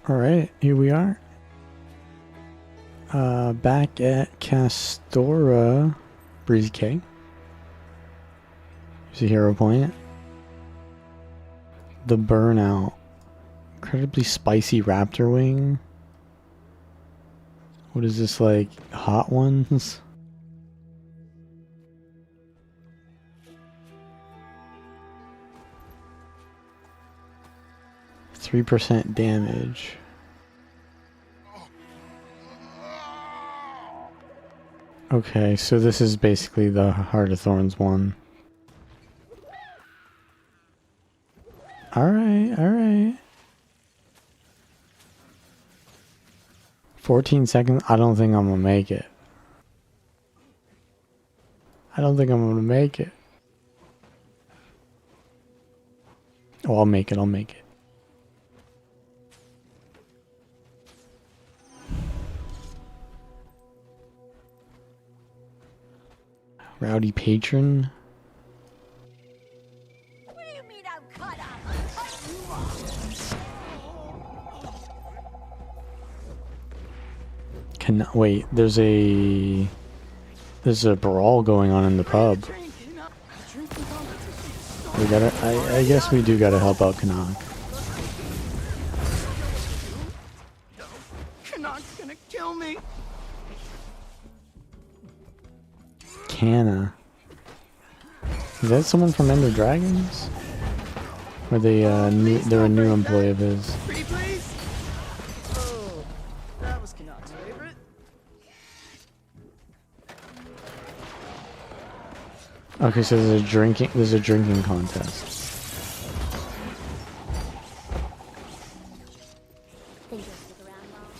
Alright, here we are. Back at Castora Breezy K. Here's a hero point. The Burnout. Incredibly spicy raptor wing. What is this, like, hot ones? %3 damage. Okay, so this is basically the Heart of Thorns one. Alright, alright. 14 seconds? I don't think I'm gonna make it. I don't think I'm gonna make it. Oh, I'll make it, I'll make it. Rowdy Patron. What do you mean I'm cut up? I'll cut you off. Wait, there's a brawl going on in the pub. We gotta, I guess we do gotta help out Canuck. Canuck's gonna kill me. Canna. Is that someone from Ender Dragons? Or they're a new employee of his? Free, please. Oh, that was Canuck's favorite. Okay, so there's a drinking contest. Think you'll stick around long?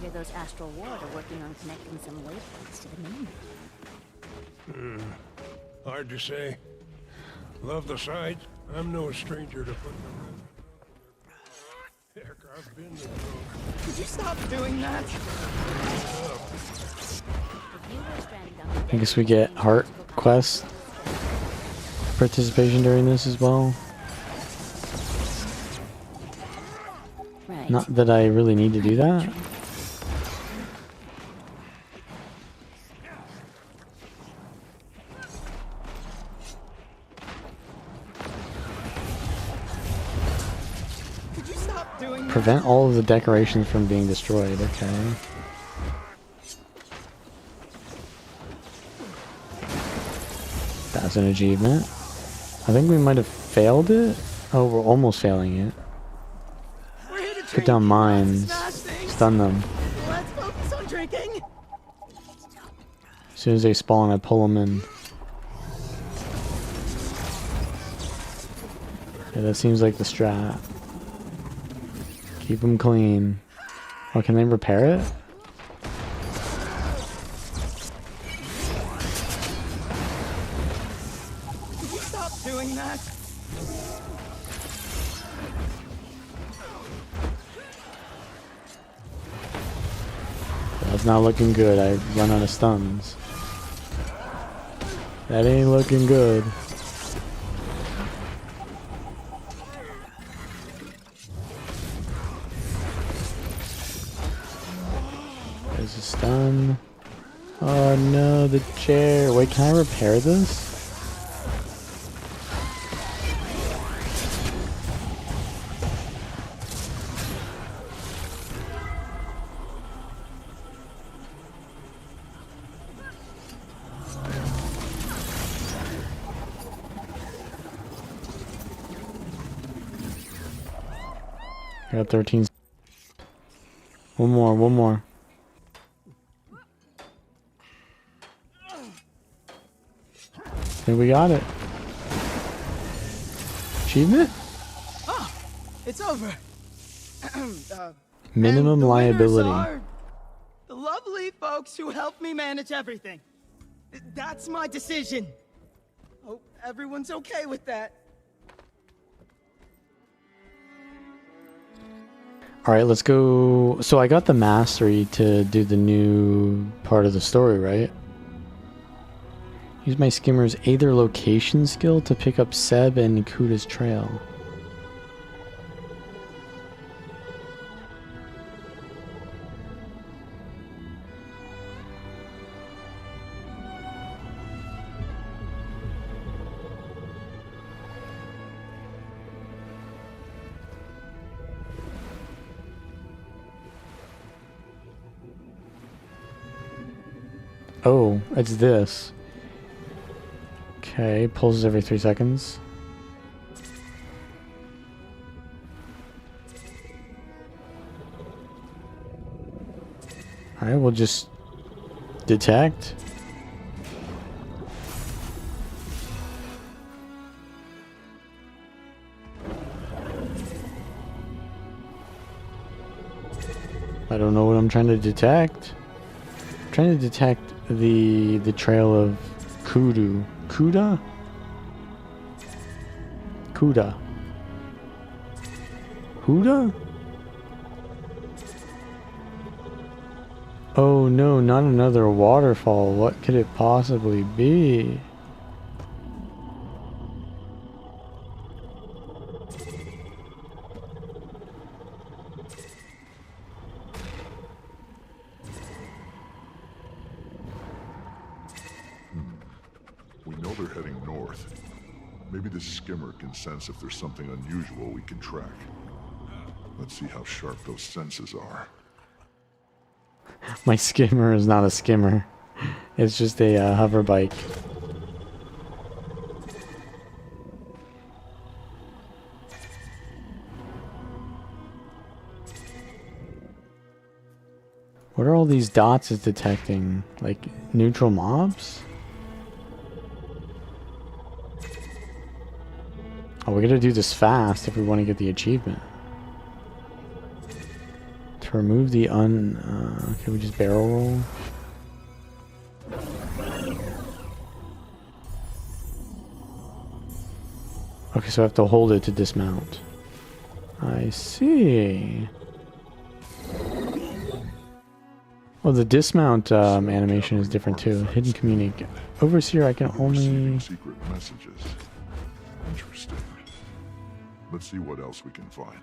Hear those Astral Ward are working on connecting some waypoints to the main. Hard to say. Love the sight. I'm no stranger to putting them in. Heck, I've been the drunk. Could you stop doing that? I guess we get heart quest participation during this as well. Right. Not that I really need to do that. Could you stop doing that? Prevent all of the decorations from being destroyed. Okay. That's an achievement. I think we might have failed it. Oh, we're almost failing it. We're here to Put drink, down not to mines. smash things. Stun them. Let's focus on drinking. As soon as they spawn, I pull them in. Yeah, that seems like the strat. Keep them clean. Oh, can they repair it? Could you stop doing that? That's not looking good. I run out of stuns. That ain't looking good. There's a stun. Oh no, the chair. Wait, can I repair this? I got 13. One more. Here we got it. Achievement? Oh, it's over. Minimum And the winners liability. are the lovely folks who helped me manage everything. That's my decision. Hope everyone's okay with that. Alright, let's go. So I got the mastery to do the new part of the story, right? Use my skimmer's Aether location skill to pick up Seb and Kuda's trail. Oh, it's this. Okay, pulses every 3 seconds. Alright, we'll just detect. I don't know what I'm trying to detect. I'm trying to detect the trail of kudu. Kuda? Kuda. Huda? Oh no, not another waterfall. What could it possibly be? We know they're heading north. Maybe this skimmer can sense if there's something unusual we can track. Let's see how sharp those senses are. My skimmer is not a skimmer. It's just a hover bike. What are all these dots it's detecting? Like neutral mobs? Oh, we gotta do this fast if we want to get the achievement. To remove the okay, we just barrel roll. Okay, so I have to hold it to dismount. I see. Well, the dismount animation is different too. Hidden communique. Overseer, I can only... Receiving secret messages. Interesting. Let's see what else we can find.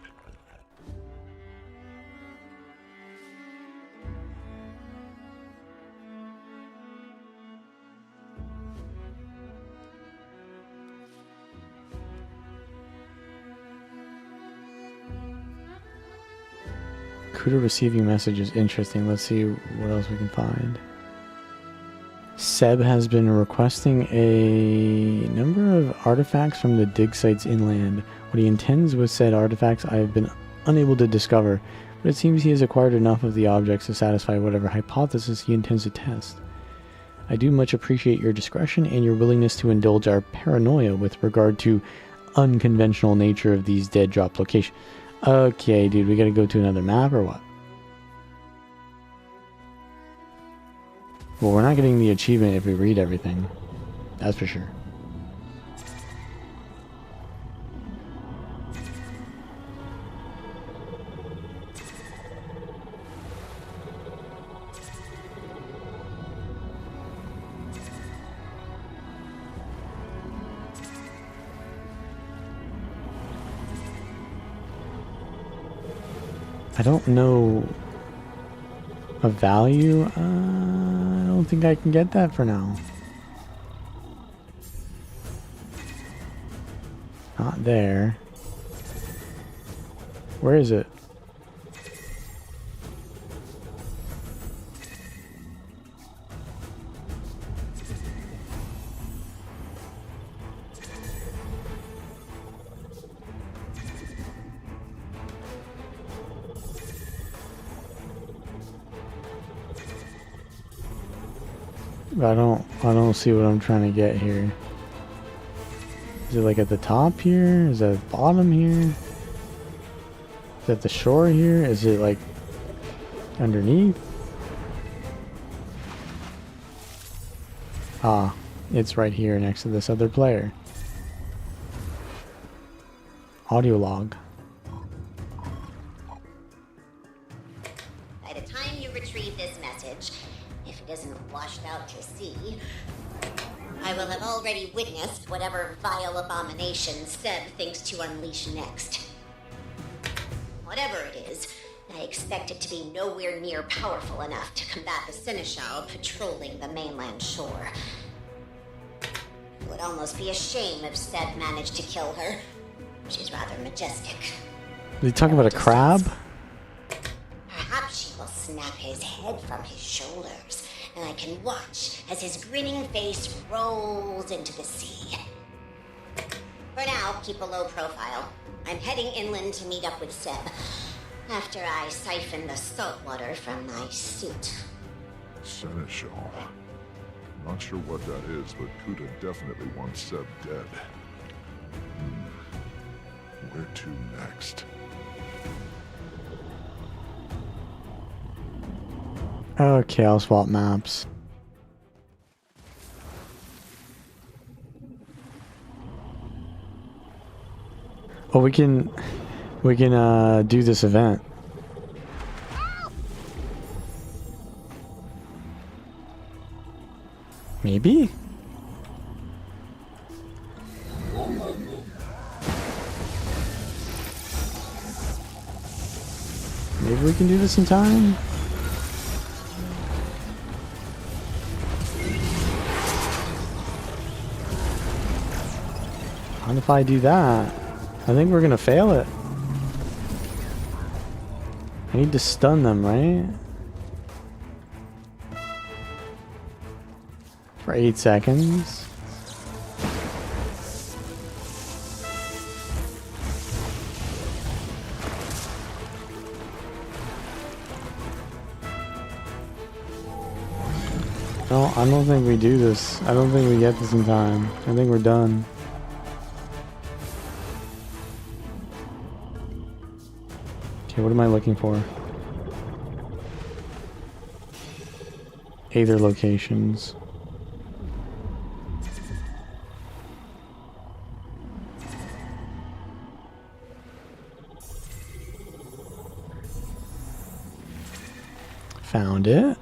Kuda receiving messages. Interesting. Let's see what else we can find. Seb has been requesting a number of artifacts from the dig sites inland. What he intends with said artifacts I have been unable to discover, but it seems he has acquired enough of the objects to satisfy whatever hypothesis he intends to test. I do much appreciate your discretion and your willingness to indulge our paranoia with regard to unconventional nature of these dead drop locations. Okay, dude, we gotta go to another map or what? Well, we're not getting the achievement if we read everything. That's for sure. I don't know a value. I don't think I can get that for now. Not there. Where is it? I don't see what I'm trying to get here. Is it like at the top here? Is it at the bottom here? Is it at the shore here? Is it like underneath? Ah, it's right here next to this other player. Audio log. By the time you retrieve this message, if it isn't washed out to sea, I will have already witnessed whatever vile abomination Seb thinks to unleash next. Whatever it is, I expect it to be nowhere near powerful enough to combat the Seneschal patrolling the mainland shore. It would almost be a shame if Seb managed to kill her. She's rather majestic. Are they talking about a crab? Perhaps she will snap his head from his shoulders and I can watch as his grinning face rolls into the sea. For now, keep a low profile. I'm heading inland to meet up with Seb, after I siphon the salt water from my suit. Seneschal. Not sure what that is, but Kuta definitely wants Seb dead. Where to next? Okay, I'll swap maps. Oh, we can do this event. Maybe? Maybe we can do this in time? What if I do that? I think we're gonna fail it. I need to stun them, right? For 8 seconds. No, I don't think we do this. I don't think we get this in time. I think we're done. Okay, what am I looking for? Aether locations. Found it.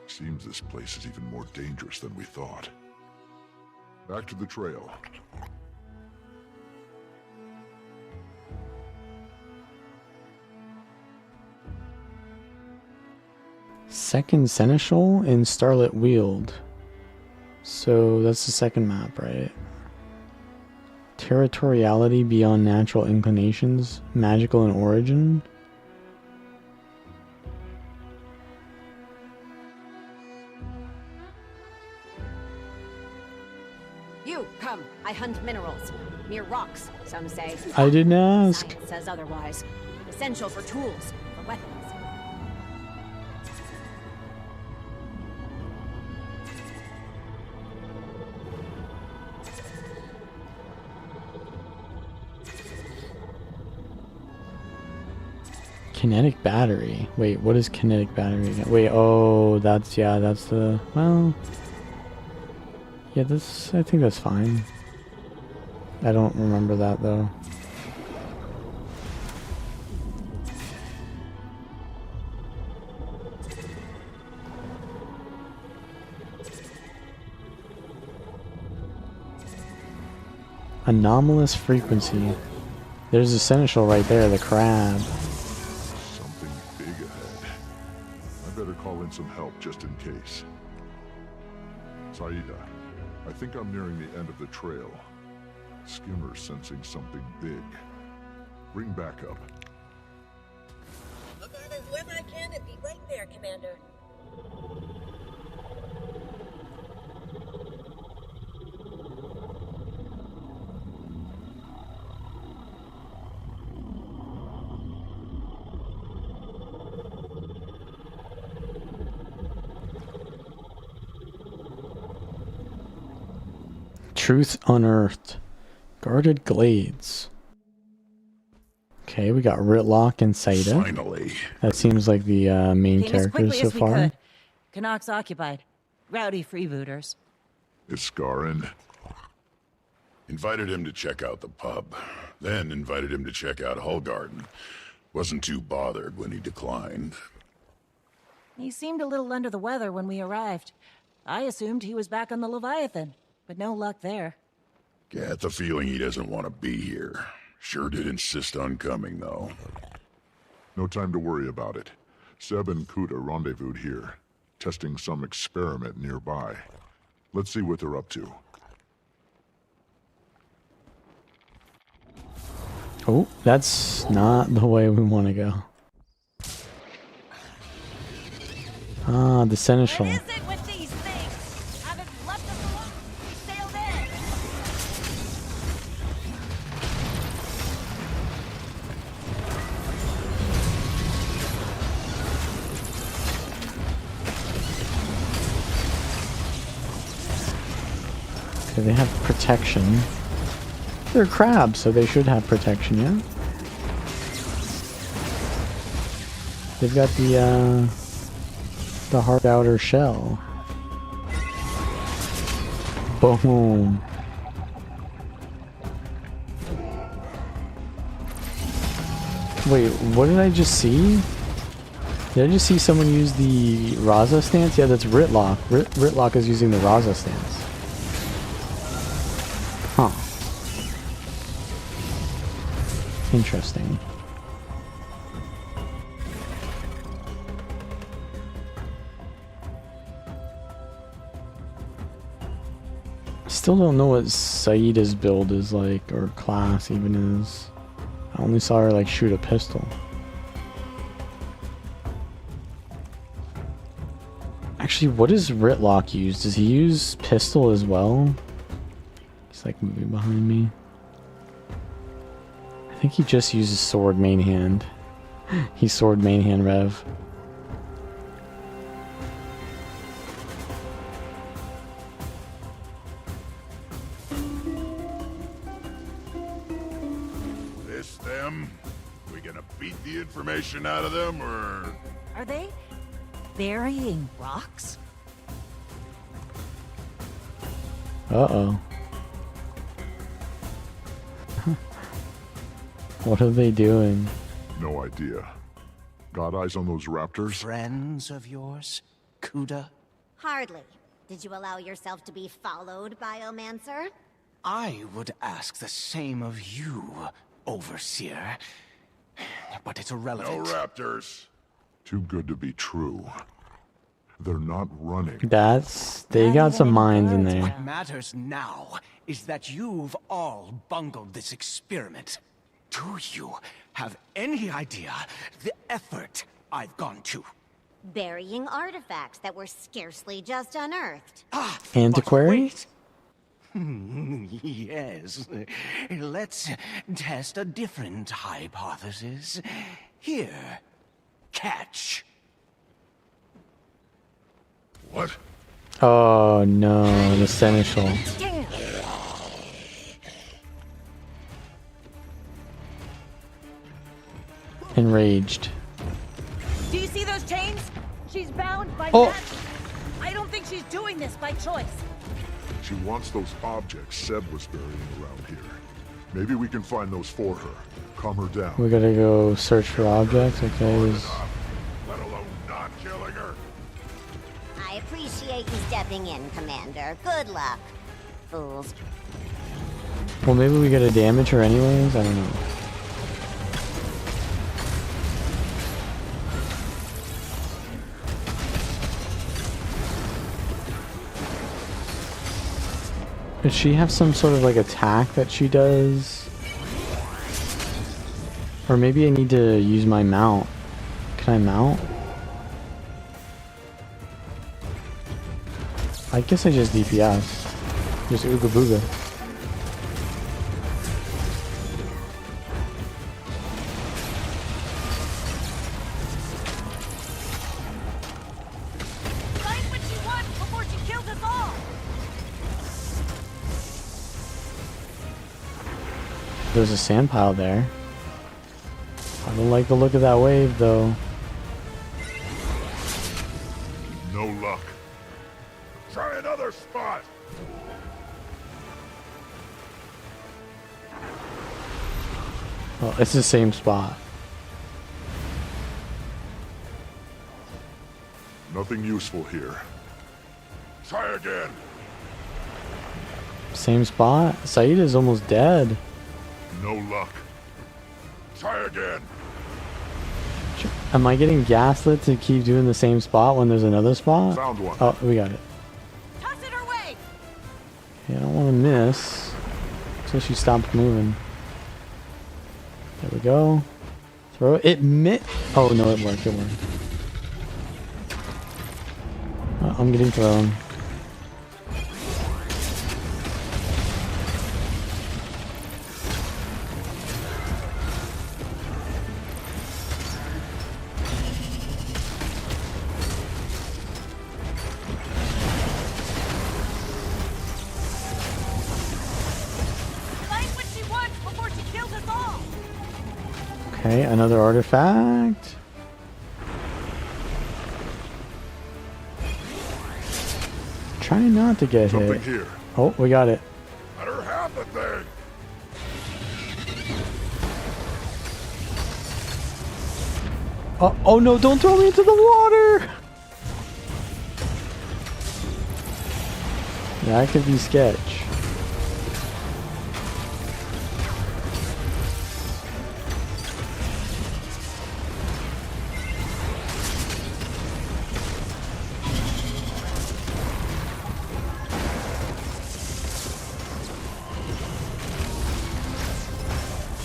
Seems this place is even more dangerous than we thought. Back to the trail. Second Seneschal in Starlit Weald. So that's the second map, right? Territoriality beyond natural inclinations, magical in origin. You, come. I hunt minerals. Mere rocks, some say. I didn't ask. Science says otherwise. Essential for tools, for weapons. Kinetic battery. Wait, what is kinetic battery again? Wait, oh, that's the, well, yeah, I think that's fine. I don't remember that, though. Anomalous frequency. There's a seneschal right there, the crab. Something big ahead. I better call in some help just in case. Saida, I think I'm nearing the end of the trail. Skimmer's sensing something big. Bring backup. Look on whoever I can and be right there, Commander. Truth unearthed. Guarded glades. Okay, we got Ritlock and Saida. Finally. That seems like the main Came as characters quickly so as we far. could. Canucks occupied. Rowdy freebooters. Is Scar in? Invited him to check out the pub. Then invited him to check out Hullgarden. Wasn't too bothered when he declined. He seemed a little under the weather when we arrived. I assumed he was back on the Leviathan, but no luck there. Get the feeling he doesn't want to be here. Sure did insist on coming, though. No time to worry about it. Seb and Kuta rendezvoused here, testing some experiment nearby. Let's see what they're up to. Oh, that's not the way we want to go. Ah, the seneschal. What is it with these things? Haven't left us alone since we sailed in. Okay, they have protection. They're crabs, so they should have protection, yeah? They've got the hard outer shell. Boom. Wait, what did I just see? Did I just see someone use the Raza stance? Yeah, that's Ritlock. Ritlock is using the Raza stance. Huh. Interesting. Still don't know what Saida's build is like, or class even is. I only saw her like shoot a pistol. Actually, what does Ritlock use? Does he use pistol as well? He's like moving behind me. I think he just uses sword main hand. He's sword main hand rev. This them? We gonna beat the information out of them, or...? Are they burying rocks? Uh-oh. What are they doing? No idea. Got eyes on those raptors? Friends of yours, Kuda? Hardly. Did you allow yourself to be followed, Biomancer? I would ask the same of you, Overseer. But it's No irrelevant. raptors. Too good to be true. They're not running. They got some minds in there. What matters now is that you've all bungled this experiment. Do you have any idea the effort I've gone to? Burying artifacts that were scarcely just unearthed. Ah, Antiquary? but wait. Yes. Let's test a different hypothesis. Here. Catch. What? Oh no, the seneschal. Damn! Enraged. Do you see those chains? She's bound by Oh. magic. I don't think she's doing this by choice. She wants those objects Seb was burying around here. Maybe we can find those for her. Calm her down. We gotta go search for objects. Okay, there's... Let alone not killing her. I appreciate you stepping in, Commander. Good luck, fools. Well, maybe we gotta damage her anyways. I don't know. Does she have some sort of like attack that she does? Or maybe I need to use my mount. Can I mount? I guess I just DPS. Just ooga booga. Find what she wants before she kills us all! There's a sand pile there. I don't like the look of that wave though. No luck. Try another spot. Well, it's the same spot. Nothing useful here. Try again. Same spot? Saeed is almost dead. No luck. Try again. Am I getting gaslit to keep doing the same spot when there's another spot? Found one. Oh, we got it. Toss it her way! Yeah, I don't want to miss. So she stopped moving. There we go. Throw it. Oh, no, it worked. It worked. Oh, I'm getting thrown. Find what she wants before she kills us all! Okay, another artifact. Try not to get Something hit. here. Oh, we got it. Let her have the thing. Oh no, don't throw me into the water! That could be sketch.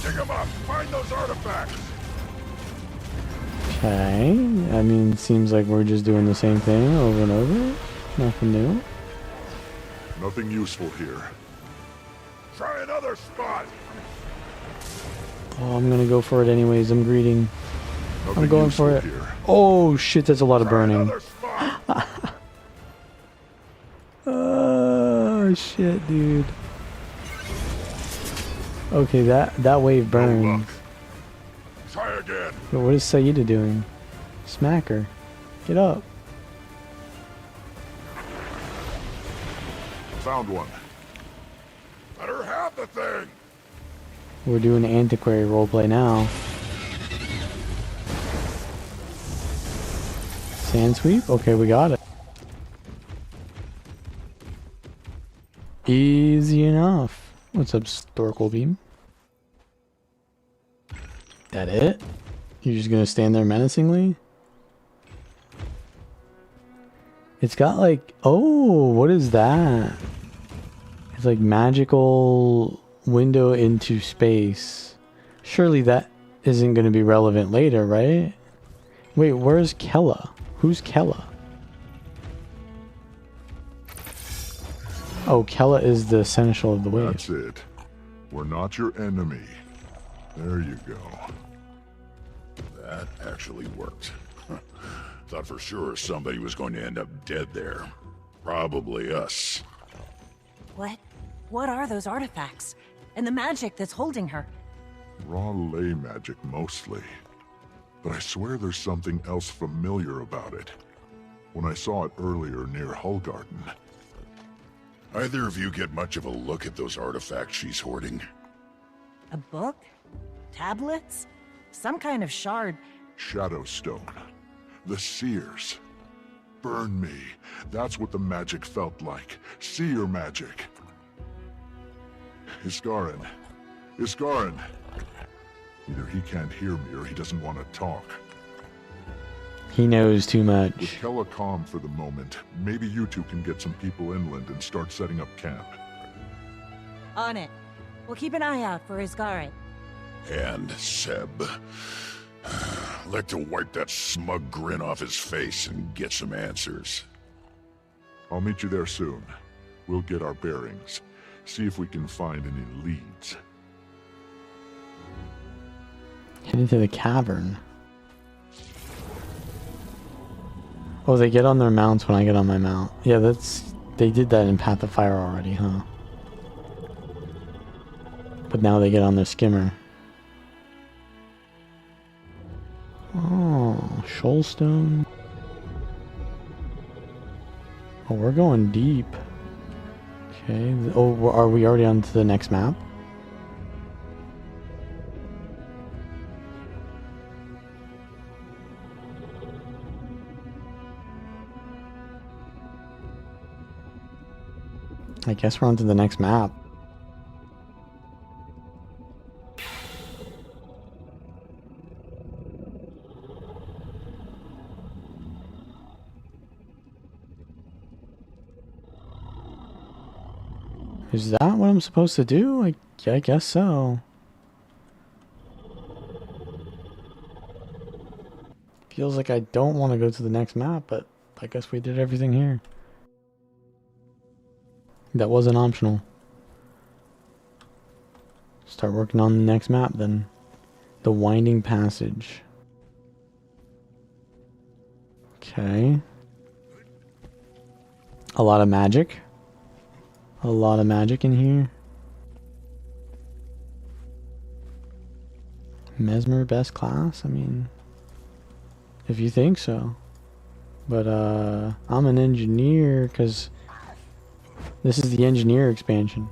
Dig them up. Find those artifacts. Okay, I mean, seems like we're just doing the same thing over and over. Nothing new. Nothing useful here. Try another spot. Oh, I'm gonna go for it anyways. I'm greeting. Nothing I'm going for useful it. here. Oh shit, that's a lot of Try burning. another spot. Oh shit, dude. Okay, that wave No burned. luck. Try again. But what is Saida doing? Smack her. Get up. Found one. Let her have the thing. We're doing antiquary roleplay now. Sand sweep? Okay, we got it. Easy enough. What's up, Storkle Beam? That it? You're just gonna stand there menacingly? It's got like, oh, what is that? It's like magical window into space. Surely that isn't gonna be relevant later, right? Wait, where's Kella? Who's Kella? Oh, Kella is the seneschal of the wave. That's it. We're not your enemy. There you go. That actually worked. Thought for sure somebody was going to end up dead there. Probably us. What are those artifacts? And the magic that's holding her? Raw ley magic mostly. But I swear there's something else familiar about it. When I saw it earlier near Hullgarden. Either of you get much of a look at those artifacts she's hoarding? A book? Tablets? Some kind of shard. Shadowstone. The Seers. Burn me. That's what the magic felt like. Seer magic. Iskarin. Iskarin! Either he can't hear me or he doesn't want to talk. He knows too With much. Kella calm for the moment, maybe you two can get some people inland and start setting up camp. On it. We'll keep an eye out for Isgaret. And Seb. Like to wipe that smug grin off his face and get some answers. I'll meet you there soon. We'll get our bearings. See if we can find any leads. Head into the cavern. Oh, they get on their mounts when I get on my mount. Yeah, they did that in Path of Fire already, huh? But now they get on their skimmer. Oh, Shoalstone. Oh, we're going deep. Okay. Oh, are we already on to the next map? I guess we're on to the next map. Is that what I'm supposed to do? I guess so. Feels like I don't want to go to the next map, but I guess we did everything here. That wasn't optional. Start working on the next map then. The Winding Passage. Okay. A lot of magic. A lot of magic in here. Mesmer best class? I mean, if you think so. But I'm an engineer because this is the engineer expansion.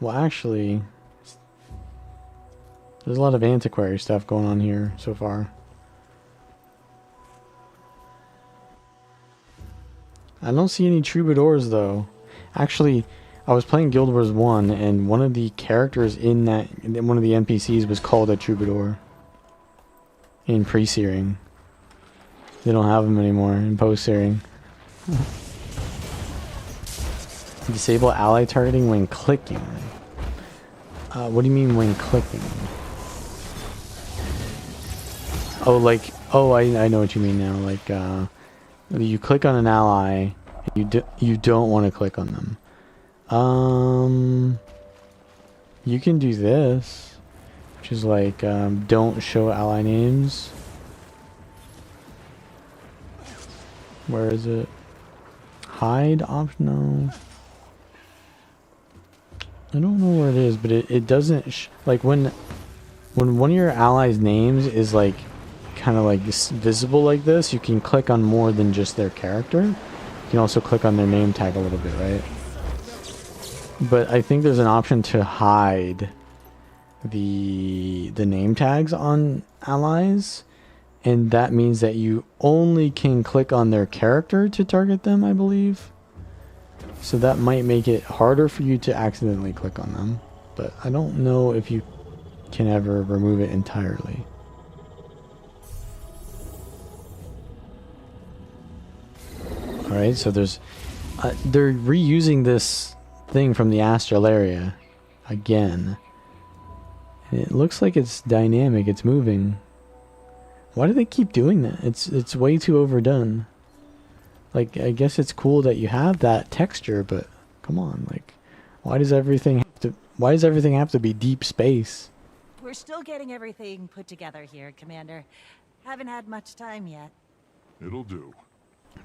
Well, actually, there's a lot of antiquary stuff going on here so far. I don't see any troubadours though. Actually, I was playing Guild Wars 1 and one of the characters in that, one of the NPCs was called a troubadour. In pre-searing. They don't have them anymore in post-searing. Disable ally targeting when clicking. What do you mean when clicking? Oh, like, oh, I know what you mean now. Like, you click on an ally, you don't want to click on them. You can do this, which is like, don't show ally names. Where is it? Hide option? No. I don't know where it is, but it doesn't like when one of your allies' names is like kind of like visible like this, you can click on more than just their character. You can also click on their name tag a little bit, right? But I think there's an option to hide the name tags on allies, and that means that you only can click on their character to target them, I believe. So that might make it harder for you to accidentally click on them, but I don't know if you can ever remove it entirely. Alright, so there's they're reusing this thing from the astral area again. And it looks like it's dynamic, it's moving. Why do they keep doing that? It's way too overdone. Like, I guess it's cool that you have that texture, but come on, like, why does everything have to be deep space? We're still getting everything put together here, Commander. Haven't had much time yet. It'll do.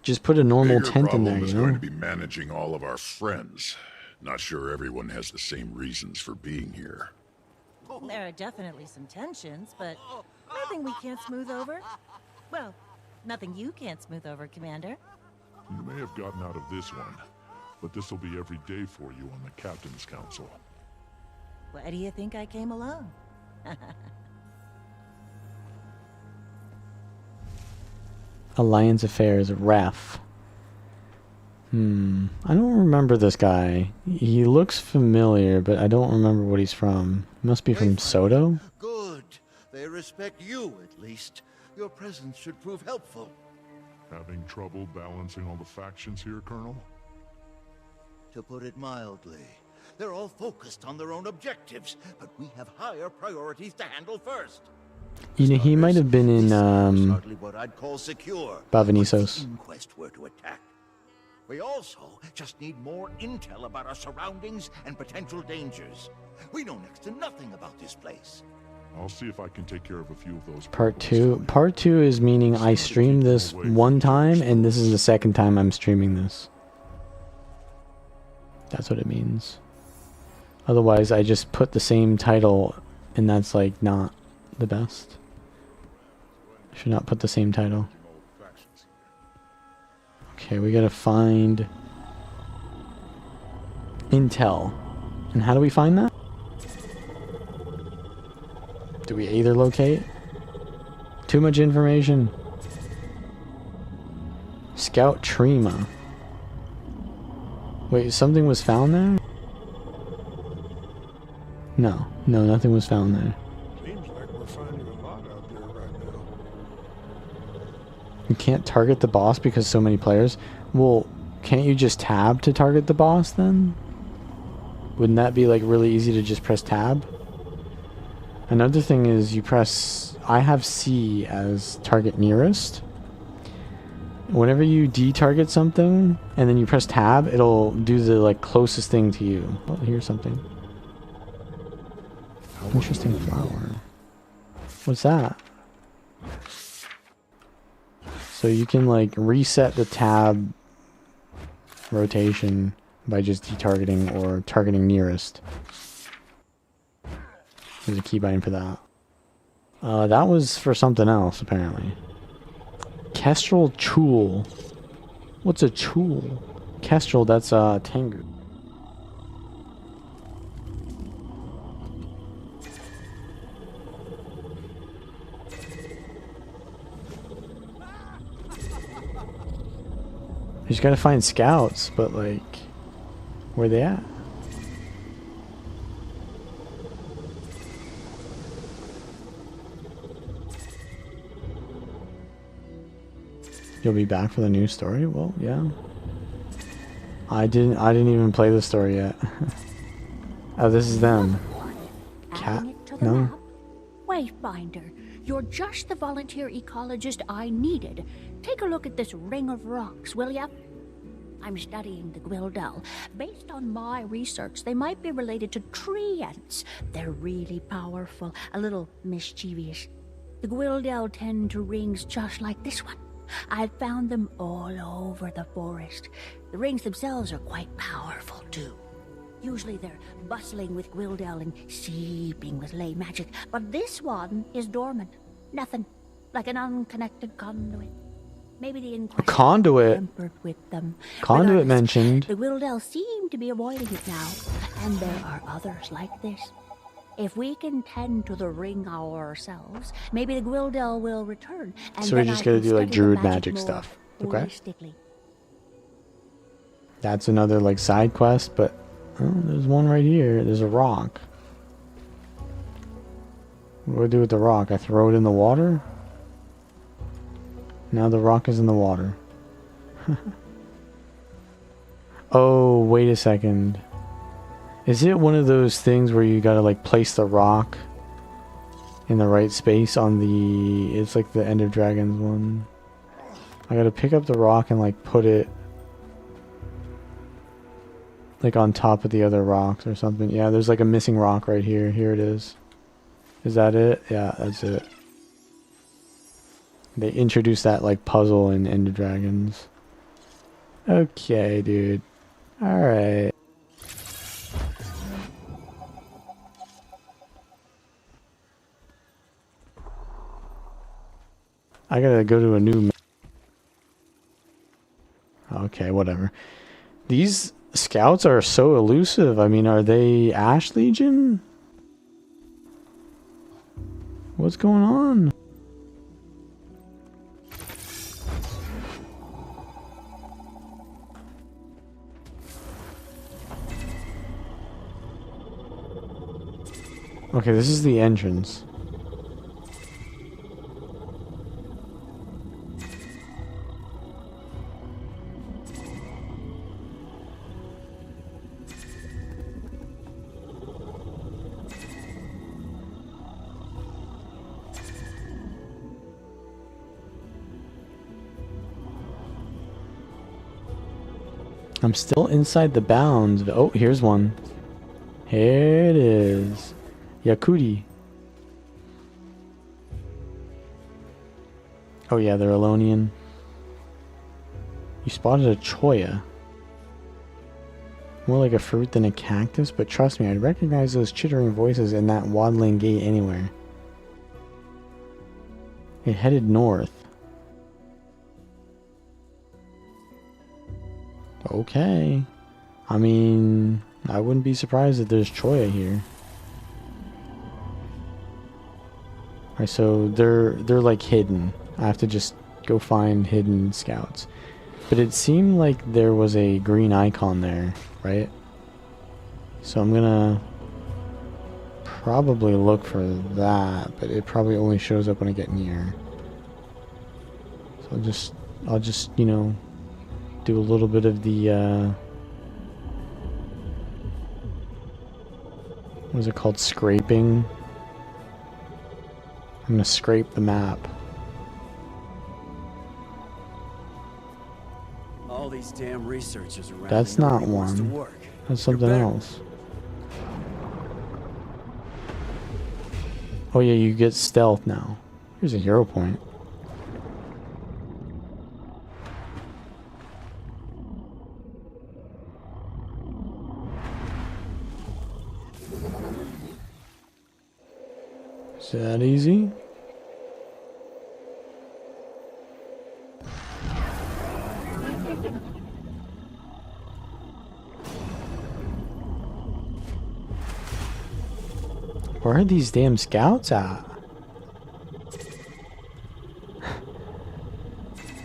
Just put a normal Bigger tent in there, problem is you know? going to be managing all of our friends. Not sure everyone has the same reasons for being here. There are definitely some tensions, but nothing we can't smooth over. Well, nothing you can't smooth over, Commander. You may have gotten out of this one, but this will be every day for you on the Captain's Council. Why do you think I came alone? Alliance Affairs, Ref. I don't remember this guy. He looks familiar, but I don't remember what he's from. Must be from Soto? Good. They respect you, at least. Your presence should prove helpful. Having trouble balancing all the factions here, Colonel? To put it mildly, they're all focused on their own objectives, but we have higher priorities to handle first. You know, he might have been in, hardly what I'd call secure. Bavanisos. If the Inquest were to attack. We also just need more intel about our surroundings and potential dangers. We know next to nothing about this place. I'll see if I can take care of a few of those. Part 2. Part 2 is meaning I streamed this one time, and this is the second time I'm streaming this. That's what it means. Otherwise, I just put the same title, and that's like not the best. I should not put the same title. Okay, we gotta find intel. And how do we find that? Do we either locate? Too much information. Scout Trima. Wait, something was found there? No, nothing was found there. Seems like we're finding a lot out there right now. You can't target the boss because so many players? Well, can't you just tab to target the boss then? Wouldn't that be like really easy to just press tab? Another thing is you press... I have C as target nearest. Whenever you de-target something and then you press tab, it'll do the like closest thing to you. Oh, here's something. Interesting flower. What's that? So you can like reset the tab rotation by just de-targeting or targeting nearest. There's a keybind for that. That was for something else apparently. Kestrel Chul. What's a Chul? Kestrel, that's Tengu. You just gotta find scouts, but like, where they at? You'll be back for the news story? Well, yeah. I didn't even play the story yet. Oh, this is them. Cat? No. Wayfinder, you're just the volunteer ecologist I needed. Take a look at this ring of rocks, will ya? I'm studying the Gwildel. Based on my research, they might be related to tree ants. They're really powerful, a little mischievous. The Gwildel tend to rings just like this one. I've found them all over the forest. The rings themselves are quite powerful, too. Usually they're bustling with Gwildel and seeping with ley magic, but this one is dormant. Nothing. Like an unconnected conduit. Maybe the Inquisition Conduit? tampered with them. Conduit Regardless, mentioned. The Gwildel seem to be avoiding it now, and there are others like this. If we can tend to the ring ourselves, maybe the Gwildel will return. And So we then just I gotta can do like study the druid magic more stuff. Okay. holistically. That's another like side quest, but oh, there's one right here. There's a rock. What do I do with the rock? I throw it in the water? Now the rock is in the water. Oh, wait a second. Is it one of those things where you gotta like place the rock in the right space on the... It's like the End of Dragons one. I gotta pick up the rock and like put it like on top of the other rocks or something. Yeah, there's like a missing rock right here. Here it is. Is that it? Yeah, that's it. They introduced that like puzzle in End of Dragons. Okay, dude. Alright. I gotta go to a new... Okay, whatever. These scouts are so elusive. I mean, are they Ash Legion? What's going on? Okay, this is the entrance. I'm still inside the bounds. Oh, here's one. Here it is. Yakudi. Oh yeah, they're Alonian. You spotted a choya. More like a fruit than a cactus, but trust me, I'd recognize those chittering voices in that waddling gait anywhere. It headed north. Okay. I mean, I wouldn't be surprised if there's choya here. Alright, so they're like hidden. I have to just go find hidden scouts. But it seemed like there was a green icon there, right? So I'm gonna probably look for that, but it probably only shows up when I get near. So I'll just, you know, do a little bit of the, what is it called? Scraping. I'm gonna scrape the map. All these damn researchers around. That's not one. That's something else. Oh yeah, you get stealth now. Here's a hero point. Is that easy? Where are these damn scouts at?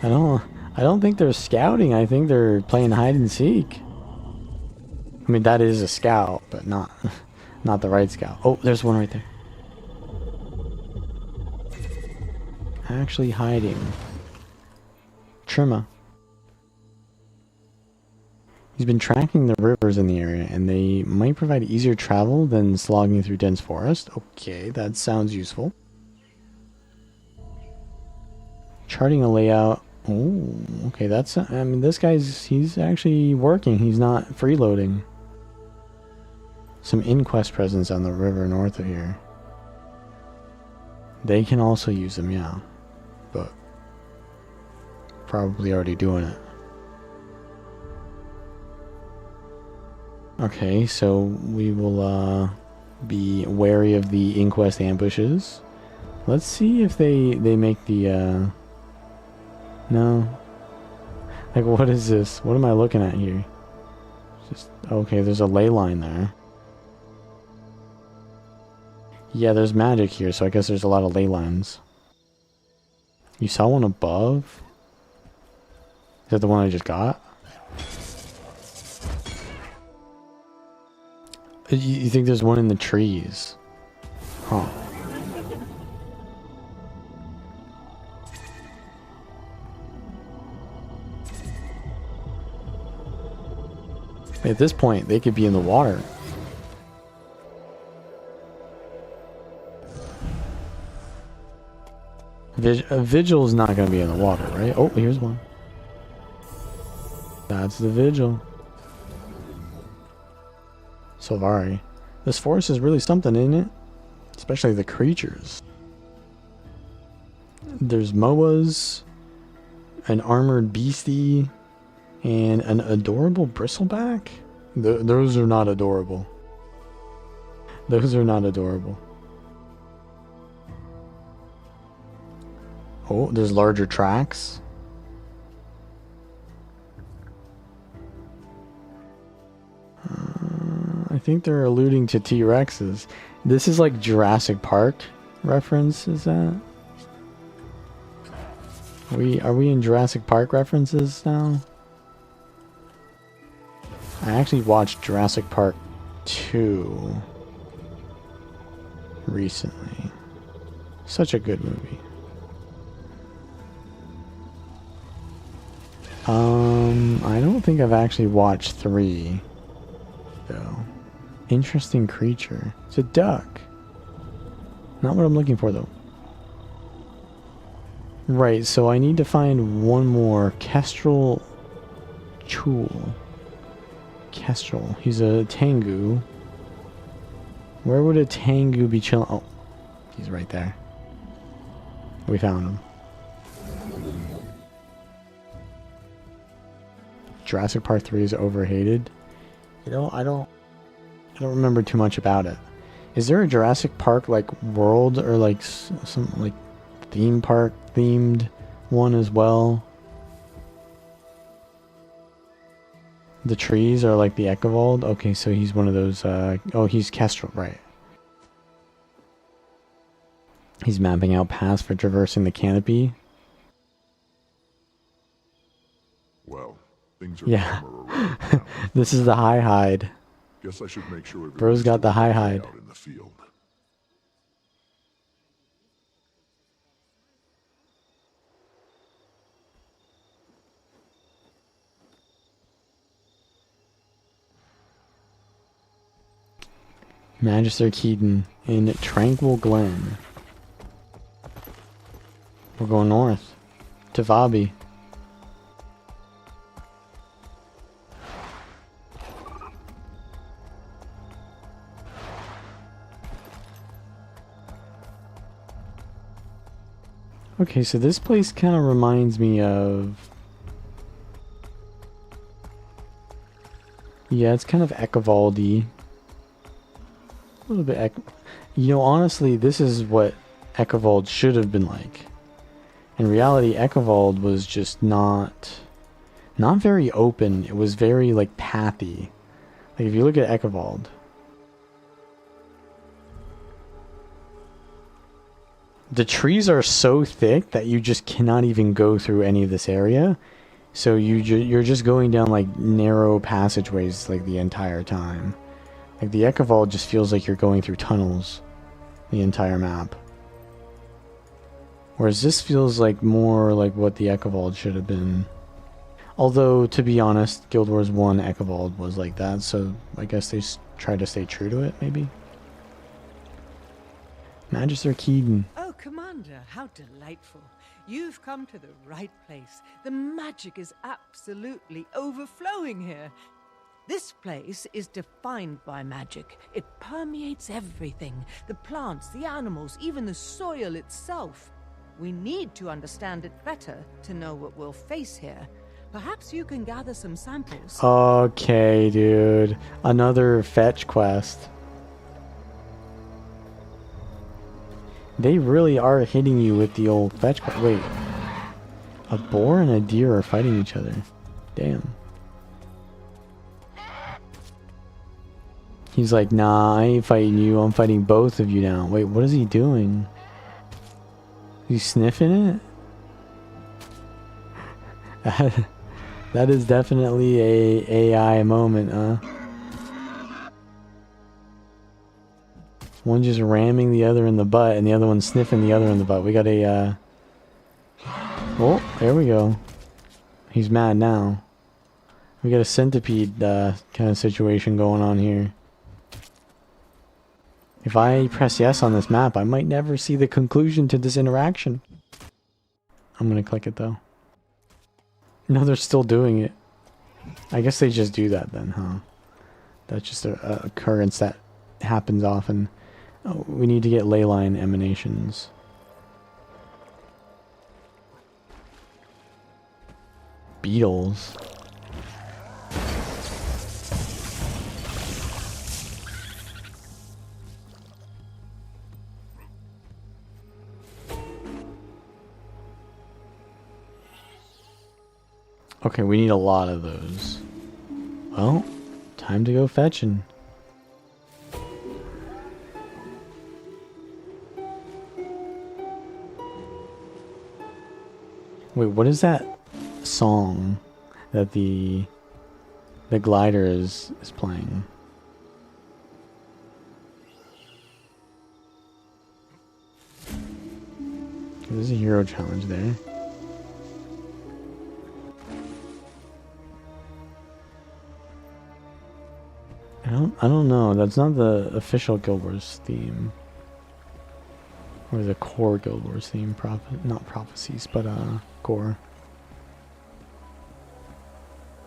I don't think they're scouting. I think they're playing hide and seek. I mean, that is a scout, but not the right scout. Oh, there's one right there. Actually hiding. Trimma. He's been tracking the rivers in the area, and they might provide easier travel than slogging through dense forest. Okay, that sounds useful. Charting a layout. Oh, okay, that's... I mean, this guy's... he's actually working. He's not freeloading. Some inquest presence on the river north of here. They can also use them, yeah. But... probably already doing it. Okay, so we will be wary of the inquest ambushes. Let's see if they make the no. Like, what is this? What am I looking at here? Just okay, there's a ley line there. Yeah, there's magic here, so I guess there's a lot of ley lines. You saw one above? Is that the one I just got? You think there's one in the trees? Huh. At this point, they could be in the water. Vigil's not going to be in the water, right? Oh, here's one. That's the Vigil. Sylvari. This forest is really something, isn't it? Especially the creatures. There's moas, an armored beastie, and an adorable bristleback? Those are not adorable. Those are not adorable. Oh, there's larger tracks. I think they're alluding to T-Rexes. This is like Jurassic Park reference, is that? Are we in Jurassic Park references now? I actually watched Jurassic Park 2 recently. Such a good movie. I don't think I've actually watched 3 though. Interesting creature. It's a duck. Not what I'm looking for though. Right, so I need to find one more. Kestrel Chul. Kestrel. He's a Tengu. Where would a Tengu be chilling? Oh, he's right there. We found him. Jurassic Park 3 is overhated. You know, I don't remember too much about it. Is there a Jurassic Park like world or like some like theme park themed one as well? The trees are like the Echevald. Okay, so he's one of those. Oh, he's Kestrel, right? He's mapping out paths for traversing the canopy. Well, Things are Yeah. calmer around now. This is the high hide. Guess I should make sure Bro's got the high everybody's hide. out in the field. Magister Keaton in Tranquil Glen. We're going north to Vabi. Okay, so this place kind of reminds me of... Yeah, it's kind of Eckevaldy. A little bit You know, honestly, this is what Eckewald should have been like. In reality, Eckewald was just not very open. It was very, like, pathy. Like, if you look at Eckewald... The trees are so thick that you just cannot even go through any of this area. So you're just going down like narrow passageways like the entire time. Like the Eckewald just feels like you're going through tunnels the entire map. Whereas this feels like more like what the Eckewald should have been. Although, to be honest, Guild Wars 1 Eckewald was like that, so I guess they tried to stay true to it, maybe? Magister Keaton. Oh, Commander, how delightful. You've come to the right place. The magic is absolutely overflowing here. This place is defined by magic. It permeates everything. The plants, the animals, even the soil itself. We need to understand it better to know what we'll face here. Perhaps you can gather some samples. Okay, dude. Another fetch quest. They really are hitting you with the old fetch quest. Wait. A boar and a deer are fighting each other. Damn. He's like, nah, I ain't fighting you. I'm fighting both of you now. Wait, what is he doing? He's sniffing it? That is definitely a AI moment, huh? One just ramming the other in the butt, and the other one sniffing the other in the butt. We got a, Oh, there we go. He's mad now. We got a centipede, kind of situation going on here. If I press yes on this map, I might never see the conclusion to this interaction. I'm gonna click it, though. No, they're still doing it. I guess they just do that then, huh? That's just a occurrence that happens often. Oh, we need to get ley line emanations. Beetles. Okay, we need a lot of those. Well, time to go fetching. Wait, what is that song that the glider is playing? There's a hero challenge there. I don't know. That's not the official Guild Wars theme. Or the core Guild Wars theme. Not prophecies, but core.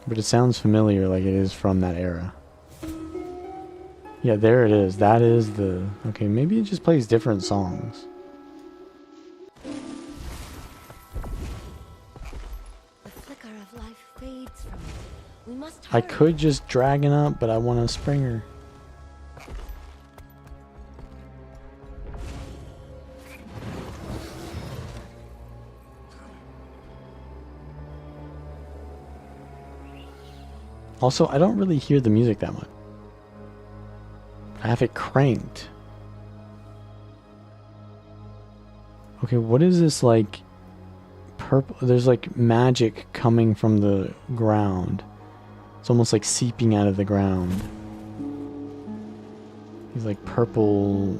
But it sounds familiar, like it is from that era. Yeah, there it is. That is the... Okay, maybe it just plays different songs. The flicker of life fades from it. We must I hurry. could just drag it up, but I want a Springer. Also, I don't really hear the music that much. I have it cranked. Okay, what is this, like, purple? There's, like, magic coming from the ground. It's almost like seeping out of the ground. These like purple,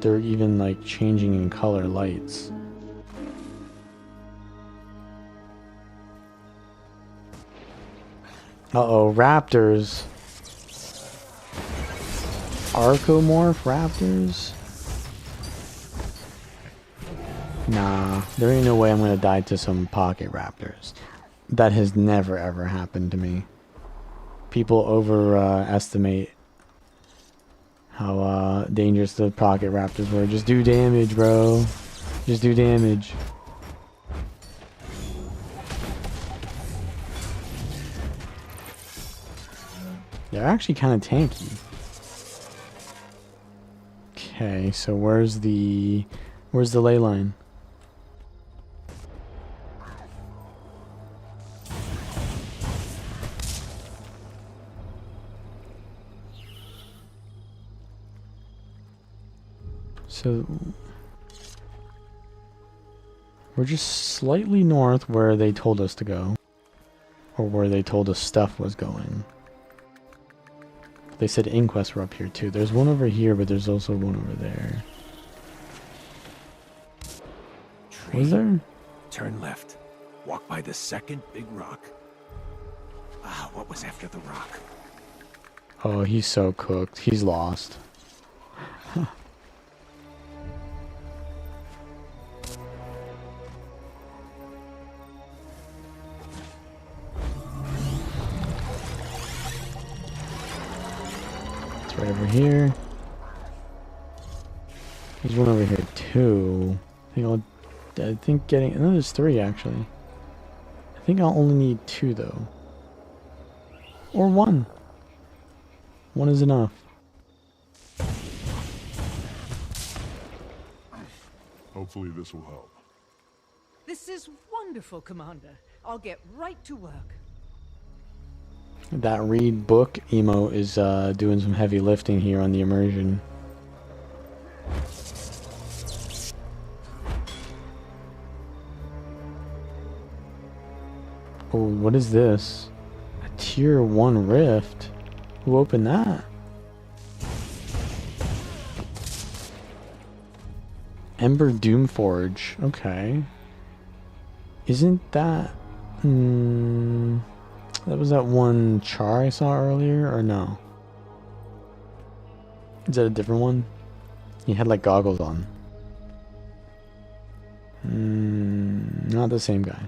they're even like changing in color lights. Uh-oh, raptors. Archomorph raptors? Nah, there ain't no way I'm gonna die to some pocket raptors. That has never ever happened to me. People overestimate how dangerous the pocket raptors were. Just do damage, bro. Just do damage. They're actually kind of tanky. Okay, so where's the ley line? So we're just slightly north where they told us to go, or where they told us stuff was going. They said inquests were up here too. There's one over here, but there's also one over there. Was there? Turn left. Walk by the second big rock. Ah, what was after the rock? Oh, he's so cooked. He's lost. Right over here. There's one over here too. I think getting. No, there's 3 actually. I think I'll only need 2 though, or 1. 1 is enough. Hopefully this will help. This is wonderful, Commander. I'll get right to work. That read book emo is doing some heavy lifting here on the immersion. Oh, what is this? A tier 1 rift? Who opened that? Ember Doomforge. Okay. Isn't that... that was that one char I saw earlier, or no? Is that a different one? He had like goggles on. Not the same guy.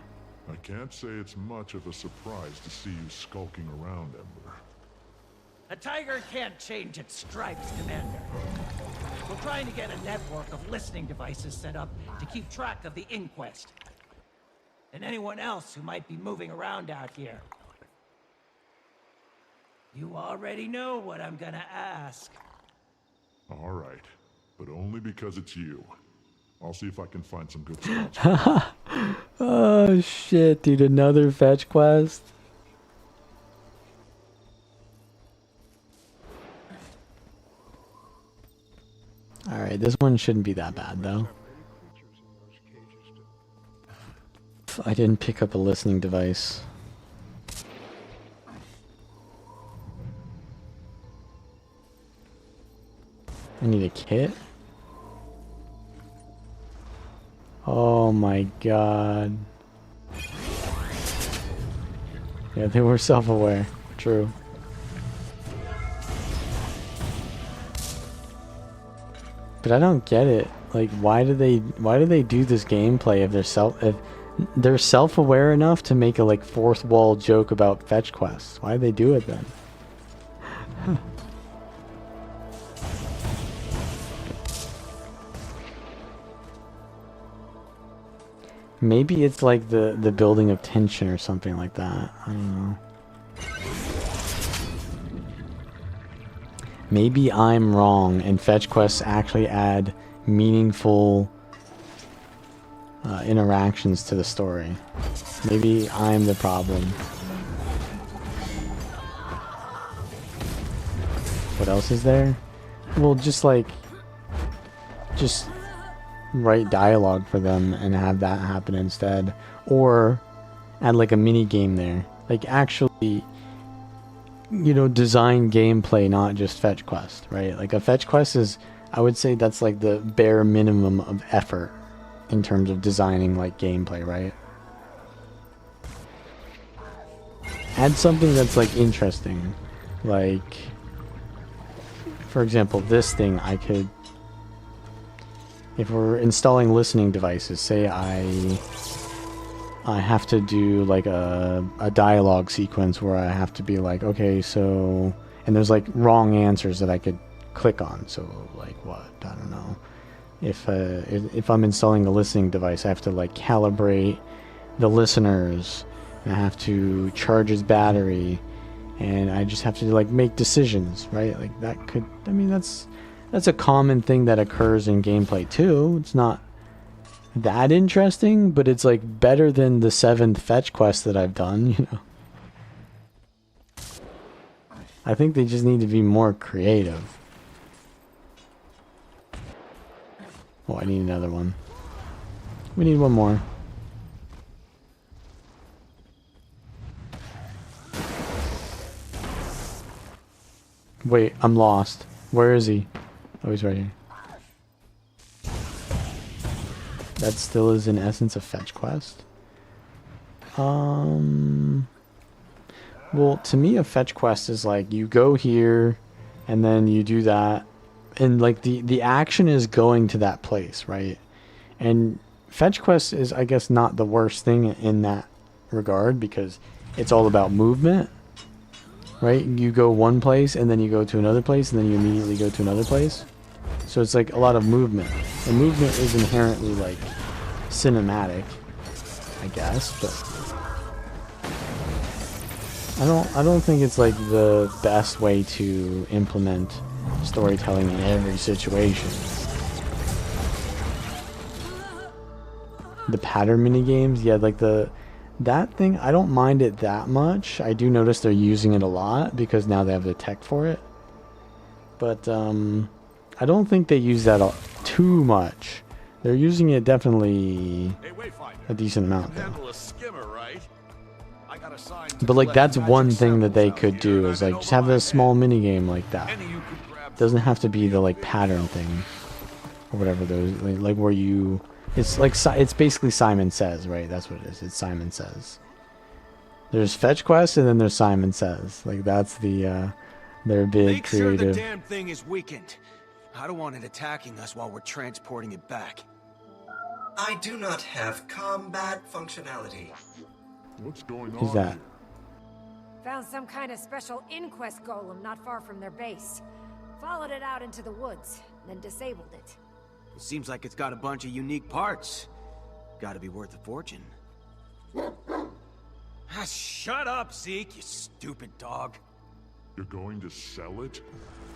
I can't say it's much of a surprise to see you skulking around, Ember. A tiger can't change its stripes, Commander. We're trying to get a network of listening devices set up to keep track of the inquest. And anyone else who might be moving around out here. You already know what I'm gonna ask. All right, but only because it's you. I'll see if I can find some good spots. Oh shit, dude, another fetch quest? Alright, this one shouldn't be that bad though. I didn't pick up a listening device. I need a kit? Oh my god. Yeah, they were self-aware. True. But I don't get it. Like, why do they do this gameplay if they're self-aware enough to make a like fourth wall joke about fetch quests? Why do they do it then? Huh. Maybe it's like the building of tension or something like that. I don't know. Maybe I'm wrong and fetch quests actually add meaningful interactions to the story. Maybe I'm the problem. What else is there? Well, just write dialogue for them and have that happen instead, or add like a mini game there. Like actually design gameplay, not just fetch quest, right? Like a fetch quest is, I would say that's like the bare minimum of effort in terms of designing like gameplay, right? Add something that's like interesting, like for example, this thing I could, if we're installing listening devices, say I have to do like a dialogue sequence where I have to be like, okay, so, and there's like wrong answers that I could click on. So like what? I don't know. If I'm installing a listening device, I have to like calibrate the listeners, and I have to charge his battery, and I just have to like make decisions, right? Like that could, I mean, that's a common thing that occurs in gameplay too. It's not that interesting, but it's like better than the 7th fetch quest that I've done, I think they just need to be more creative. Oh, I need another one. We need one more. Wait, I'm lost. Where is he? Oh, he's right here. That still is in essence a fetch quest. Well, to me a fetch quest is like you go here and then you do that, and like the action is going to that place, right? And fetch quest is, I guess, not the worst thing in that regard, because it's all about movement, right? You go one place and then you go to another place and then you immediately go to another place. So it's like a lot of movement. And movement is inherently like cinematic, I guess, but I don't think it's like the best way to implement storytelling in every situation. The pattern mini games, yeah, like that thing, I don't mind it that much. I do notice they're using it a lot because now they have the tech for it. But I don't think they use that too much. They're using it definitely a decent amount though. But like that's one thing that they could do, is like just have a small mini game like that. It doesn't have to be the like pattern thing or whatever those, like where you, it's like, it's basically Simon Says, right? That's what it is. It's Simon Says. There's fetch quest and then there's Simon Says. Like that's the their big Make creative. sure the damn thing is weakened. I don't want it attacking us while we're transporting it back. I do not have combat functionality. What's going on? Who's that? Found some kind of special inquest golem not far from their base. Followed it out into the woods, then disabled it. It seems like it's got a bunch of unique parts. Gotta be worth a fortune. Shut up, Zeke, you stupid dog. You're going to sell it?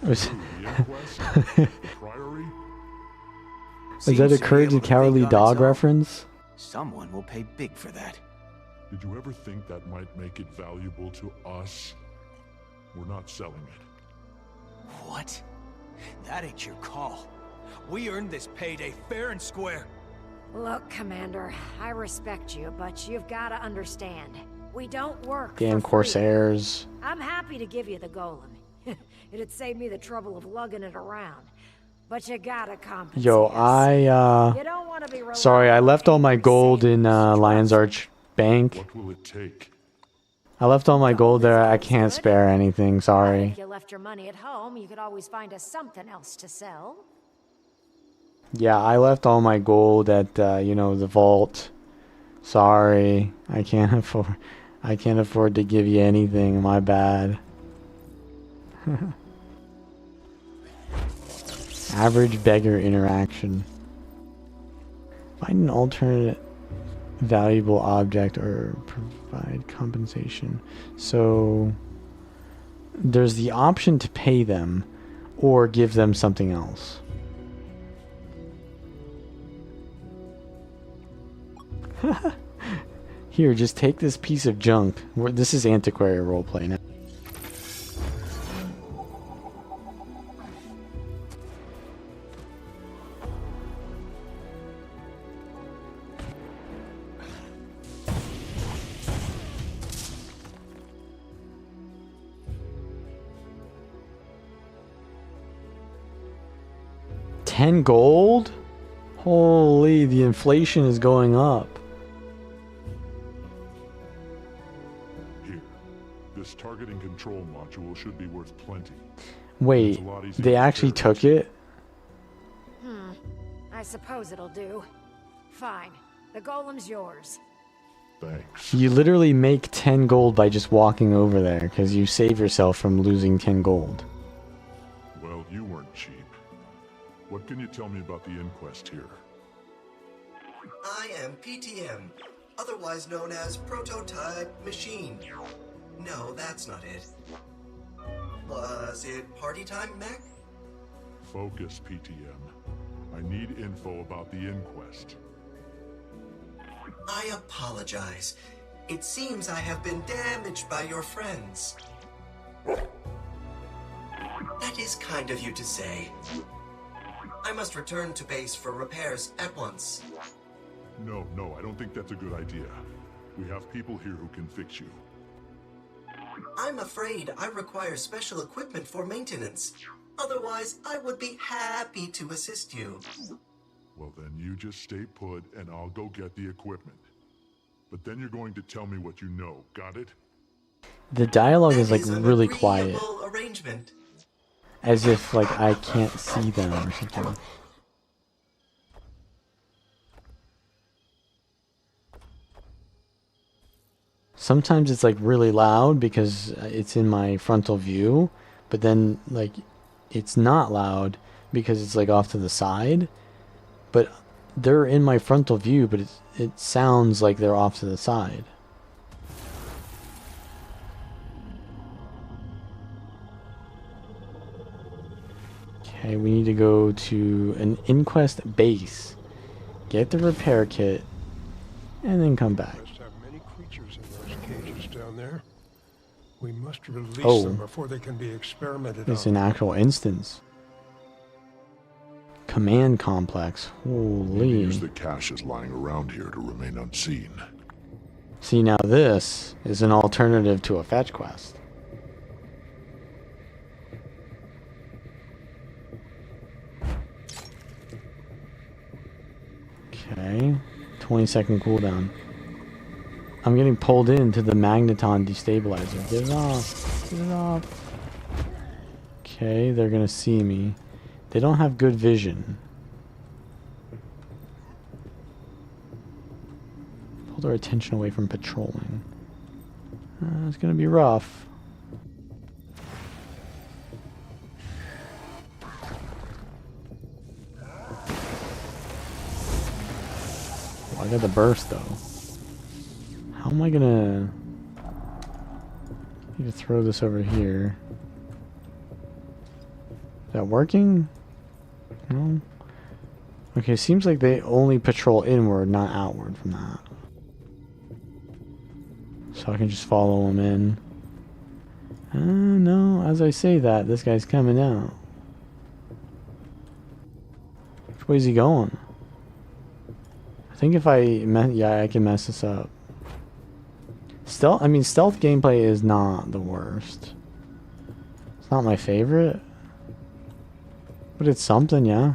Was- Ooh, the inquest? The Priory? Is that a Courage the Cowardly Dog reference? Someone will pay big for that. Did you ever think that might make it valuable to us? We're not selling it. What? That ain't your call. We earned this payday fair and square. Look, Commander, I respect you, but you've got to understand. We don't work Damn for free. Corsairs. I'm happy to give you the golem. It'd save me the trouble of lugging it around. But you gotta compensate. Yo, You don't wanna be sorry, I left all my gold in Lion's Arch Bank. What will it take? I left all my gold there. I can't spare anything, sorry. If you left your money at home, you could always find us something else to sell. Yeah, I left all my gold at the vault. Sorry, I can't afford to give you anything. My bad. Average beggar interaction. Find an alternate valuable object or provide compensation. So there's the option to pay them or give them something else. Here, just take this piece of junk. This is antiquary roleplay now. 10 gold? Holy, the inflation is going up. Here, this targeting control module should be worth plenty. Wait, It's a lot easier they to actually repair. took it? I suppose it'll do. Fine. The golem's yours. Thanks. You literally make 10 gold by just walking over there, because you save yourself from losing 10 gold. Well, you weren't cheap. What can you tell me about the inquest here? I am PTM, otherwise known as Prototype Machine. No, that's not it. Was it party time, Mac? Focus, PTM. I need info about the inquest. I apologize. It seems I have been damaged by your friends. That is kind of you to say. I must return to base for repairs at once. No, I don't think that's a good idea. We have people here who can fix you. I'm afraid I require special equipment for maintenance. Otherwise, I would be happy to assist you. Well, then you just stay put and I'll go get the equipment. But then you're going to tell me what you know, got it? The dialogue is like That an really quiet. agreeable arrangement. As if like I can't see them or something. Sometimes it's like really loud because it's in my frontal view, but then like it's not loud because it's like off to the side. But they're in my frontal view, but it sounds like they're off to the side. Okay, we need to go to an inquest base, get the repair kit, and then come back. Must have many creatures in those cages down there. We must release Oh. them before they can be experimented It's on. an actual instance. Command complex. Maybe Holy. use the caches lying around here to remain unseen. See, now this is an alternative to a fetch quest. Okay. 20-second cooldown. I'm getting pulled into the magneton destabilizer. Get it off. Get it off. Okay, they're gonna see me. They don't have good vision. Pull their attention away from patrolling. It's gonna be rough. Oh, I got the burst though. How am I gonna... need to throw this over here. Is that working? No. Okay, seems like they only patrol inward, not outward from that. So I can just follow them in. No, as I say that, this guy's coming out. Which way is he going? I think if I can mess this up. Stealth gameplay is not the worst. It's not my favorite. But it's something, yeah.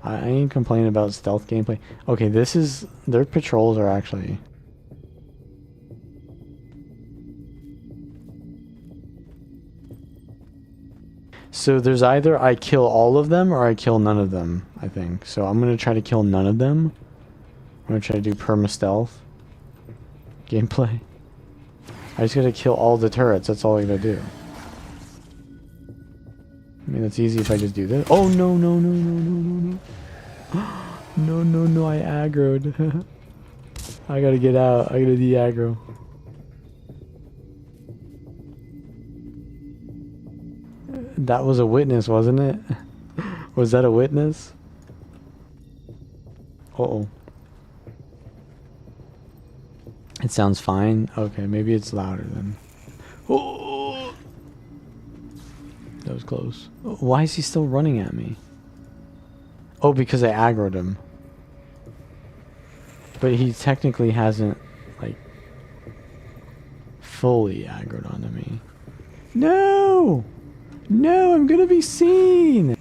I ain't complaining about stealth gameplay. Okay, their patrols are actually... So there's either I kill all of them or I kill none of them, I think. So I'm going to try to kill none of them. I'm going to try to do perma-stealth gameplay. I just got to kill all the turrets. That's all I got to do. I mean, it's easy if I just do this. Oh, no. No, I aggroed. I gotta get out. I gotta de-aggro. That was a witness, wasn't it? Was that a witness? Uh-oh. It sounds fine. Okay, maybe it's louder then. Oh! That was close. Why is he still running at me? Oh, because I aggroed him. But he technically hasn't, like, fully aggroed onto me. No! No, I'm gonna be seen!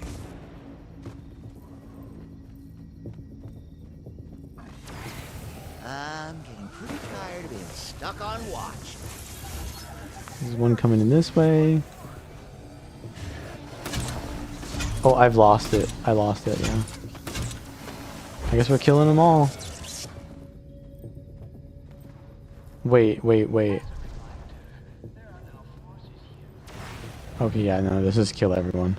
I'm getting pretty tired of being stuck on watch. There's one coming in this way. Oh, I've lost it. I lost it, yeah. I guess we're killing them all. Wait. Okay, yeah, no, this is kill everyone.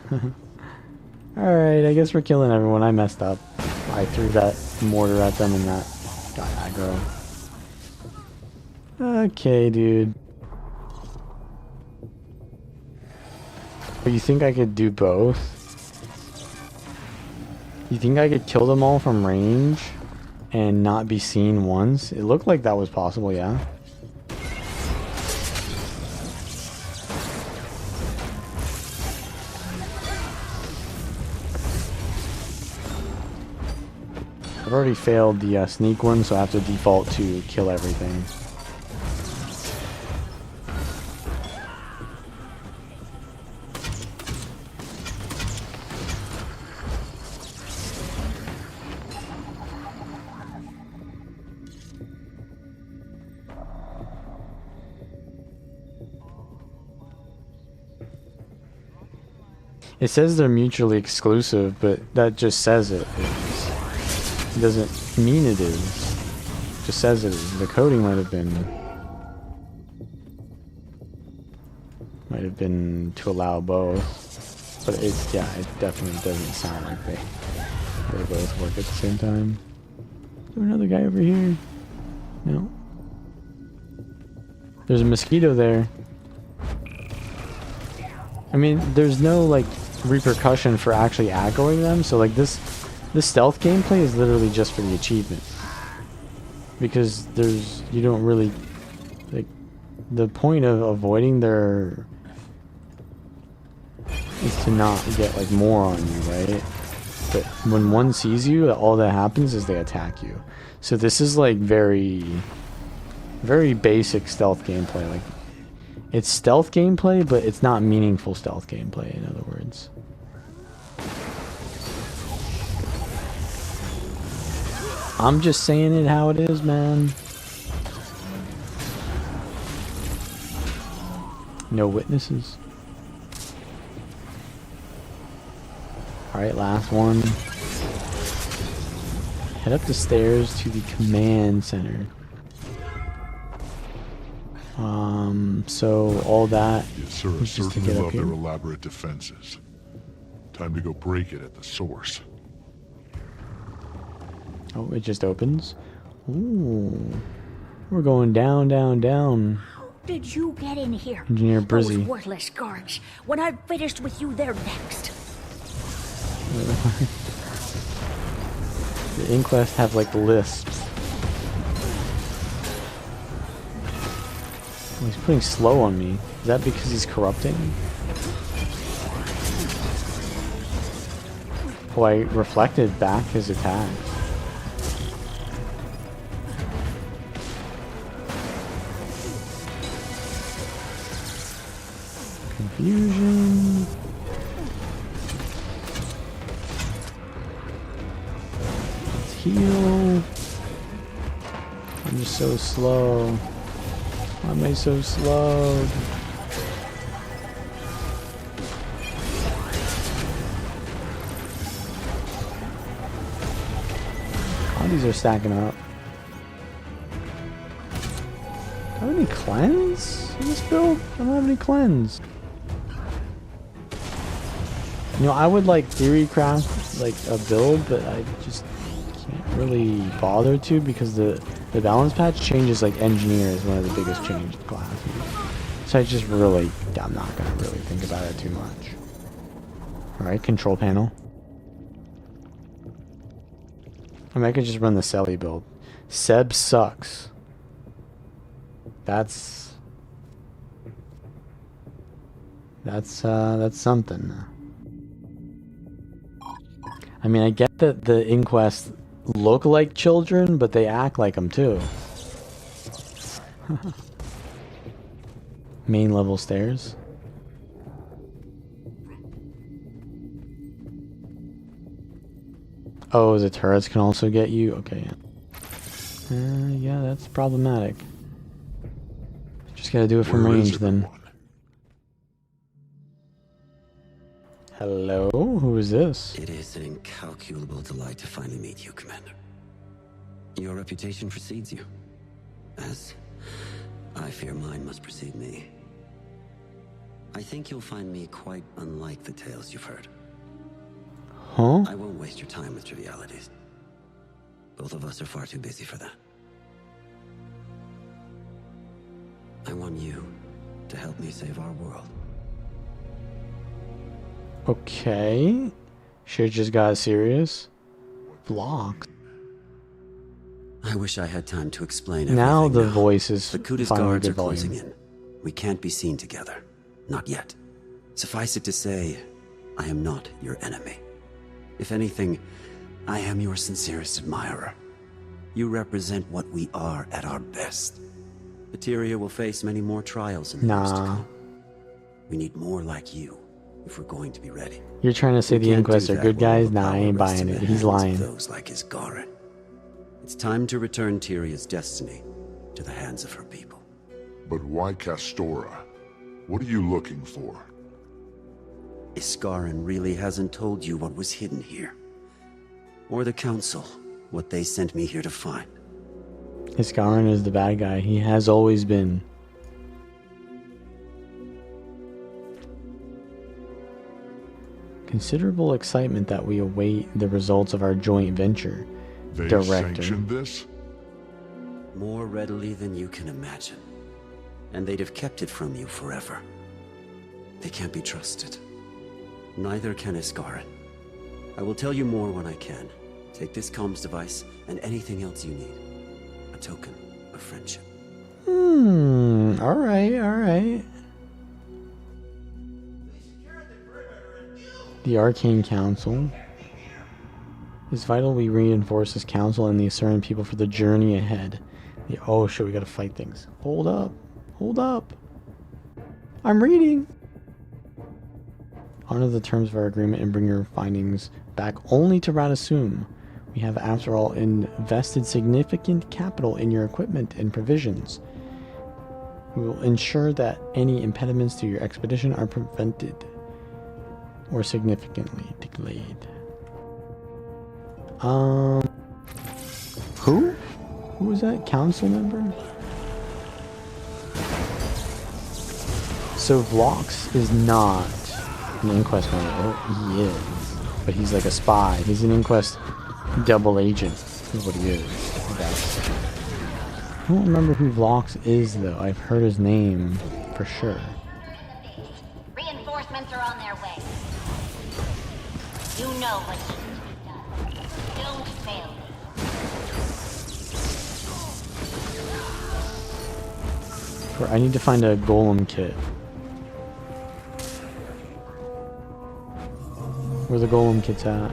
Alright, I guess we're killing everyone. I messed up. I threw that mortar at them and that got aggro. Okay, dude. But you think I could do both? You think I could kill them all from range and not be seen once? It looked like that was possible, yeah. I've already failed the sneak one, so I have to default to kill everything. It says they're mutually exclusive, but that just says it is. It doesn't mean it is. It just says it is. The coding might have been to allow both, but it's, yeah, it definitely doesn't sound like they both work at the same time. Is there another guy over here? No. There's a mosquito there. I mean, there's no like repercussion for actually aggroing them, so like this stealth gameplay is literally just for the achievement, because you don't really, like, the point of avoiding their is to not get like more on you, right? But when one sees you, all that happens is they attack you. So this is like very basic stealth gameplay. Like, it's stealth gameplay, but it's not meaningful stealth gameplay, in other words. I'm just saying it how it is, man. No witnesses. Alright, last one. Head up the stairs to the command center. So all that yes, sir, is just to certainly get up love here. their elaborate defenses. Time to go break it at the source. Oh, it just opens. Ooh, we're going down, down, down. Did you get in here? Engineer Those Brizzy. worthless guards. When I'm finished with you, they're next. The inquest have like lisps. Oh, he's putting slow on me. Is that because he's corrupting? Oh, I reflected back his attack. Confusion. Let's heal. I'm just so slow. Why am I so slow? Bodies are stacking up. Do I have any cleanse in this build? I don't have any cleanse. You know, I would like theorycraft like a build, but I just can't really bother to because the balance patch changes like engineer is one of the biggest changes classes. So I just really, I'm not gonna really think about it too much. Alright, control panel. I mean, I could just run the Selly build. Seb sucks. That's something. I mean, I get that the inquests look like children, but they act like them too. Main level stairs. Oh, the turrets can also get you? Okay. Yeah, that's problematic. Just gotta do it from Where is range then. Hello? Who is this? It is an incalculable delight to finally meet you, Commander. Your reputation precedes you, as I fear mine must precede me. I think you'll find me quite unlike the tales you've heard. Huh? I won't waste your time with trivialities. Both of us are far too busy for that. I want you to help me save our world. Okay. Shit just got serious. Blocked. I wish I had time to explain everything. Now the voice is The Kuda's finally guards good are closing volume. in. We can't be seen together. Not yet. Suffice it to say, I am not your enemy. If anything, I am your sincerest admirer. You represent what we are at our best. Materia will face many more trials in the years to come. We need more like you if we're going to be ready. You're trying to say We the can't Inquest do are that good while guys? the Nah, I power ain't rests in buying it. the He's hands of lying. Those like Isgarin. It's time to return Tyria's destiny to the hands of her people. But why Castora? What are you looking for? Isgarin really hasn't told you what was hidden here. Or the Council, what they sent me here to find. Isgarin is the bad guy. He has always been. Considerable excitement that we await the results of our joint venture. They Director. sanctioned this? More readily than you can imagine. And they'd have kept it from you forever. They can't be trusted. Neither can Isgarin. I will tell you more when I can. Take this comms device and anything else you need. A token of friendship. Alright, alright. The Arcane Council. It's vital we reinforce this council and the Asuran people for the journey ahead. Oh shit, we gotta fight things. Hold up. Hold up. I'm reading. Honor the terms of our agreement and bring your findings back only to Radasum. We have, after all, invested significant capital in your equipment and provisions. We will ensure that any impediments to your expedition are prevented or significantly delayed. Who? Who was that? Council member? So Vlox is not an Inquest member. Oh, he is. But he's like a spy. He's an Inquest double agent. Is what he is. That's... I don't remember who Vlox is though. I've heard his name for sure. Reinforcements are on their way. You know what needs to be done. Don't fail me. I need to find a golem kit. Where the golem kit's at.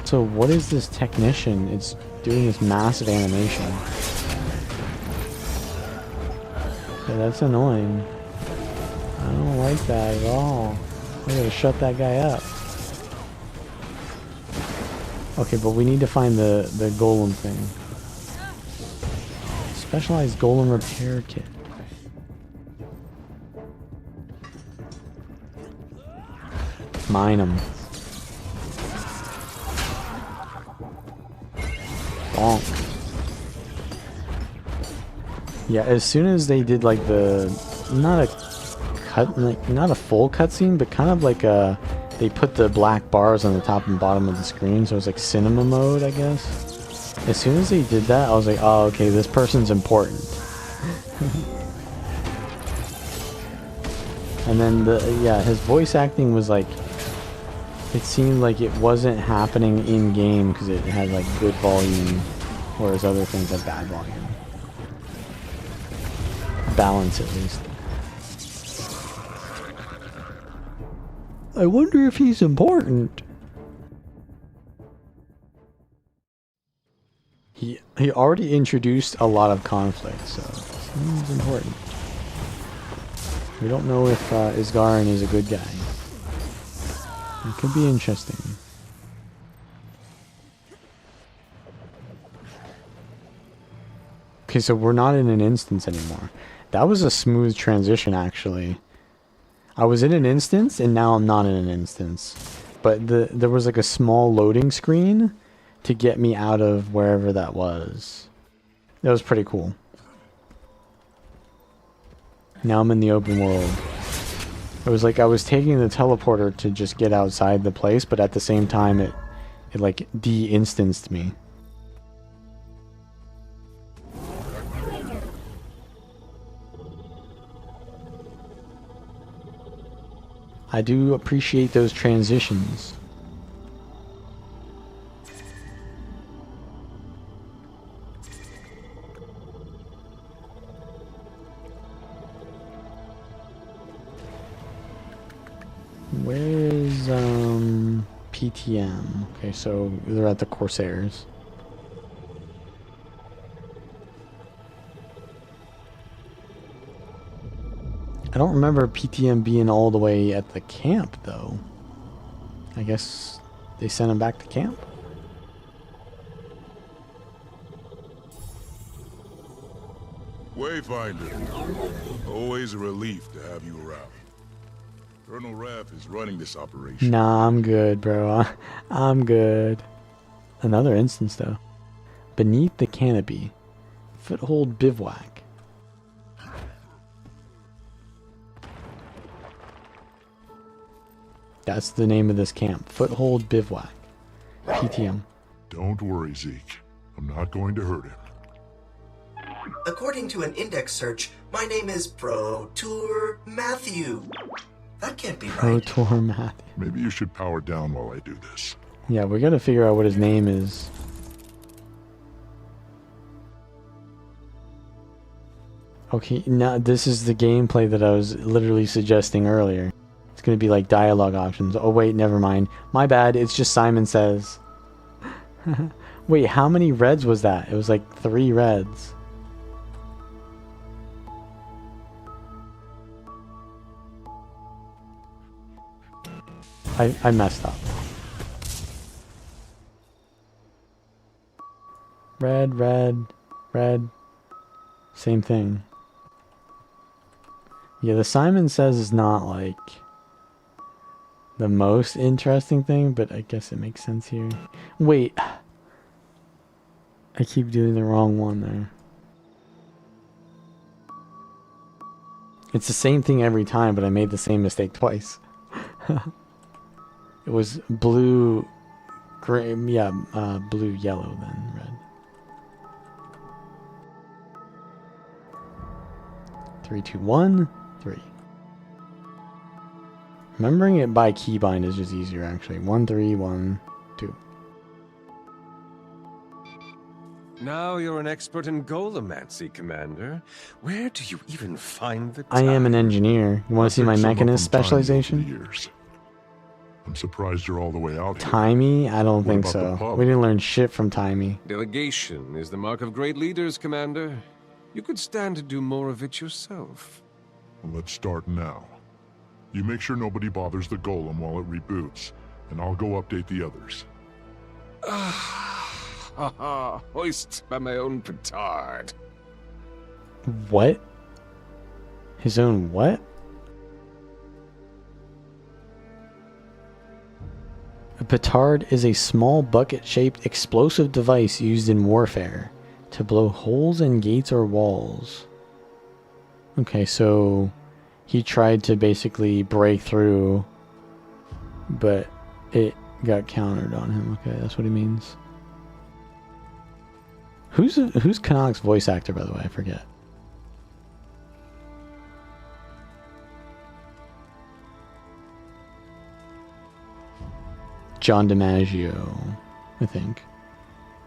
So what is this technician? It's doing this massive animation. Yeah, that's annoying. I don't like that at all. I gotta shut that guy up. Okay, but we need to find the golem thing. Specialized golem repair kit. Mine them. Bonk. Yeah, as soon as they did like the not a full cutscene, but kind of like they put the black bars on the top and bottom of the screen, so it was like cinema mode, I guess. As soon as they did that, I was like, oh, okay, this person's important. And then his voice acting was like, it seemed like it wasn't happening in game because it had like good volume, whereas other things had bad volume. Balance at least. I wonder if he's important. He already introduced a lot of conflict, so seems important. We don't know if Isgarin is a good guy. It could be interesting. Okay, so we're not in an instance anymore. That was a smooth transition, actually. I was in an instance, and now I'm not in an instance. But there was like a small loading screen to get me out of wherever that was. That was pretty cool. Now I'm in the open world. It was like I was taking the teleporter to just get outside the place, but at the same time it like de-instanced me. I do appreciate those transitions. Where is PTM? Okay, so they're at the Corsairs. I don't remember PTM being all the way at the camp, though. I guess they sent him back to camp? Wayfinder. Always a relief to have you around. Colonel Raff is running this operation. Nah, I'm good, bro. I'm good. Another instance, though. Beneath the canopy. Foothold bivouac. That's the name of this camp. Foothold Bivouac. PTM. Don't worry, Zeke. I'm not going to hurt him. According to an index search, my name is Pro Tour Matthew. That can't be right. Pro Tour Matthew. Maybe you should power down while I do this. Yeah, we gotta figure out what his name is. Okay, now this is the gameplay that I was literally suggesting earlier. It's gonna be like dialogue options. Oh wait, never mind. My bad, it's just Simon Says. Wait, how many reds was that? It was like 3 reds. I messed up. Red, red, red. Same thing. Yeah, the Simon Says is not like the most interesting thing, but I guess it makes sense here. Wait. I keep doing the wrong one there. It's the same thing every time, but I made the same mistake twice. It was blue, gray, yeah, blue, yellow, then red. 3, 2, 1, 3. Remembering it by keybind is just easier, actually. 1, 3, 1, 2. Now you're an expert in golemancy, Commander. Where do you even find the time? I am an engineer. You want to see my mechanist specialization? Years. I'm surprised you're all the way out here. Timey? I don't think about the so. pub? We didn't learn shit from Timey. Delegation is the mark of great leaders, Commander. You could stand to do more of it yourself. Well, let's start now. You make sure nobody bothers the golem while it reboots, and I'll go update the others. Hoist by my own petard. What? His own what? A petard is a small bucket-shaped explosive device used in warfare to blow holes in gates or walls. Okay, so he tried to basically break through, but it got countered on him. Okay, that's what he means. Who's Kanak's voice actor, by the way? I forget. John DiMaggio, I think.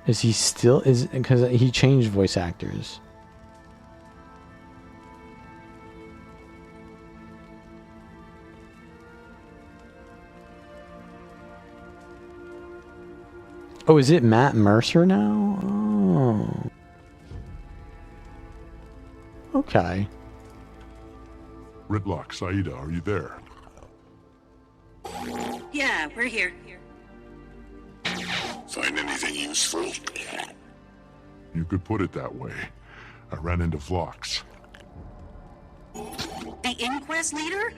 Is he still because he changed voice actors? Oh, is it Matt Mercer now? Oh. Okay. Ridlock, Saida, are you there? Yeah, we're here. Find anything useful? You could put it that way. I ran into Vlox. The inquest leader?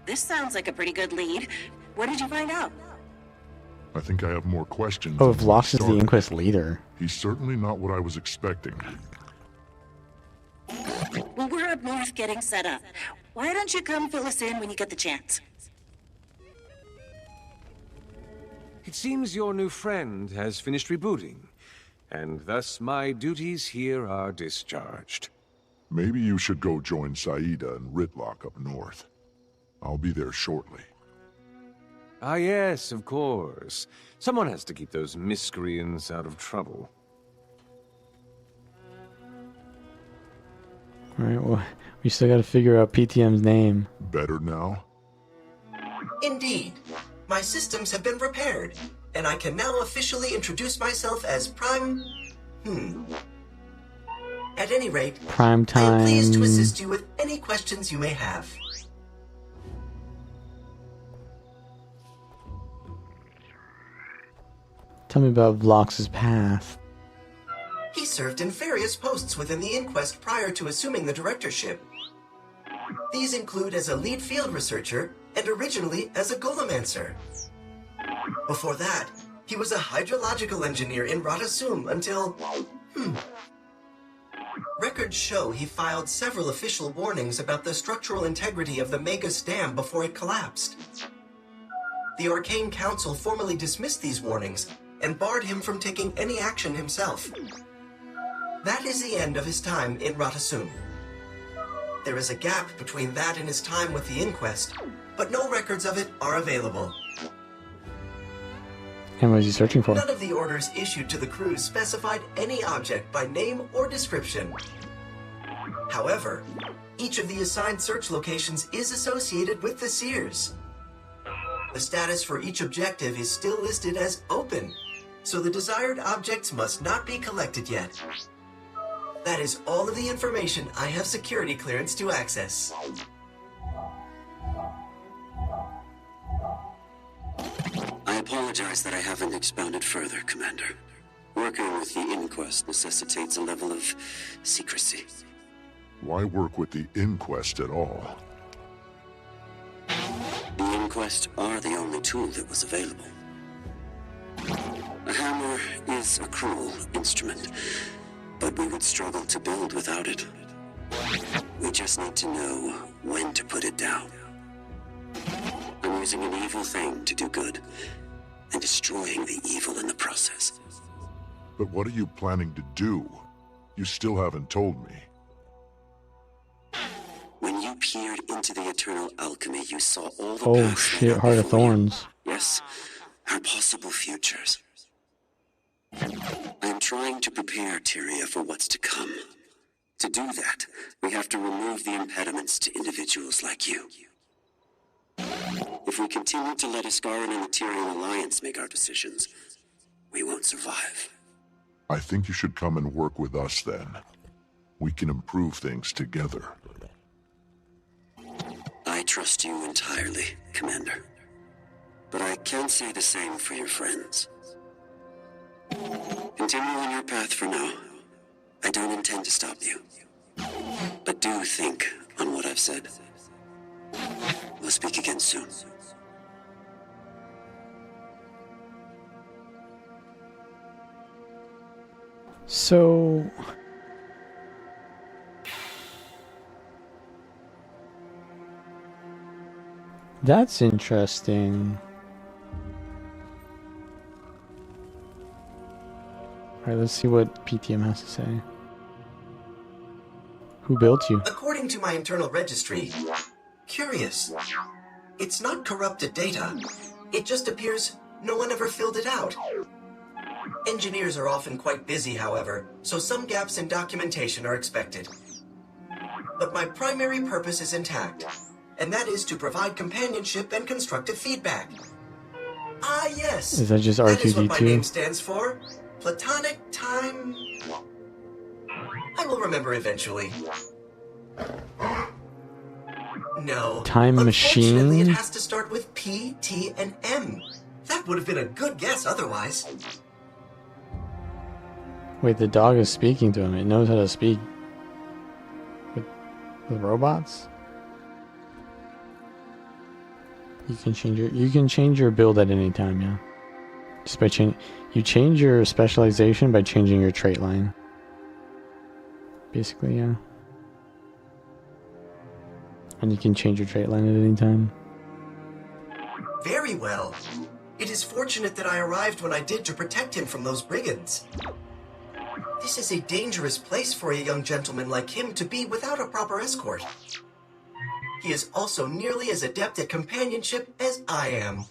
This sounds like a pretty good lead. What did you find out? I think I have more questions. Oh, than Vlox is the started. inquest leader. He's certainly not what I was expecting. Well, we're up north getting set up. Why don't you come fill us in when you get the chance? It seems your new friend has finished rebooting, and thus my duties here are discharged. Maybe you should go join Saida and Ritlock up north. I'll be there shortly. Ah, yes, of course. Someone has to keep those miscreants out of trouble. Alright, well, we still gotta figure out PTM's name. Better now? Indeed. My systems have been repaired, and I can now officially introduce myself as Prime... At any rate, Prime I am pleased to time. assist you with any questions you may have. Tell me about Vlox's path. He served in various posts within the Inquest prior to assuming the directorship. These include as a lead field researcher and originally as a Golomancer. Before that, he was a hydrological engineer in Ratasum until... Records show he filed several official warnings about the structural integrity of the Magus Dam before it collapsed. The Arcane Council formally dismissed these warnings and barred him from taking any action himself. That is the end of his time in Ratasum. There is a gap between that and his time with the Inquest, but no records of it are available. And what is he searching for? None of the orders issued to the crews specified any object by name or description. However, each of the assigned search locations is associated with the Seers. The status for each objective is still listed as open, so the desired objects must not be collected yet. That is all of the information I have security clearance to access. I apologize that I haven't expounded further, Commander. Working with the Inquest necessitates a level of secrecy. Why work with the Inquest at all? The Inquest are the only tool that was available. A hammer is a cruel instrument, but we would struggle to build without it. We just need to know when to put it down. I'm using an evil thing to do good, and destroying the evil in the process. But what are you planning to do? You still haven't told me. When you peered into the eternal alchemy, you saw all the Oh paths laid shit, out Heart of before you. Thorns. Yes, our possible futures. I am trying to prepare Tyria for what's to come. To do that, we have to remove the impediments to individuals like you. If we continue to let Iskaran and the Tyrian Alliance make our decisions, we won't survive. I think you should come and work with us then. We can improve things together. I trust you entirely, Commander. But I can't say the same for your friends. Continue on your path for now. I don't intend to stop you. But do think on what I've said. We'll speak again soon. So... That's interesting. Alright, let's see what PTM has to say. Who built you? According to my internal registry, curious. It's not corrupted data. It just appears no one ever filled it out. Engineers are often quite busy, however, so some gaps in documentation are expected. But my primary purpose is intact, and that is to provide companionship and constructive feedback. Ah, yes. Is that just That is what my name R2-D2? stands for. Platonic Time... I will remember eventually. No. Time Unfortunately, it machine? has to start with P, T, and M. That would have been a good guess otherwise. Wait, the dog is speaking to him. It knows how to speak With robots? You can change your build at any time, yeah. Just by you change your specialization by changing your trait line. Basically, yeah. And you can change your trait line at any time. Very well. It is fortunate that I arrived when I did to protect him from those brigands. This is a dangerous place for a young gentleman like him to be without a proper escort. He is also nearly as adept at companionship as I am.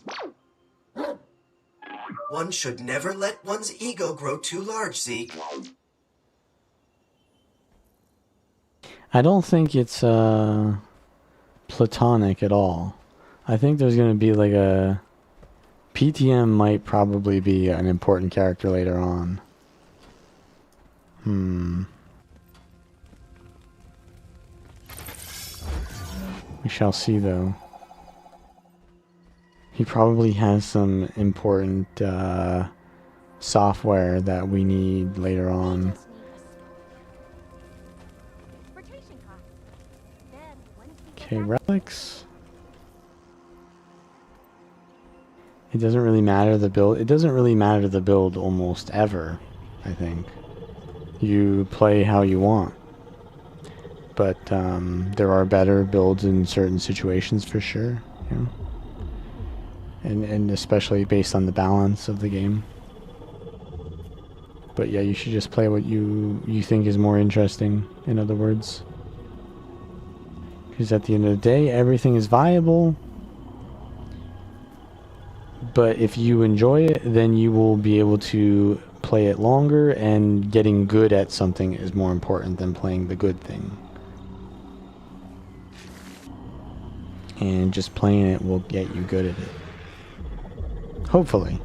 One should never let one's ego grow too large, Zeke. I don't think it's platonic at all. I think there's going to be like a... PTM might probably be an important character later on. We shall see, though. He probably has some important software that we need later on. Okay, relics. It doesn't really matter the build. It doesn't really matter the build almost ever, I think. You play how you want. But there are better builds in certain situations for sure, you know? And especially based on the balance of the game. But yeah, you should just play what you think is more interesting, in other words. Because at the end of the day, everything is viable. But if you enjoy it, then you will be able to play it longer, and getting good at something is more important than playing the good thing. And just playing it will get you good at it. Hopefully.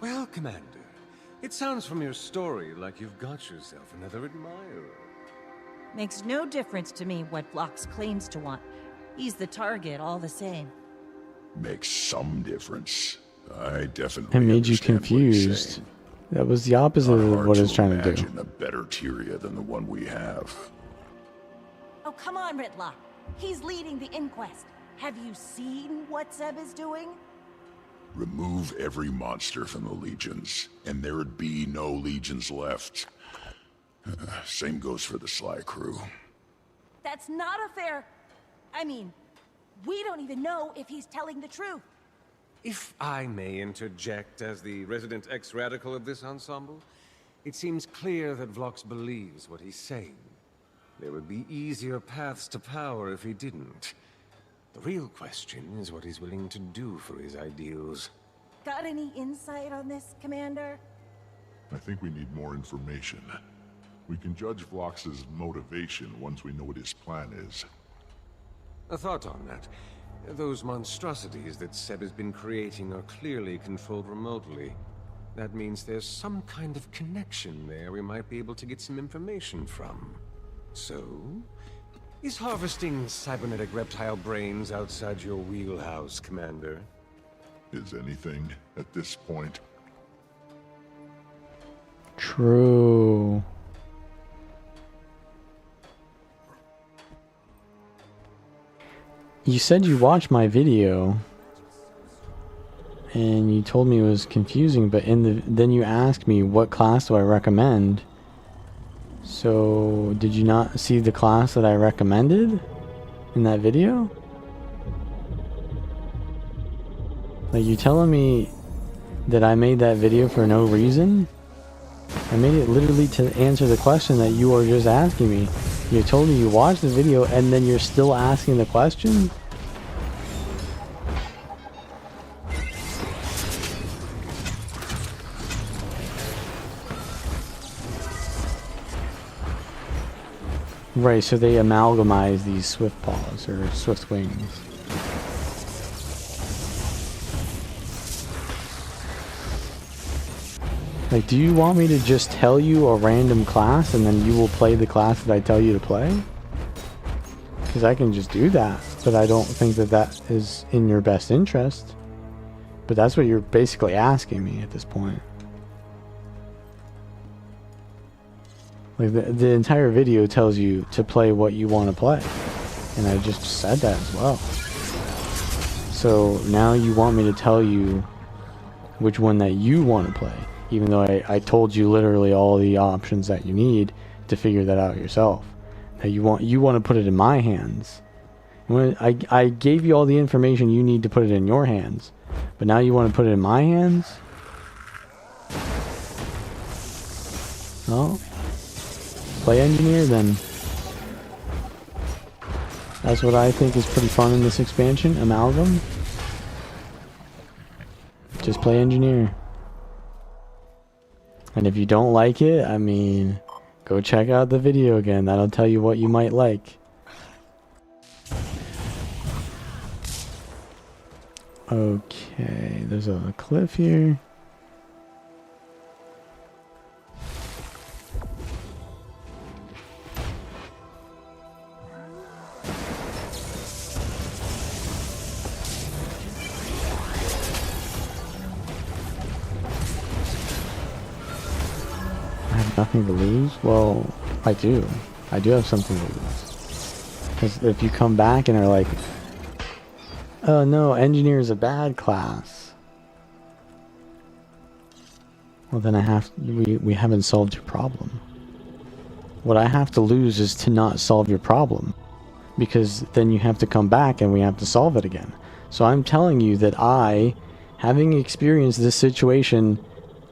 Well, Commander, it sounds from your story like you've got yourself another admirer. Makes no difference to me what Vlox claims to want. He's the target all the same. Makes some difference. I definitely It made you understand what he's confused. saying. That was the opposite of Hard what it's trying to do. imagine a better Tyria than the one we have. Oh, come on, Ritlock. He's leading the inquest. Have you seen what Zeb is doing? Remove every monster from the legions, and there'd be no legions left. Same goes for the Sly crew. That's not a fair... I mean, we don't even know if he's telling the truth. If I may interject as the resident ex-radical of this ensemble, it seems clear that Vlox believes what he's saying. There would be easier paths to power if he didn't. The real question is what he's willing to do for his ideals. Got any insight on this, Commander? I think we need more information. We can judge Vlox's motivation once we know what his plan is. A thought on that. Those monstrosities that Seb has been creating are clearly controlled remotely. That means there's some kind of connection there we might be able to get some information from. So, is harvesting cybernetic reptile brains outside your wheelhouse, Commander? Is anything at this point? True. You said you watched my video, and you told me it was confusing, but then you asked me what class do I recommend. So, did you not see the class that I recommended in that video? Like, you telling me that I made that video for no reason? I made it literally to answer the question that you were just asking me. You told me you watched the video and then you're still asking the question? Right, so they amalgamize these swift paws or swift wings. Like, do you want me to just tell you a random class and then you will play the class that I tell you to play? Because I can just do that, but I don't think that that is in your best interest. But that's what you're basically asking me at this point. Like, the entire video tells you to play what you want to play. And I just said that as well. So now you want me to tell you which one that you want to play. Even though I told you literally all the options that you need to figure that out yourself. Now you want to put it in my hands. I gave you all the information you need to put it in your hands. But now you want to put it in my hands? Well, play engineer then. That's what I think is pretty fun in this expansion, Amalgam. Just play engineer. And if you don't like it, I mean, go check out the video again. That'll tell you what you might like. Okay, there's a cliff here. Nothing to lose? Well, I do. I do have something to lose. Because if you come back and are like, oh no, engineer is a bad class. Well then we haven't solved your problem. What I have to lose is to not solve your problem. Because then you have to come back and we have to solve it again. So I'm telling you that I, having experienced this situation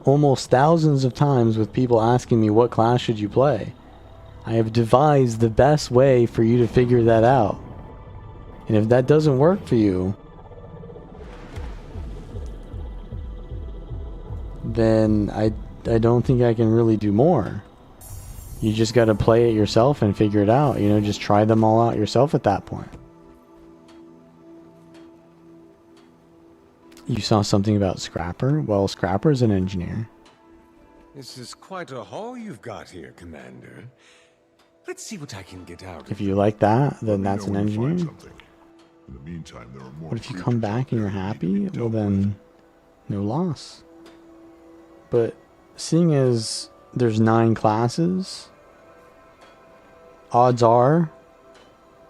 almost thousands of times with people asking me what class should you play, I have devised the best way for you to figure that out. And if that doesn't work for you, then I don't think I can really do more. You just gotta play it yourself and figure it out. You know, just try them all out yourself at that point. You saw something about Scrapper? Well, Scrapper's an engineer. This is quite a haul you've got here, Commander. Let's see what I can get out of If you like that, then that's an engineer. In the meantime, there are more. What if you come back and you're happy? Well then, no loss. But seeing as there's 9 classes, odds are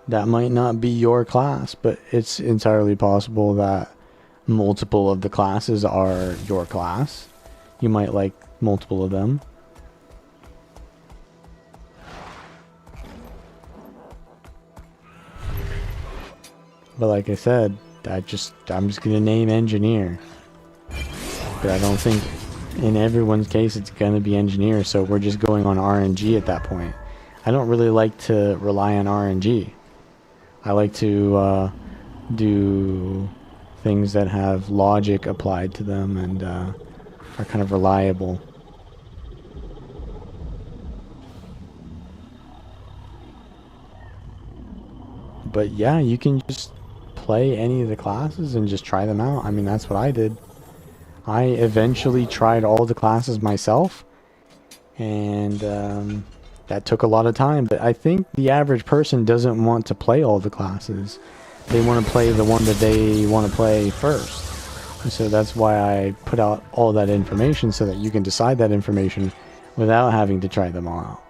that might not be your class, but it's entirely possible that multiple of the classes are your class. You might like multiple of them. But like I said, I'm just gonna name engineer. But I don't think in everyone's case it's gonna be engineer, so we're just going on RNG at that point. I don't really like to rely on RNG. I like to do things that have logic applied to them and are kind of reliable. But yeah, you can just play any of the classes and just try them out. I mean, that's what I did. I eventually tried all the classes myself, and that took a lot of time. But I think the average person doesn't want to play all the classes. They want to play the one that they want to play first. And so that's why I put out all that information, so that you can decide that information without having to try them all out.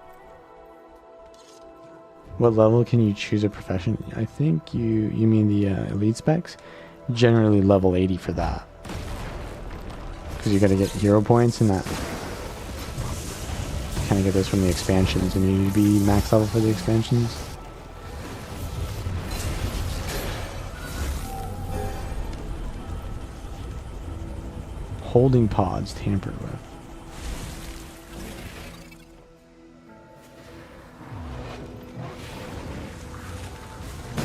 What level can you choose a profession? I think you mean the elite specs? Generally level 80 for that. Because you gotta get hero points and that. Kind of get this from the expansions, and you need to be max level for the expansions. Holding pods tampered with.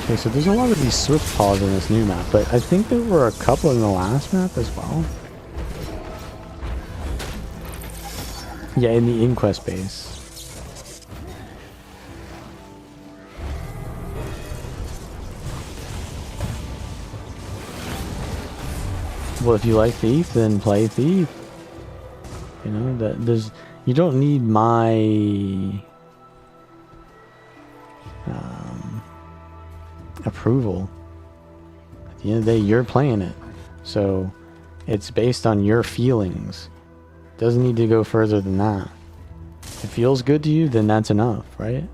Okay, so there's a lot of these swift pods in this new map, but I think there were a couple in the last map as well. Yeah, in the Inquest base. Well, if you like Thief, then play Thief. You know, that you don't need my approval. At the end of the day, you're playing it, so it's based on your feelings. Doesn't need to go further than that. If it feels good to you, then that's enough, right?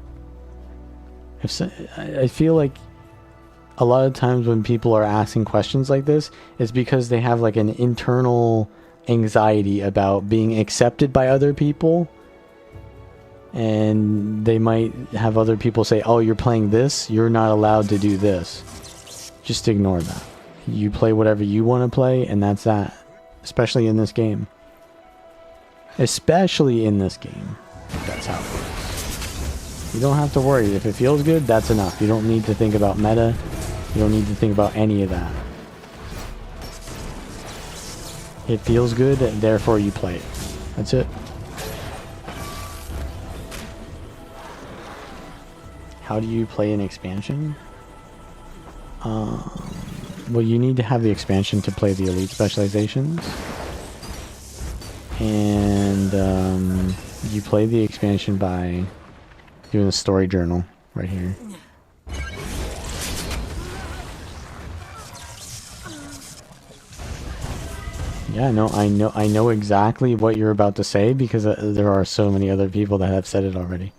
I feel like a lot of times when people are asking questions like this, it's because they have like an internal anxiety about being accepted by other people, and they might have other people say, oh, you're playing this, you're not allowed to do this. Just ignore that. You play whatever you want to play, and that's that. Especially in this game. Especially in this game. That's how it works. You don't have to worry. If it feels good, that's enough. You don't need to think about meta. You don't need to think about any of that. It feels good, therefore you play it. That's it. How do you play an expansion? Well, you need to have the expansion to play the elite specializations. And you play the expansion by doing the story journal right here. Yeah, no, I know exactly what you're about to say because there are so many other people that have said it already.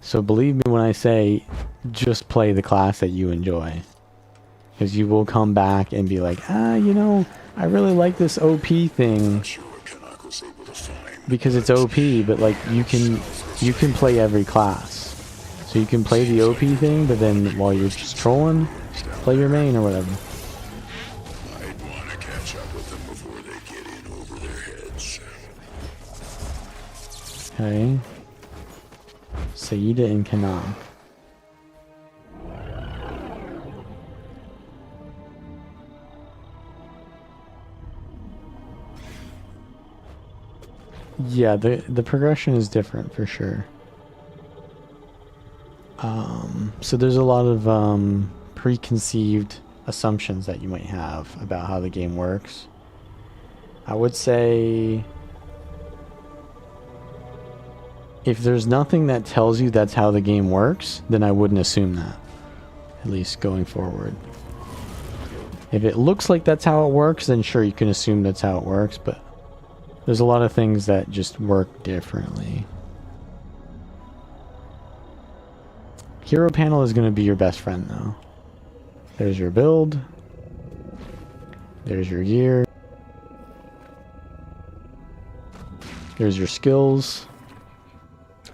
So believe me when I say just play the class that you enjoy. Because you will come back and be like, you know, I really like this OP thing. Because it's OP, but like you can play every class. So you can play the OP thing, but then while you're just trolling, play your main or whatever. I'd want to catch up with them before they get in over their heads. Okay. Saida and Kanan. Yeah, the progression is different for sure. So there's a lot of preconceived assumptions that you might have about how the game works. I would say if there's nothing that tells you that's how the game works, then I wouldn't assume that, at least going forward. If it looks like that's how it works, then sure, you can assume that's how it works, but there's a lot of things that just work differently. Hero panel is going to be your best friend, though. There's your build. There's your gear. There's your skills.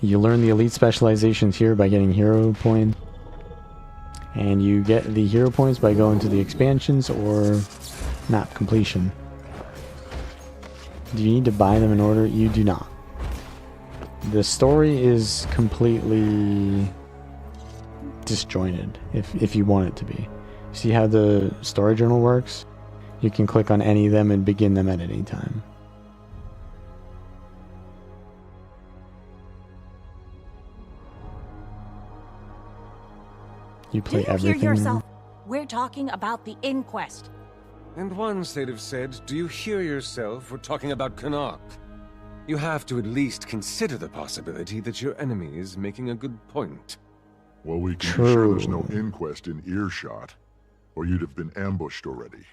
You learn the elite specializations here by getting hero points. And you get the hero points by going to the expansions or map completion. Do you need to buy them in order? You do not. The story is completely disjointed if you want it to be. See how the story journal works? You can click on any of them and begin them at any time. You play everything. Hear yourself. We're talking about the inquest. And once they'd have said, do you hear yourself? We're talking about Canuck. You have to at least consider the possibility that your enemy is making a good point. Well, we can be sure there's no inquest in earshot, or you'd have been ambushed already.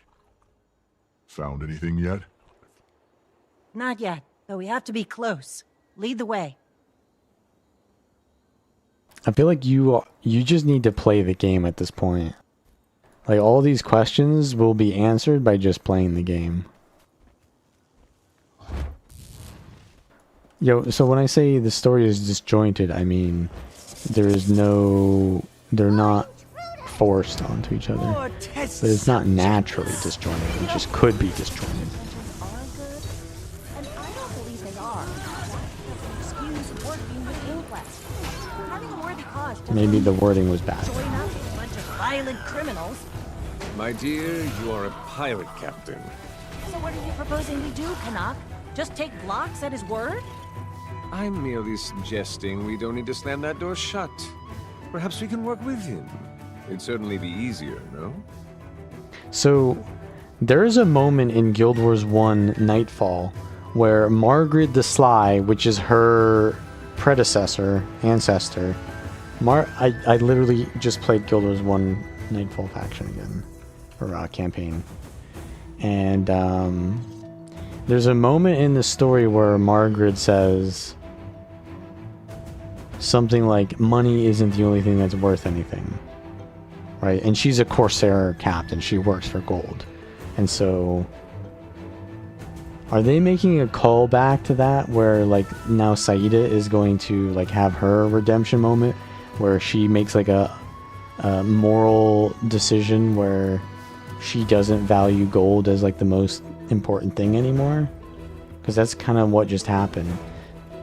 Found anything yet? Not yet, but we have to be close. Lead the way. I feel like you just need to play the game at this point. Like, all these questions will be answered by just playing the game. Yo, so when I say the story is disjointed, I mean they're not forced onto each other. But it's not naturally disjointed. It just could be disjointed. And I don't believe they are. Excuse working with inquest. Having a worthy cause to Maybe the wording was bad. join up with a bunch of violent criminals. My dear, you are a pirate captain. So what are you proposing we do, Canuck? Just take Glocks at his word? I'm merely suggesting we don't need to slam that door shut. Perhaps we can work with him. It'd certainly be easier, no? So There is a moment in Guild Wars 1 Nightfall where Margaret the Sly, which is her ancestor. I literally just played Guild Wars 1 Nightfall faction again, or campaign. And there's a moment in the story where Margaret says something like, money isn't the only thing that's worth anything. Right? And she's a Corsair captain. She works for gold. And so, are they making a callback to that where like now Saida is going to like have her redemption moment where she makes like a moral decision where she doesn't value gold as like the most important thing anymore? Because that's kind of what just happened.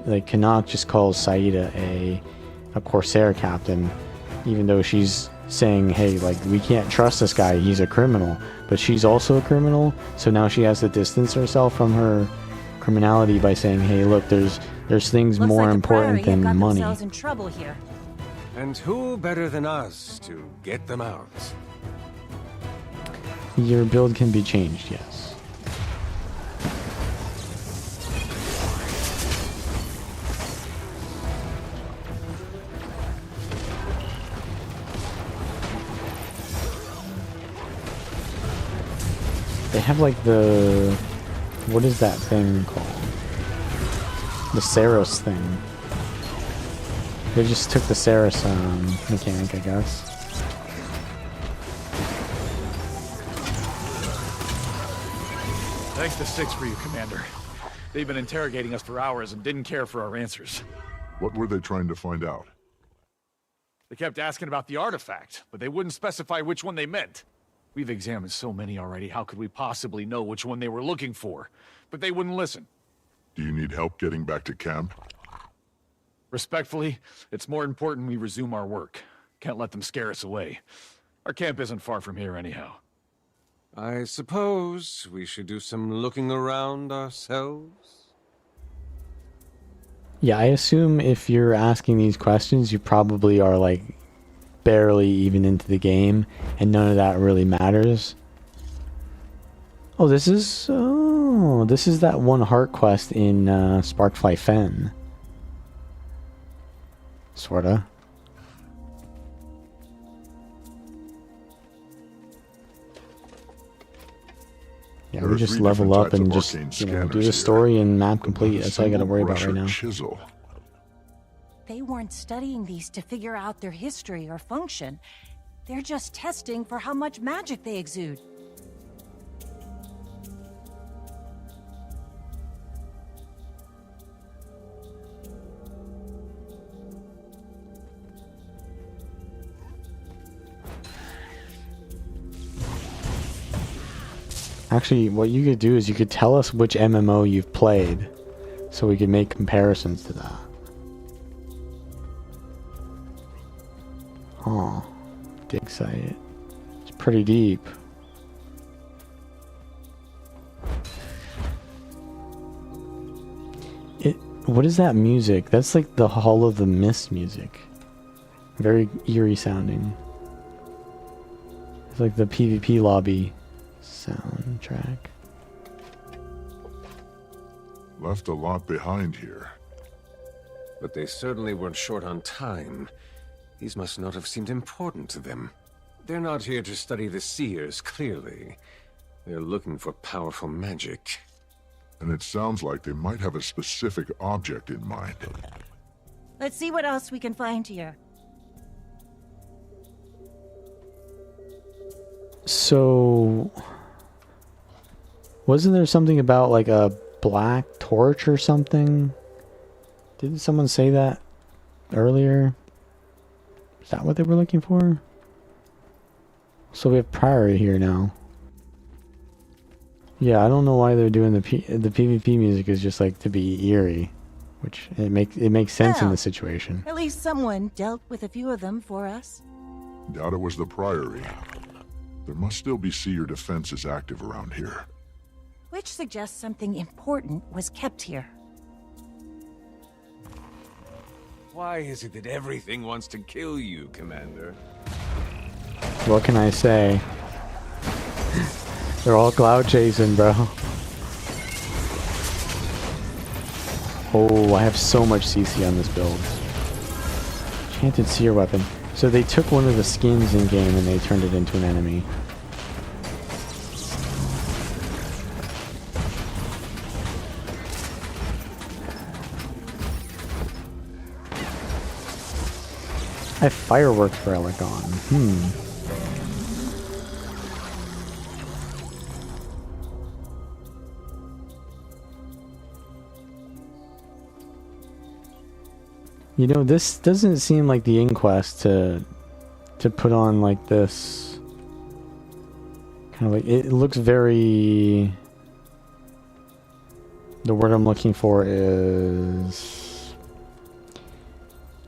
Like Canuck just calls Saida a Corsair captain, even though she's saying, hey, like, we can't trust this guy, he's a criminal. But she's also a criminal, so now she has to distance herself from her criminality by saying, hey, look, there's things Looks more like the important Priory have than got money. themselves in trouble here. And who better than us to get them out? Your build can be changed, yes. They have like the... what is that thing called? The Saros thing. They just took the Saros mechanic, I guess. Thanks to Six for you, Commander. They've been interrogating us for hours and didn't care for our answers. What were they trying to find out? They kept asking about the artifact, but they wouldn't specify which one they meant. We've examined so many already, how could we possibly know which one they were looking for? But they wouldn't listen. Do you need help getting back to camp? Respectfully, it's more important we resume our work. Can't let them scare us away. Our camp isn't far from here anyhow. I suppose we should do some looking around ourselves? Yeah, I assume if you're asking these questions, you probably are like barely even into the game, and none of that really matters. Oh, this is that one heart quest in Sparkfly Fen. Sorta. Yeah, we just level up and just, you know, do the story and map complete. That's all I gotta worry about right now. Chisel. They weren't studying these to figure out their history or function. They're just testing for how much magic they exude. Actually, what you could do is you could tell us which MMO you've played, so we could make comparisons to that. Oh, dig site. It's pretty deep. What is that music? That's like the Hall of the Mist music. Very eerie sounding. It's like the PvP lobby soundtrack. Left a lot behind here. But they certainly weren't short on time. These must not have seemed important to them. They're not here to study the seers, clearly. They're looking for powerful magic. And it sounds like they might have a specific object in mind. Let's see what else we can find here. So, wasn't there something about like a black torch or something? Didn't someone say that earlier? Is that what they were looking for? So we have Priory here now. Yeah, I don't know why they're doing the PvP music is just like to be eerie, which it makes sense in Well, the situation. At least someone dealt with a few of them for us. Doubt it was the Priory. There must still be seer defenses active around here. Which suggests something important was kept here. Why is it that everything wants to kill you, Commander? What can I say? They're all cloud chasing, bro. Oh, I have so much CC on this build. Enchanted seer weapon. So they took one of the skins in game and they turned it into an enemy. I have fireworks relic on. You know, this doesn't seem like the inquest to put on like this. Kind of like, it looks very... The word I'm looking for is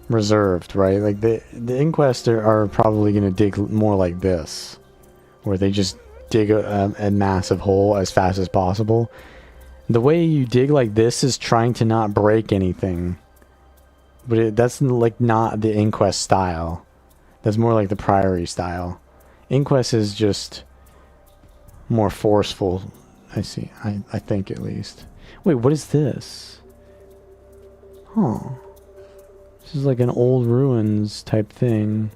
reserved, right? Like the inquests are probably going to dig more like this, where they just dig a massive hole as fast as possible. The way you dig like this is trying to not break anything. But that's like not the inquest style. That's more like the priory style. Inquest is just more forceful. I see. I think at least. Wait, what is this? Huh. This is like an old ruins type thing.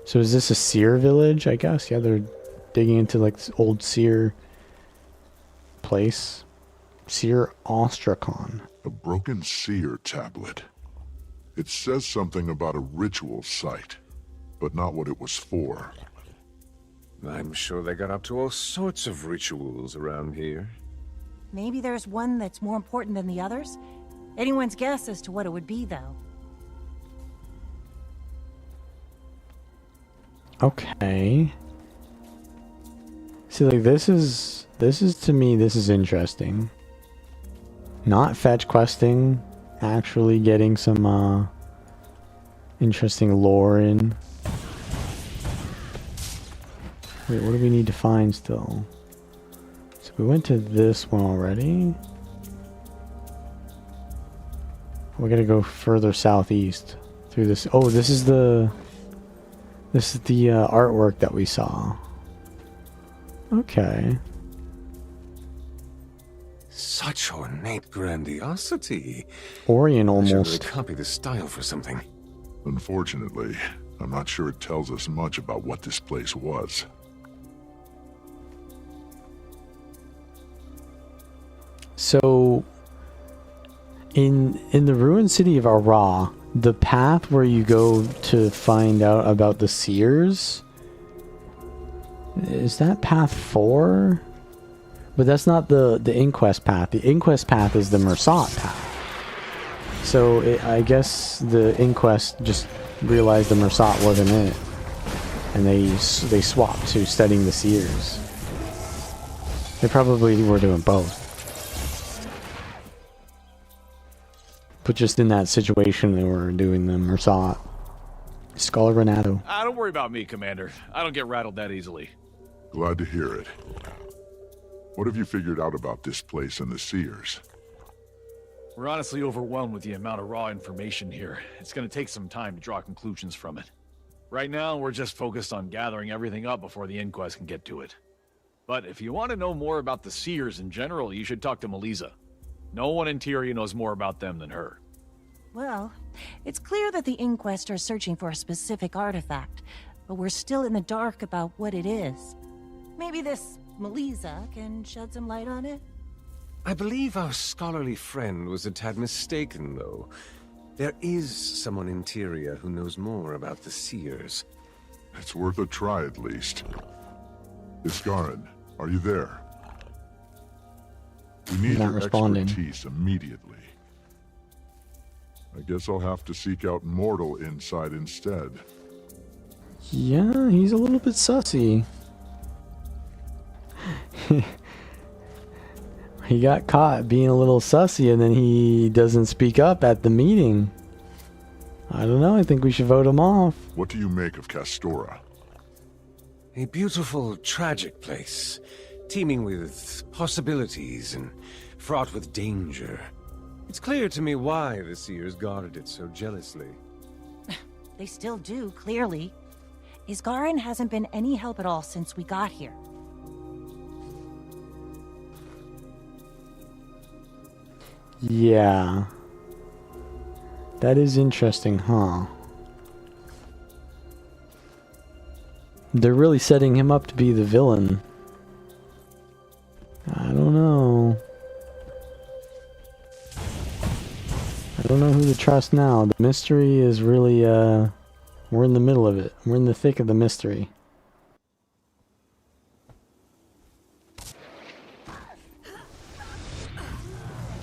So is this a seer village? I guess. Yeah, they're digging into like this old seer place. Seer Ostrakhan. A broken seer tablet. It says something about a ritual site, but not what it was for. I'm sure they got up to all sorts of rituals around here. Maybe there's one that's more important than the others? Anyone's guess as to what it would be, though. Okay. See, like, this is to me, this is interesting. Not fetch questing, actually getting some, interesting lore in. Wait, what do we need to find still? So we went to this one already. We gotta go further southeast through this. Oh, this is the artwork that we saw. Okay. Such ornate grandiosity. Orient I should really almost. copy this style for something. Unfortunately, I'm not sure it tells us much about what this place was. So, in the ruined city of Ara, the path where you go to find out about the seers, is that path 4? But that's not the inquest path. The inquest path is the Mersat path. So I guess the inquest just realized the Mersat wasn't it, and they swapped to studying the seers. They probably were doing both. But just in that situation, they were doing the Mersat. Scholar Renato. Don't worry about me, Commander. I don't get rattled that easily. Glad to hear it. What have you figured out about this place and the seers? We're honestly overwhelmed with the amount of raw information here. It's going to take some time to draw conclusions from it. Right now, we're just focused on gathering everything up before the inquest can get to it. But if you want to know more about the seers in general, you should talk to Melissa. No one in Tyria knows more about them than her. Well, it's clear that the Inquest are searching for a specific artifact, but we're still in the dark about what it is. Maybe this Melissa can shed some light on it? I believe our scholarly friend was a tad mistaken, though. There is someone in Tyria who knows more about the seers. It's worth a try at least. Iskarin, are you there? We need Not your responding. expertise immediately. I guess I'll have to seek out mortal insight instead. Yeah, he's a little bit sussy. He got caught being a little sussy and then he doesn't speak up at the meeting. I don't know, I think we should vote him off. What do you make of Castora? A beautiful, tragic place, teeming with possibilities and fraught with danger. It's clear to me why the Seers guarded it so jealously. They still do, clearly. Isgarin hasn't been any help at all since we got here. Yeah. That is interesting, huh? They're really setting him up to be the villain. I don't know. I don't know who to trust now. The mystery is really, we're in the middle of it. We're in the thick of the mystery.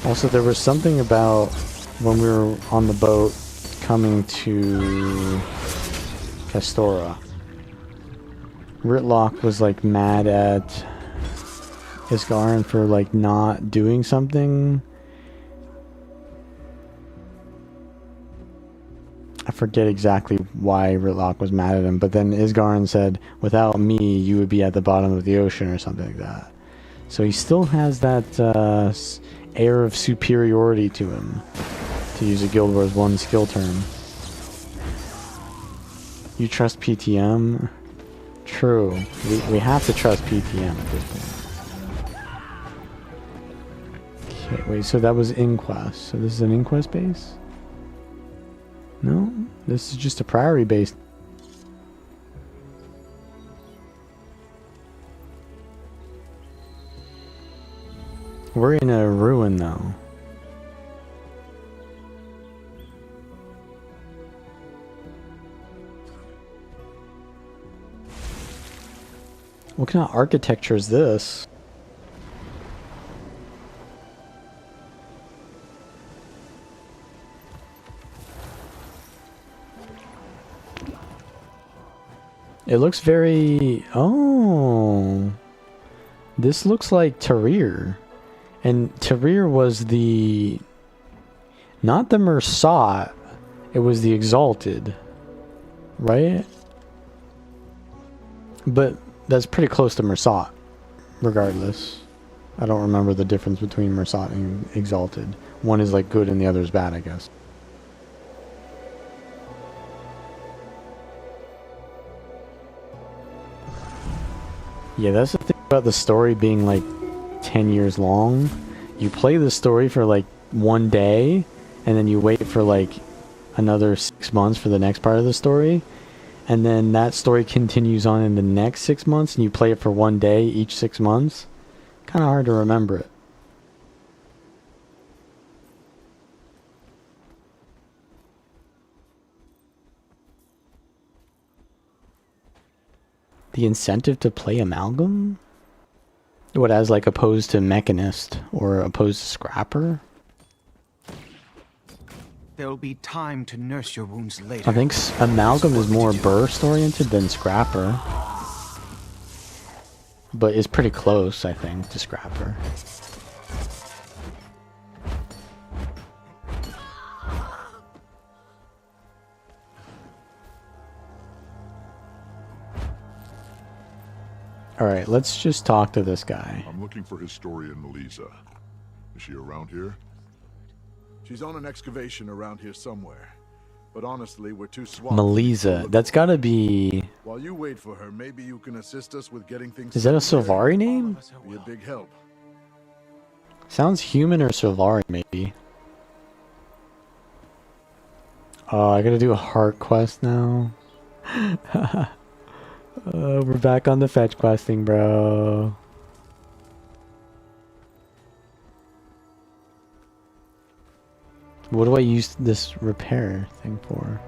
Also, there was something about when we were on the boat coming to Castora. Ritlock was like mad at Isgarin for like not doing something. I forget exactly why Ritlock was mad at him, but then Isgarin said, without me, you would be at the bottom of the ocean or something like that. So he still has that air of superiority to him, to use a Guild Wars 1 skill term. You trust PTM? True. We have to trust PTM at this point. Okay, wait, so that was Inquest. So this is an Inquest base? No? This is just a Priory base. We're in a ruin, though. What kind of architecture is this? It looks very... Oh. This looks like Tarir. And Tarir was the... Not the Mersat. It was the Exalted. Right? But that's pretty close to Mersat. Regardless. I don't remember the difference between Mersat and Exalted. One is like good and the other is bad, I guess. Yeah, that's the thing about the story being like 10 years long. You play the story for like one day, and then you wait for like another 6 months for the next part of the story, and then that story continues on in the next 6 months, and you play it for one day each 6 months. Kind of hard to remember it. The incentive to play Amalgam? What, as like opposed to Mechanist or opposed to Scrapper? There'll be time to nurse your wounds later. I think Amalgam is more burst oriented than Scrapper. But is pretty close, I think, to Scrapper. Alright, let's just talk to this guy. I'm looking for historian Melisa. Is she around here? She's on an excavation around here somewhere. But honestly, we're too swamped. Melisa, that's gotta be... While you wait for her, maybe you can assist us with getting things... Is that a Sylvari name? Be a big help. Sounds human or Sylvari, maybe. Oh, I gotta do a heart quest now. We're back on the fetch questing, bro. What do I use this repair thing for?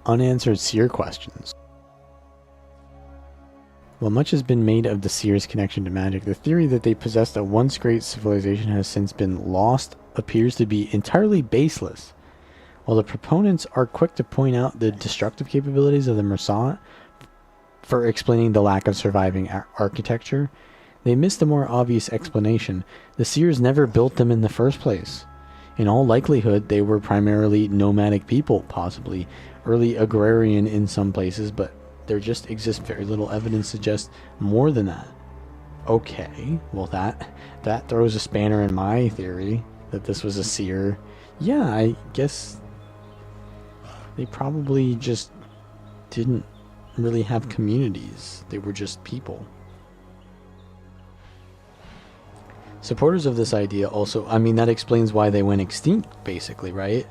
Unanswered seer questions. While much has been made of the seers' connection to magic, the theory that they possessed a once great civilization has since been lost appears to be entirely baseless. While the proponents are quick to point out the destructive capabilities of the Mersat for explaining the lack of surviving architecture, they miss the more obvious explanation. The seers never built them in the first place. In all likelihood, they were primarily nomadic people, possibly early agrarian in some places, but there just exists very little evidence to suggest more than that. Okay, well that throws a spanner in my theory that this was a seer. Yeah, I guess they probably just didn't really have communities. They were just people. Supporters of this idea also, I mean, that explains why they went extinct, basically, right?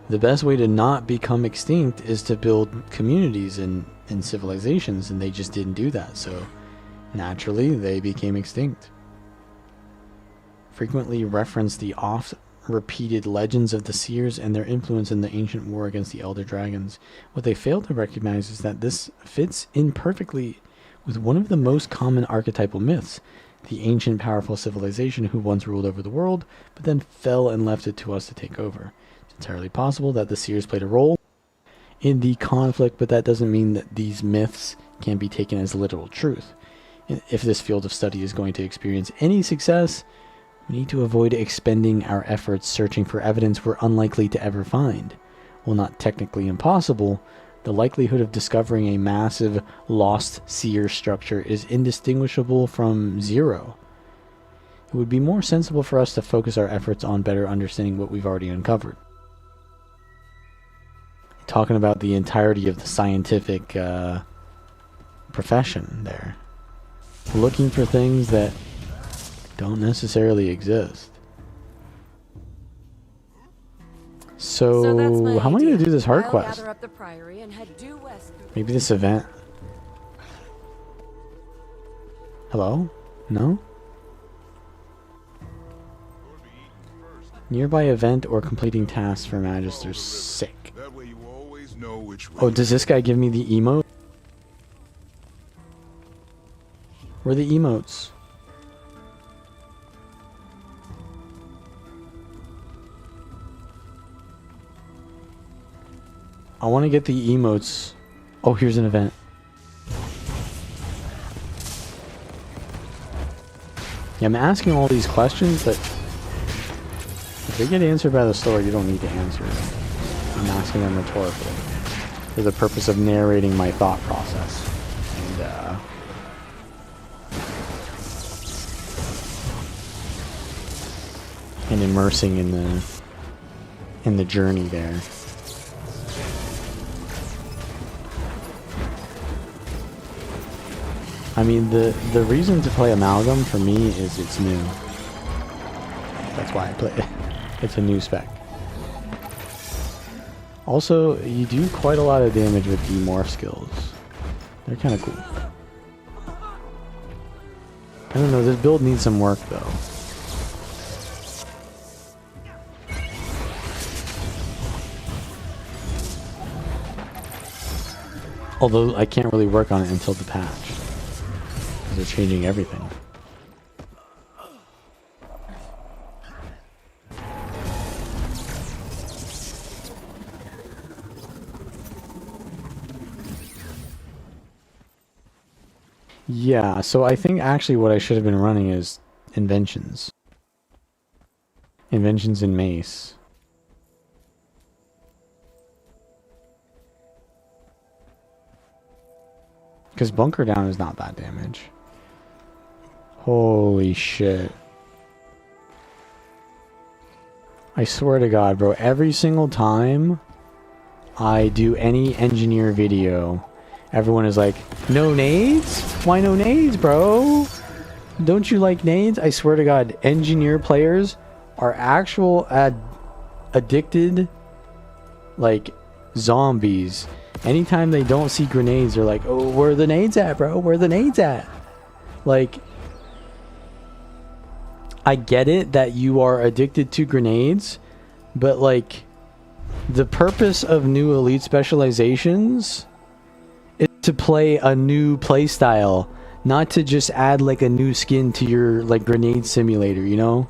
The best way to not become extinct is to build communities and civilizations, and they just didn't do that, so naturally they became extinct. Frequently reference the oft-repeated legends of the seers and their influence in the ancient war against the Elder Dragons. What they fail to recognize is that this fits in perfectly with one of the most common archetypal myths, the ancient powerful civilization who once ruled over the world, but then fell and left it to us to take over. It's entirely possible that the seers played a role in the conflict, but that doesn't mean that these myths can be taken as literal truth. If this field of study is going to experience any success, we need to avoid expending our efforts searching for evidence we're unlikely to ever find. While not technically impossible, the likelihood of discovering a massive lost seer structure is indistinguishable from zero. It would be more sensible for us to focus our efforts on better understanding what we've already uncovered. Talking about the entirety of the scientific profession there. Looking for things that don't necessarily exist. So how am I going to do this hard quest? Maybe this event. Hello? No? Nearby event or completing tasks for Magisters. Sick. Oh, does this guy give me the emote? Where are the emotes? I want to get the emotes. Oh, here's an event. Yeah, I'm asking all these questions, but if they get answered by the story, you don't need to answer them. I'm asking them rhetorically for the purpose of narrating my thought process. And immersing in the journey there. I mean, the reason to play Amalgam for me is it's new. That's why I play it. It's a new spec. Also, you do quite a lot of damage with demorph skills. They're kind of cool. I don't know, this build needs some work though. Although I can't really work on it until the patch. Because they're changing everything. Yeah, so I think actually what I should have been running is inventions. Inventions in Mace. Because Bunker Down is not bad damage. Holy shit. I swear to God, bro, every single time I do any engineer video, everyone is like, no nades? Why no nades, bro? Don't you like nades? I swear to God, engineer players are actual addicted, like, zombies. Anytime they don't see grenades, they're like, oh, where are the nades at, bro? Where are the nades at? Like, I get it that you are addicted to grenades, but, like, the purpose of new elite specializations is to play a new playstyle, not to just add, like, a new skin to your, like, grenade simulator, you know?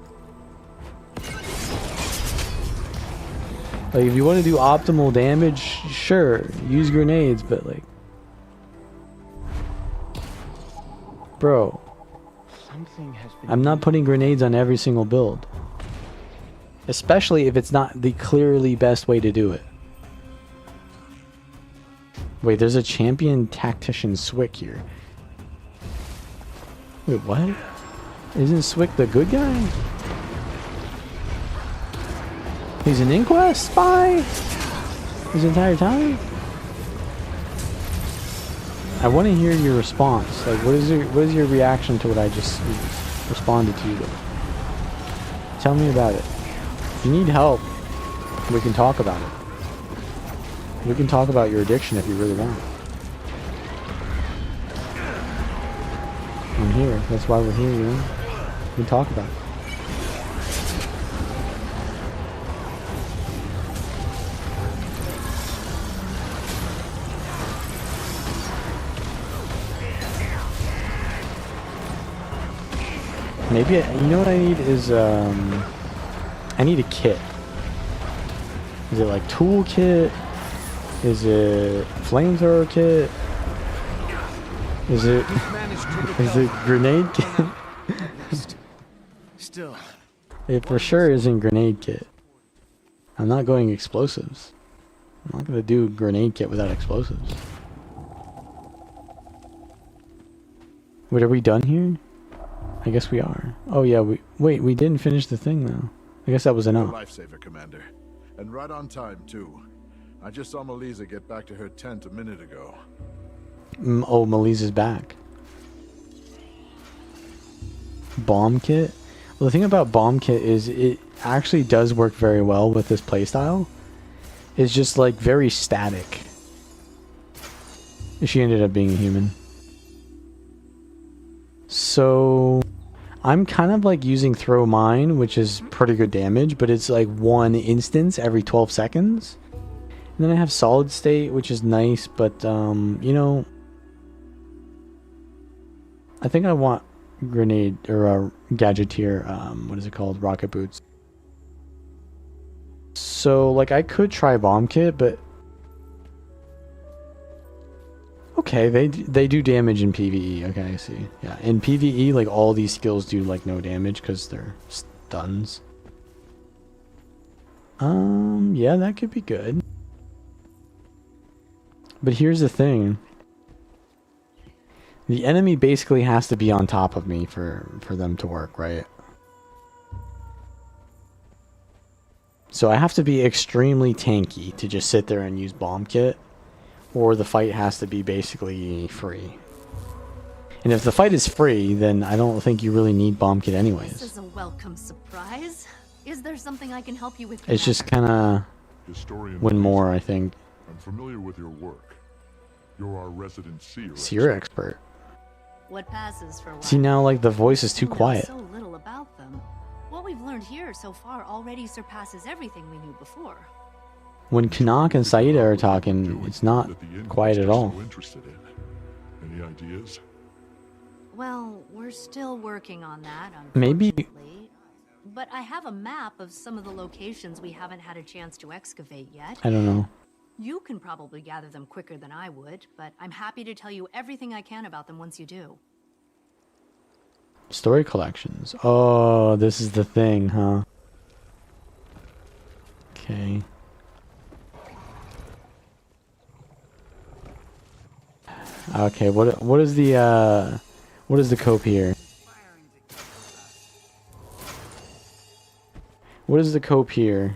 Like, if you want to do optimal damage, sure, use grenades, but, like... Bro. I'm not putting grenades on every single build. Especially if it's not the clearly best way to do it. Wait, there's a champion tactician Swick here. Wait, what? Isn't Swick the good guy? He's an Inquest spy? His entire time? I want to hear your response. Like, what is your reaction to what I just responded to you with? Tell me about it. If you need help, we can talk about it. We can talk about your addiction if you really want. I'm here. That's why we're here, you know? We can talk about it. Maybe, you know what I need is, I need a kit. Is it like tool kit? Is it flamethrower kit? Is it, is it grenade kit? Still. It for sure isn't grenade kit. I'm not going explosives. I'm not gonna do grenade kit without explosives. Wait, are we done here? I guess we are. Oh yeah, we didn't finish the thing though. I guess that was enough. Lifesaver, Commander. And right on time, too. I just saw Melissa get back to her tent a minute ago. Oh, Melissa's back. Bomb kit? Well, the thing about bomb kit is it actually does work very well with this playstyle. It's just like very static. She ended up being a human. So I'm kind of like using throw mine, which is pretty good damage, but it's like one instance every 12 seconds. And then I have solid state, which is nice, but you know, I think I want grenade or gadgeteer, what is it called? Rocket boots. So like I could try bomb kit, but okay, they do damage in PvE. Okay, I see. Yeah, in PvE, like all these skills do like no damage because they're stuns. Yeah, that could be good. But here's the thing. The enemy basically has to be on top of me for them to work, right? So I have to be extremely tanky to just sit there and use bomb kit. Or the fight has to be basically free. And if the fight is free, then I don't think you really need bomb kit anyways. This is a welcome surprise. Is there something I can help you with? It's just kind of win more, I think. I'm familiar with your work. You're our resident seer. Seer expert. What passes for what? See, now like the voice is too We know quiet. so little about them. What we've learned here so far already surpasses everything we knew before. When Kanak and Saida are talking, it's not quiet at all. So interested in. Any ideas? Well, we're still working on that, Maybe. unfortunately. But I have a map of some of the locations we haven't had a chance to excavate yet. I don't know. You can probably gather them quicker than I would, but I'm happy to tell you everything I can about them once you do. Story collections. Oh, this is the thing, huh? Okay. Okay, what is the cope here? What is the cope here?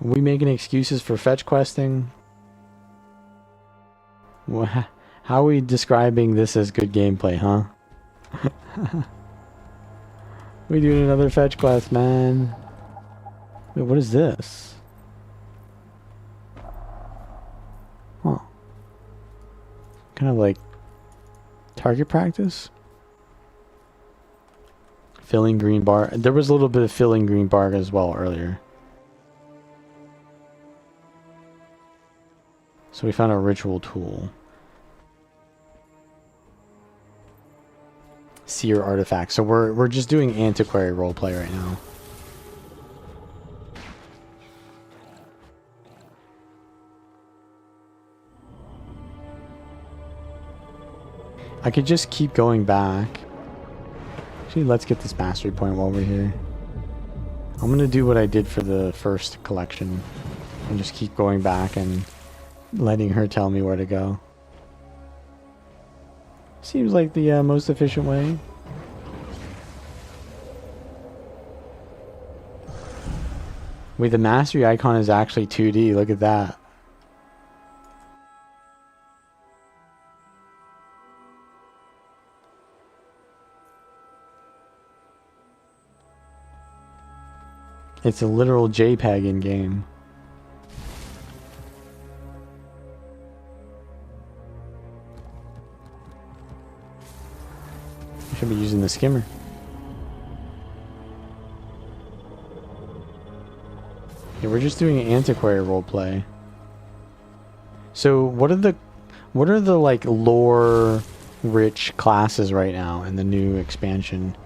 Are we making excuses for fetch questing? How are we describing this as good gameplay, huh? We doing another fetch quest, man. Wait, what is this? Huh. Kind of like target practice? Filling green bar. There was a little bit of filling green bar as well earlier. So we found a ritual tool. Seer artifact. So we're just doing antiquary roleplay right now. I could just keep going back. Actually, let's get this mastery point while we're here. I'm gonna do what I did for the first collection and just keep going back and letting her tell me where to go. Seems like the most efficient way. Wait, the mastery icon is actually 2D. Look at that. It's a literal JPEG in game. I should be using the skimmer. Yeah, we're just doing an antiquary roleplay. So what are the like lore rich classes right now in the new expansion?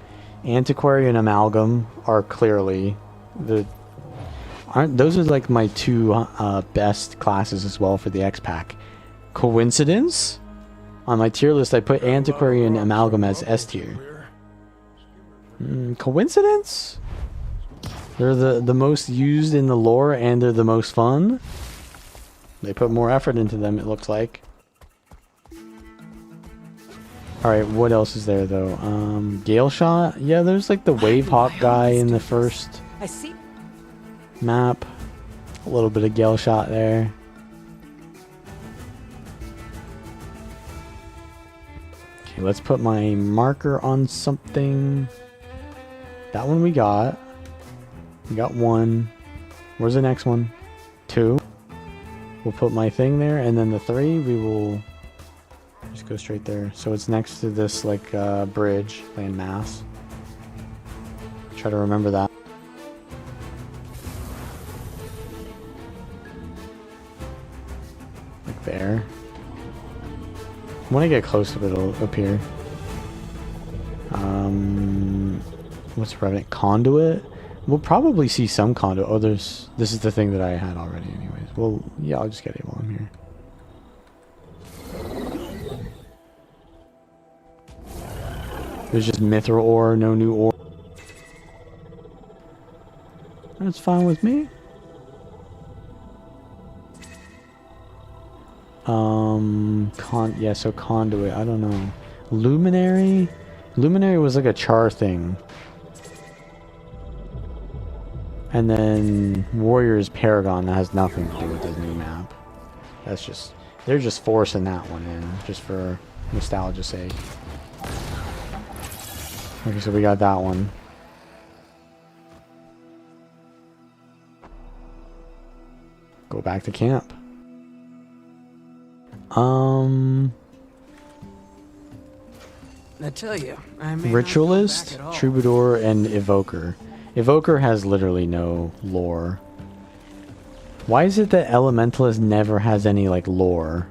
Antiquary and Amalgam are clearly those are like my two best classes as well for the X pack. Coincidence? On my tier list I put Antiquary and Amalgam as S tier. Coincidence? They're the most used in the lore and they're the most fun. They put more effort into them, it looks like. Alright, what else is there though? Gale Shot? Yeah, there's like the Wave Hawk guy in the first map. A little bit of Gale Shot there. Okay, let's put my marker on something. That one we got. We got one. Where's the next one? 2. We'll put my thing there, and then the 3 we will just go straight there. So it's next to this like bridge, landmass. Try to remember that. Like there. When I get close to it, it'll appear. What's Revenant? Conduit? We'll probably see some conduit. Oh, this is the thing that I had already anyways. Well, yeah, I'll just get it while I'm here. There's just mithril ore, no new ore. That's fine with me. Yeah, so conduit, I don't know. Luminary? Luminary was like a char thing. And then Warrior's Paragon, that has nothing to do with this new map. That's just, they're just forcing that one in, just for nostalgia's sake. Okay, so we got that one. Go back to camp. I tell you, Ritualist, Troubadour, and Evoker. Evoker has literally no lore. Why is it that Elementalist never has any like lore?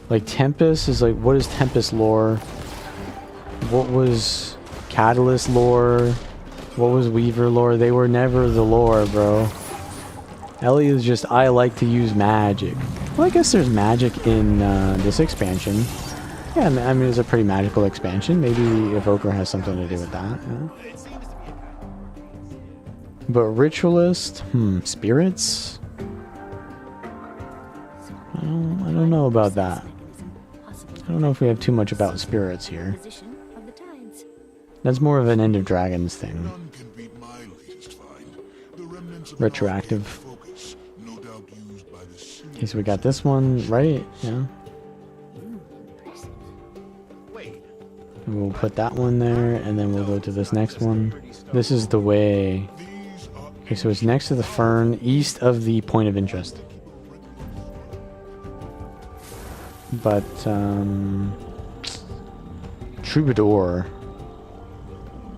Like Tempest is like, what is Tempest lore? What was Catalyst lore? What was Weaver lore? They were never the lore, bro. Ellie is just, I like to use magic. Well, I guess there's magic in this expansion. Yeah, I mean, it's a pretty magical expansion. Maybe Evoker has something to do with that. Yeah. But Ritualist, spirits? I don't know about that. I don't know if we have too much about spirits here. That's more of an End of Dragons thing. Retroactive. Okay, so we got this one, right? Yeah. We'll put that one there, and then we'll go to this next one. This is the way. Okay, so it's next to the fern, east of the point of interest. But, Troubadour.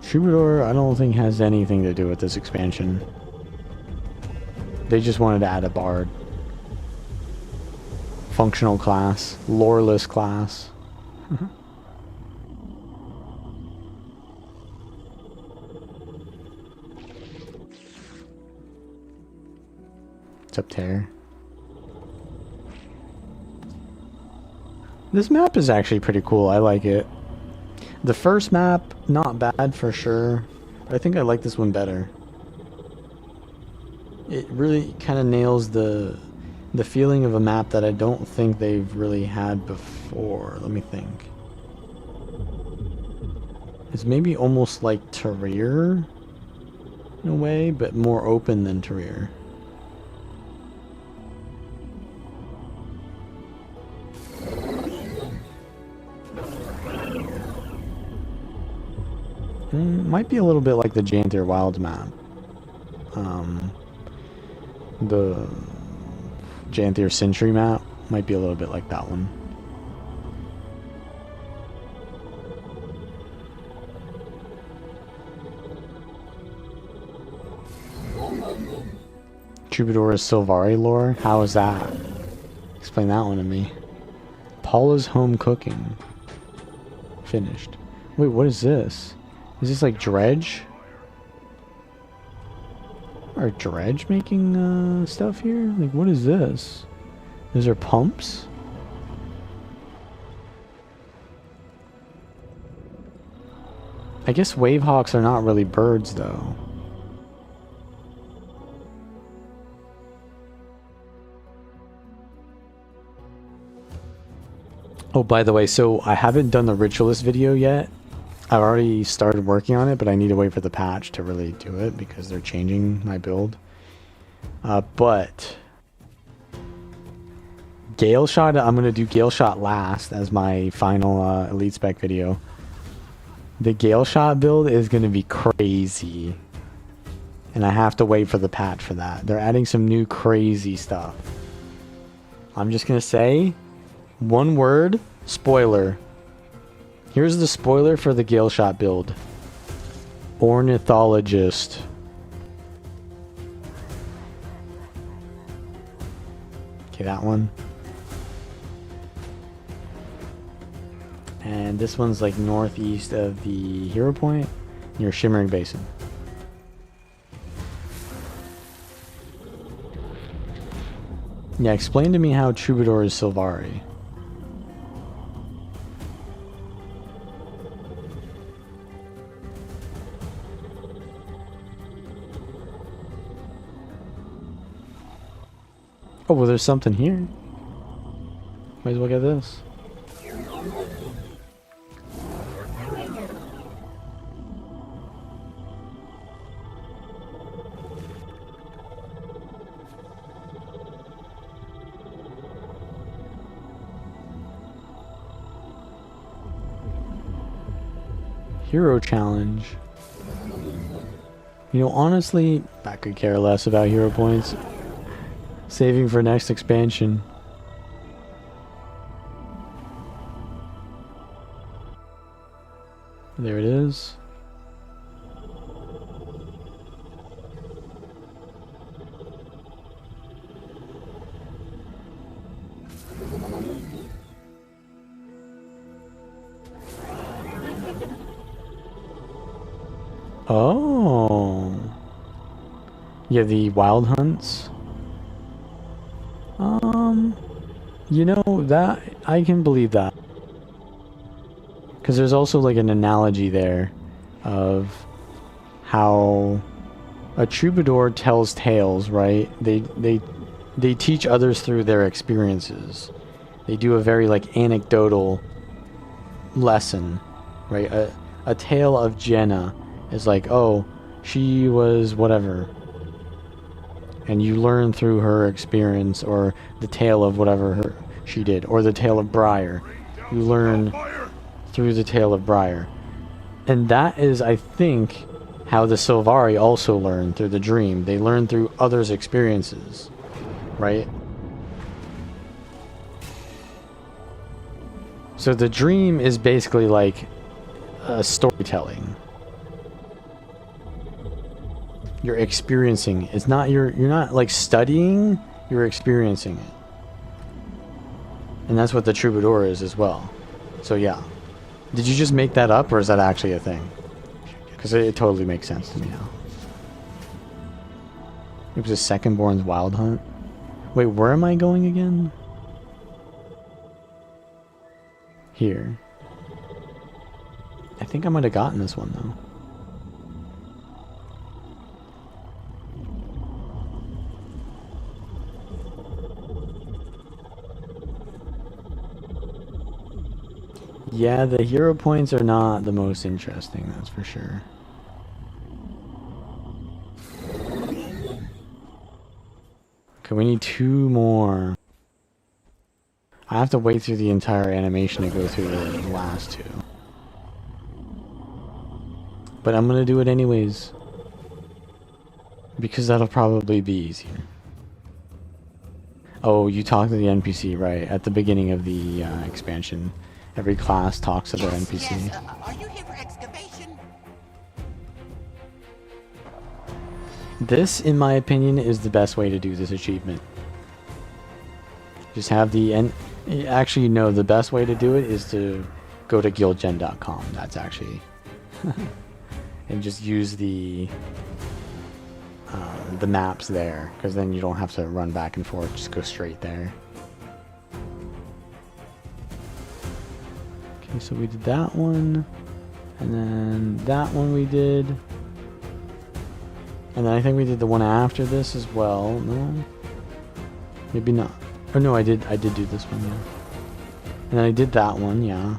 Troubadour, I don't think has anything to do with this expansion. They just wanted to add a bard. Functional class. Loreless class. What's up there? This map is actually pretty cool. I like it. The first map, not bad for sure. I think I like this one better. It really kind of nails the feeling of a map that I don't think they've really had before. Let me think. It's maybe almost like Terrir in a way, but more open than Terrir. Might be a little bit like the Janther Wilds map. the Janthier Century map might be a little bit like that one. Troubadour's Silvari lore? How is that? Explain that one to me. Paula's home cooking. Finished. Wait, what is this? Is this like Dredge? Are Dredge making stuff here? Like, what is this? Those are pumps? I guess Wavehawks are not really birds, though. Oh, by the way, so I haven't done the Ritualist video yet. I've already started working on it, but I need to wait for the patch to really do it because they're changing my build. But Gale Shot, I'm going to do Gale Shot last as my final Elite Spec video. The Gale Shot build is going to be crazy. And I have to wait for the patch for that. They're adding some new crazy stuff. I'm just going to say, one word, spoiler. Here's the spoiler for the Gale Shot build. Ornithologist. Okay, that one. And this one's like northeast of the Hero Point, near Shimmering Basin. Yeah, explain to me how Troubadour is Silvari. Oh, well, there's something here. Might as well get this. Hero challenge. You know, honestly, I could care less about hero points. Saving for next expansion. There it is. Oh. Yeah, the wild hunts. You know, that I can believe that. Because there's also like an analogy there of how a troubadour tells tales, right? They teach others through their experiences. They do a very like anecdotal lesson, right? A tale of Jenna is like, oh, she was whatever. And you learn through her experience, or the tale of whatever she did, or the tale of Briar. You learn through the tale of Briar. And that is, I think, how the Silvari also learn through the dream. They learn through others' experiences, right? So the dream is basically like a storytelling. You're experiencing it. It's not you're not like studying, you're experiencing it. And that's what the troubadour is as well. So yeah. Did you just make that up, or is that actually a thing? Because it totally makes sense to me now. It was a second-born's wild hunt. Wait, where am I going again? Here. I think I might have gotten this one though. Yeah, the hero points are not the most interesting, that's for sure. Okay, we need 2 more. I have to wait through the entire animation to go through the last 2. But I'm gonna do it anyways. Because that'll probably be easier. Oh, you talk to the NPC, right? At the beginning of the expansion. Every class talks to their NPC. Yes, are you here for excavation? This, in my opinion, is the best way to do this achievement. Just have the actually, no, the best way to do it is to go to guildgen.com. That's actually... and just use the maps there, because then you don't have to run back and forth. Just go straight there. Okay, so we did that one, and then that one we did, and then I think we did the one after this as well. No, maybe not. Oh no, I did do this one, yeah. And then I did that one, yeah.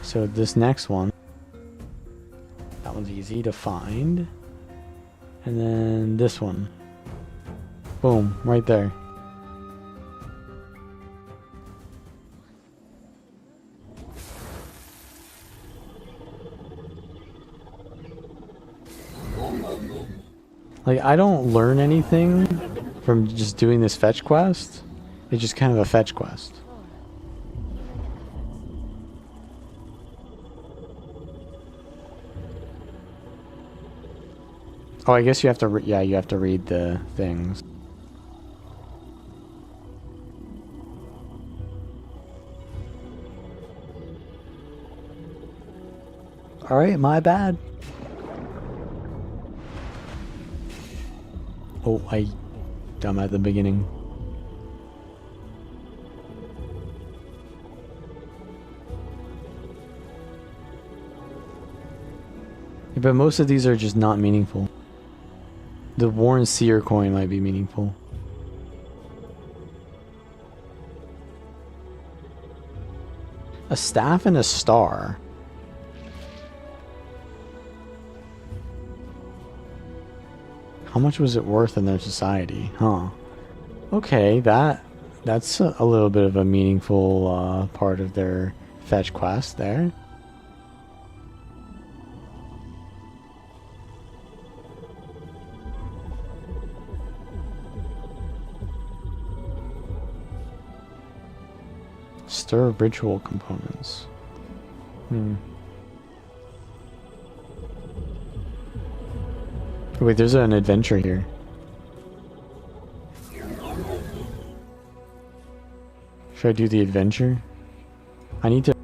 So this next one, that one's easy to find. And then this one. Boom, right there. Like, I don't learn anything from just doing this fetch quest. It's just kind of a fetch quest. Oh, I guess you have to, yeah, you have to read the things. Alright, my bad. Oh, I'm at the beginning. Yeah, but most of these are just not meaningful. The Warren Seer coin might be meaningful. A staff and a star. How much was it worth in their society? Huh. Okay, that's a little bit of a meaningful part of their fetch quest there. Stir ritual components. Wait, there's an adventure here. Should I do the adventure? I need to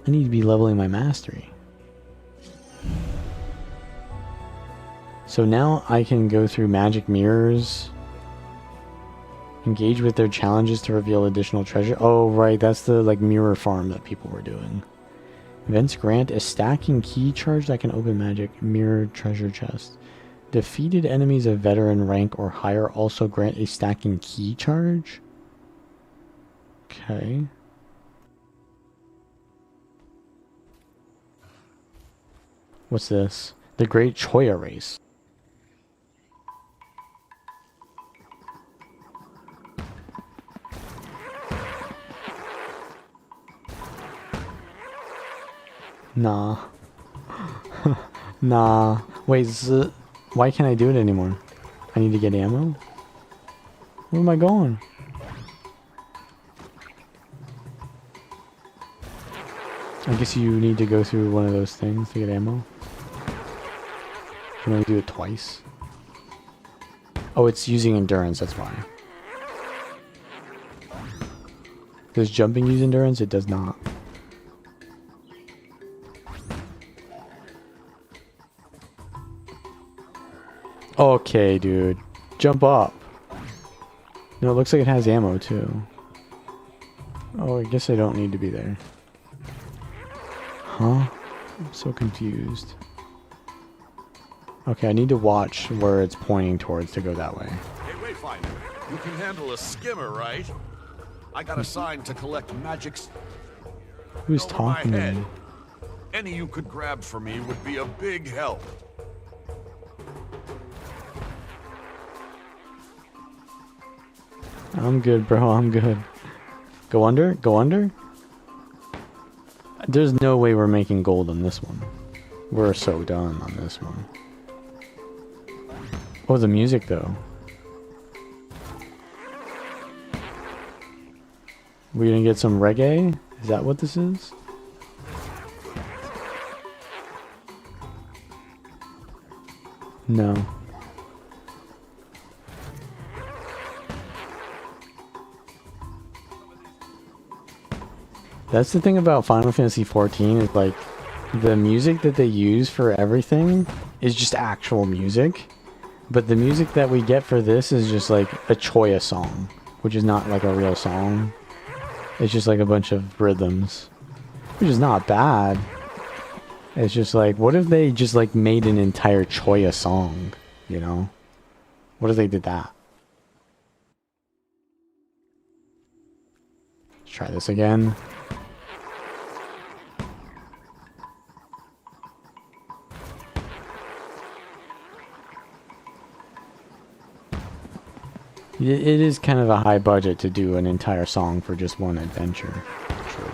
be leveling my mastery. So now I can go through magic mirrors. Engage with their challenges to reveal additional treasure. Oh, right, that's the like mirror farm that people were doing. Events grant a stacking key charge that can open magic mirror treasure chest. Defeated enemies of veteran rank or higher also grant a stacking key charge. Okay. What's this? The Great Choya Race. Nah. Nah. Wait, why can't I do it anymore? I need to get ammo? Where am I going? I guess you need to go through one of those things to get ammo. Can I do it twice? Oh, it's using endurance, that's why. Does jumping use endurance? It does not. Okay, dude. Jump up. No, it looks like it has ammo, too. Oh, I guess I don't need to be there. Huh? I'm so confused. Okay, I need to watch where it's pointing towards to go that way. Hey, Wayfinder. You can handle a skimmer, right? I got assigned to collect magics. Who's talking to me? Any you could grab for me would be a big help. I'm good, bro. I'm good. Go under? Go under? There's no way we're making gold on this one. We're so done on this one. Oh, the music though. We're gonna get some reggae? Is that what this is? No. That's the thing about Final Fantasy XIV is like the music that they use for everything is just actual music. But the music that we get for this is just like a Choya song, which is not like a real song. It's just like a bunch of rhythms, which is not bad. It's just like, what if they just like made an entire Choya song, you know? What if they did that? Let's try this again. It is kind of a high budget to do an entire song for just one adventure. True.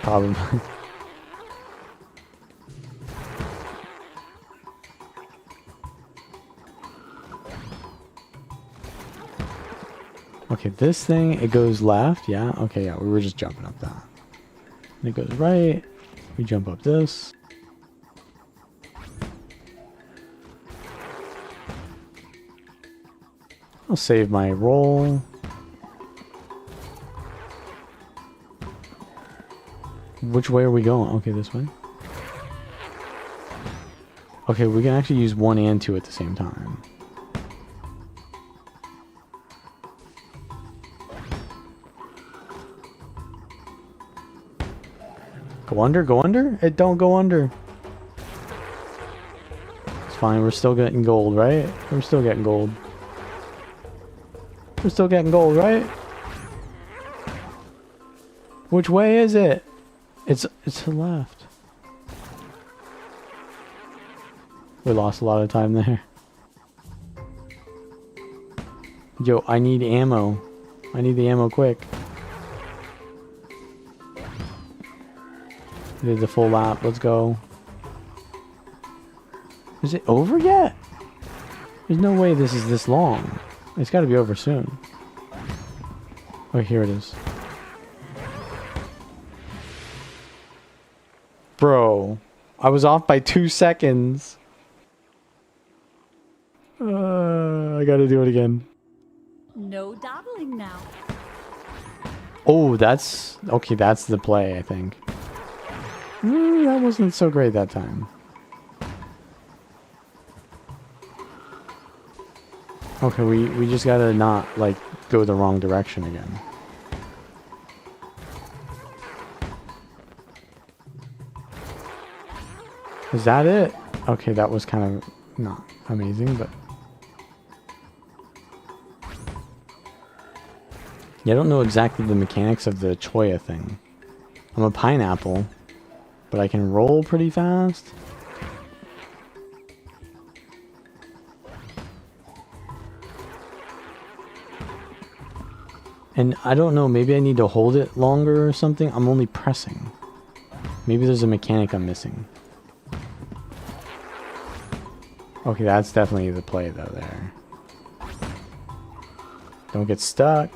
Probably. Okay, this thing, it goes left, yeah? Okay, yeah, we were just jumping up that. And it goes right, we jump up this. I'll save my roll. Which way are we going? Okay, this way. Okay, we can actually use 1 and 2 at the same time. Go under, go under? It don't go under. It's fine, we're still getting gold, right? We're still getting gold. We're still getting gold, right? Which way is it? It's to the left. We lost a lot of time there. Yo, I need ammo. I need the ammo quick. Did the full lap. Let's go. Is it over yet? There's no way this is this long. It's got to be over soon. Oh, here it is. Bro, I was off by 2 seconds. I gotta do it again. No dawdling now. Oh, that's... Okay, that's the play, I think. That wasn't so great that time. Okay, we just gotta not, like, go the wrong direction again. Is that it? Okay, that was kind of not amazing, but... Yeah, I don't know exactly the mechanics of the Choya thing. I'm a pineapple, but I can roll pretty fast. And I don't know, maybe I need to hold it longer or something. I'm only pressing. Maybe there's a mechanic I'm missing. Okay, that's definitely the play though there. Don't get stuck.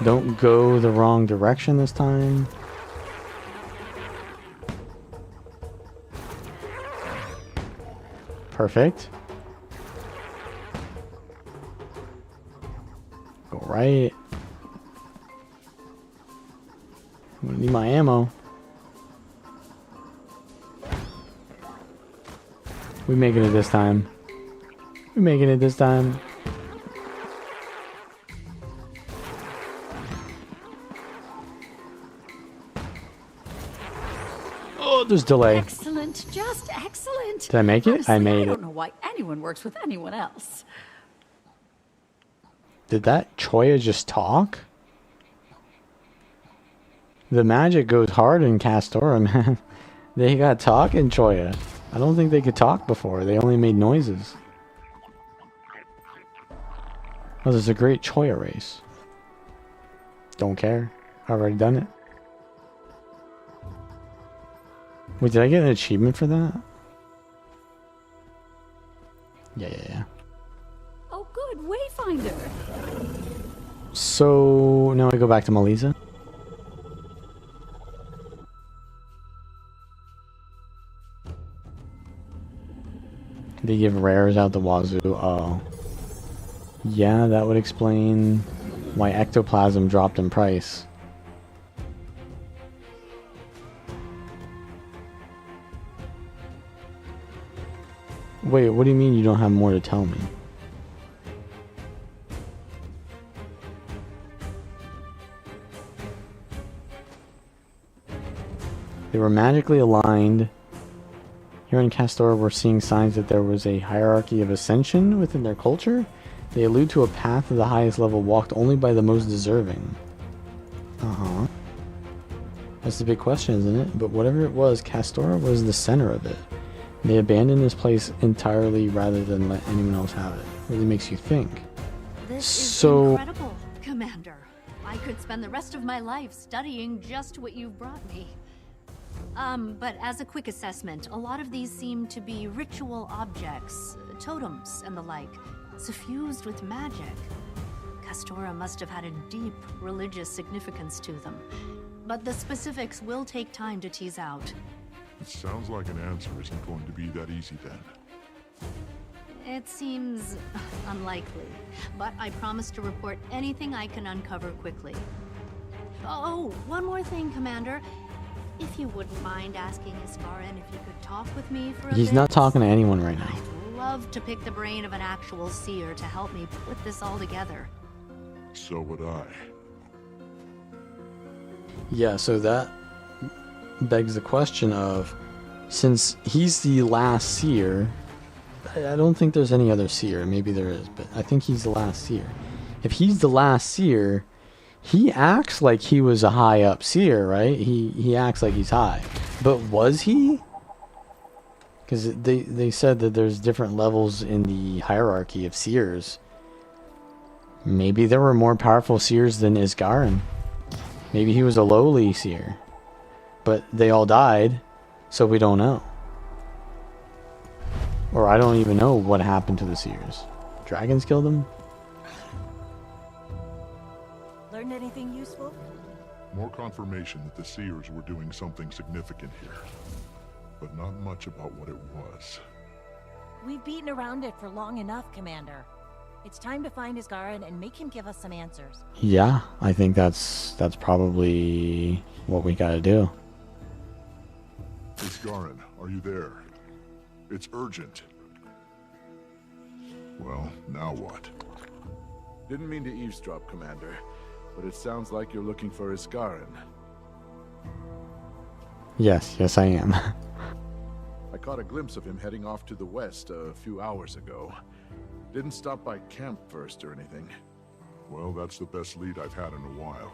Don't go the wrong direction this time. Perfect. Go right. I'm gonna need my ammo. We making it this time. We making it this time. Oh, there's delay. Excellent, just excellent. Did I make it? Honestly, I made I don't it. know why anyone works with anyone else. Did that Choya just talk? The magic goes hard in Castora, man. They got talk in Choya. I don't think they could talk before. They only made noises. Oh, there's a great Choya race. Don't care. Already done it. Wait, did I get an achievement for that? Yeah. Oh, good, Wayfinder. So now I go back to Melissa. They give rares out the wazoo. Oh. Yeah, that would explain why ectoplasm dropped in price. Wait, what do you mean you don't have more to tell me? They were magically aligned. Here in Castor, we're seeing signs that there was a hierarchy of ascension within their culture. They allude to a path to the highest level walked only by the most deserving. Uh-huh. That's the big question, isn't it? But whatever it was, Castor was the center of it. They abandoned this place entirely rather than let anyone else have it. Really makes you think. This is incredible, Commander. I could spend the rest of my life studying just what you've brought me. But as a quick assessment, a lot of these seem to be ritual objects, totems and the like, suffused with magic. Castora must have had a deep religious significance to them. But the specifics will take time to tease out. It sounds like an answer isn't going to be that easy then. It seems unlikely, but I promise to report anything I can uncover quickly. Oh, one more thing, Commander. If you wouldn't mind asking Isvarin if he could talk with me for a He's bit. not talking to anyone right now. I'd love to pick the brain of an actual seer to help me put this all together. So would I. Yeah, so that begs the question of, since he's the last seer, I don't think there's any other seer. Maybe there is, but I think he's the last seer. If he's the last seer, he acts like he was a high up seer, right? He acts like he's high. But was he? Because they said that there's different levels in the hierarchy of seers. Maybe there were more powerful seers than Isgarin. Maybe he was a lowly seer. But they all died, so we don't know. Or I don't even know what happened to the seers. Dragons killed them? Learned anything useful? More confirmation that the Seers were doing something significant here. But not much about what it was. We've beaten around it for long enough, Commander. It's time to find Isgarin and make him give us some answers. Yeah, I think that's probably what we gotta do. Isgarin, are you there? It's urgent. Well, now what? Didn't mean to eavesdrop, Commander, but it sounds like you're looking for Isgarin. Yes, I am. I caught a glimpse of him heading off to the west a few hours ago. Didn't stop by camp first or anything. Well, that's the best lead I've had in a while.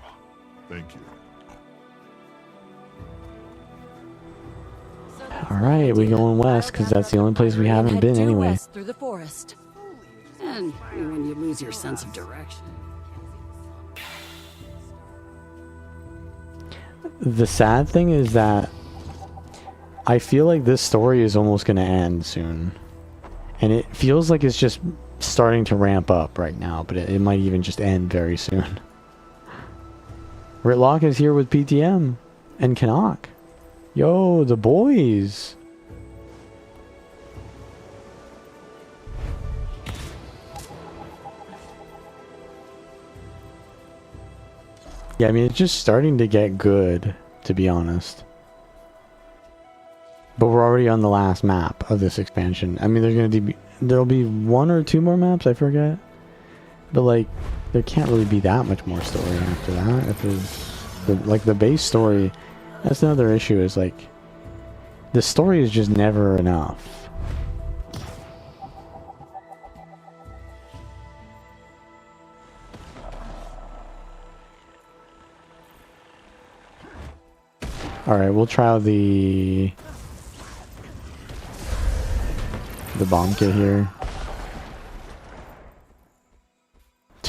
Thank you. Alright, we going west, because that's the only place we haven't been anyway. West through the forest. And when you lose your sense of direction. The sad thing is that I feel like this story is almost going to end soon. And it feels like it's just starting to ramp up right now, but it might even just end very soon. Ritlock is here with PTM and Canuck. Yo, the boys. Yeah, I mean, it's just starting to get good, to be honest. But we're already on the last map of this expansion. I mean, there'll be one or two more maps, I forget. But like, there can't really be that much more story after that. If there's the base story, that's another issue. Is like, the story is just never enough. Alright, we'll try the bomb kit here.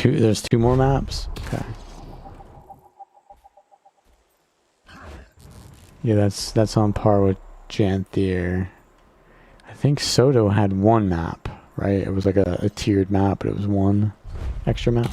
There's two more maps? Okay. Yeah, that's on par with Janthier. I think Soto had one map, right? It was like a tiered map, but it was one extra map.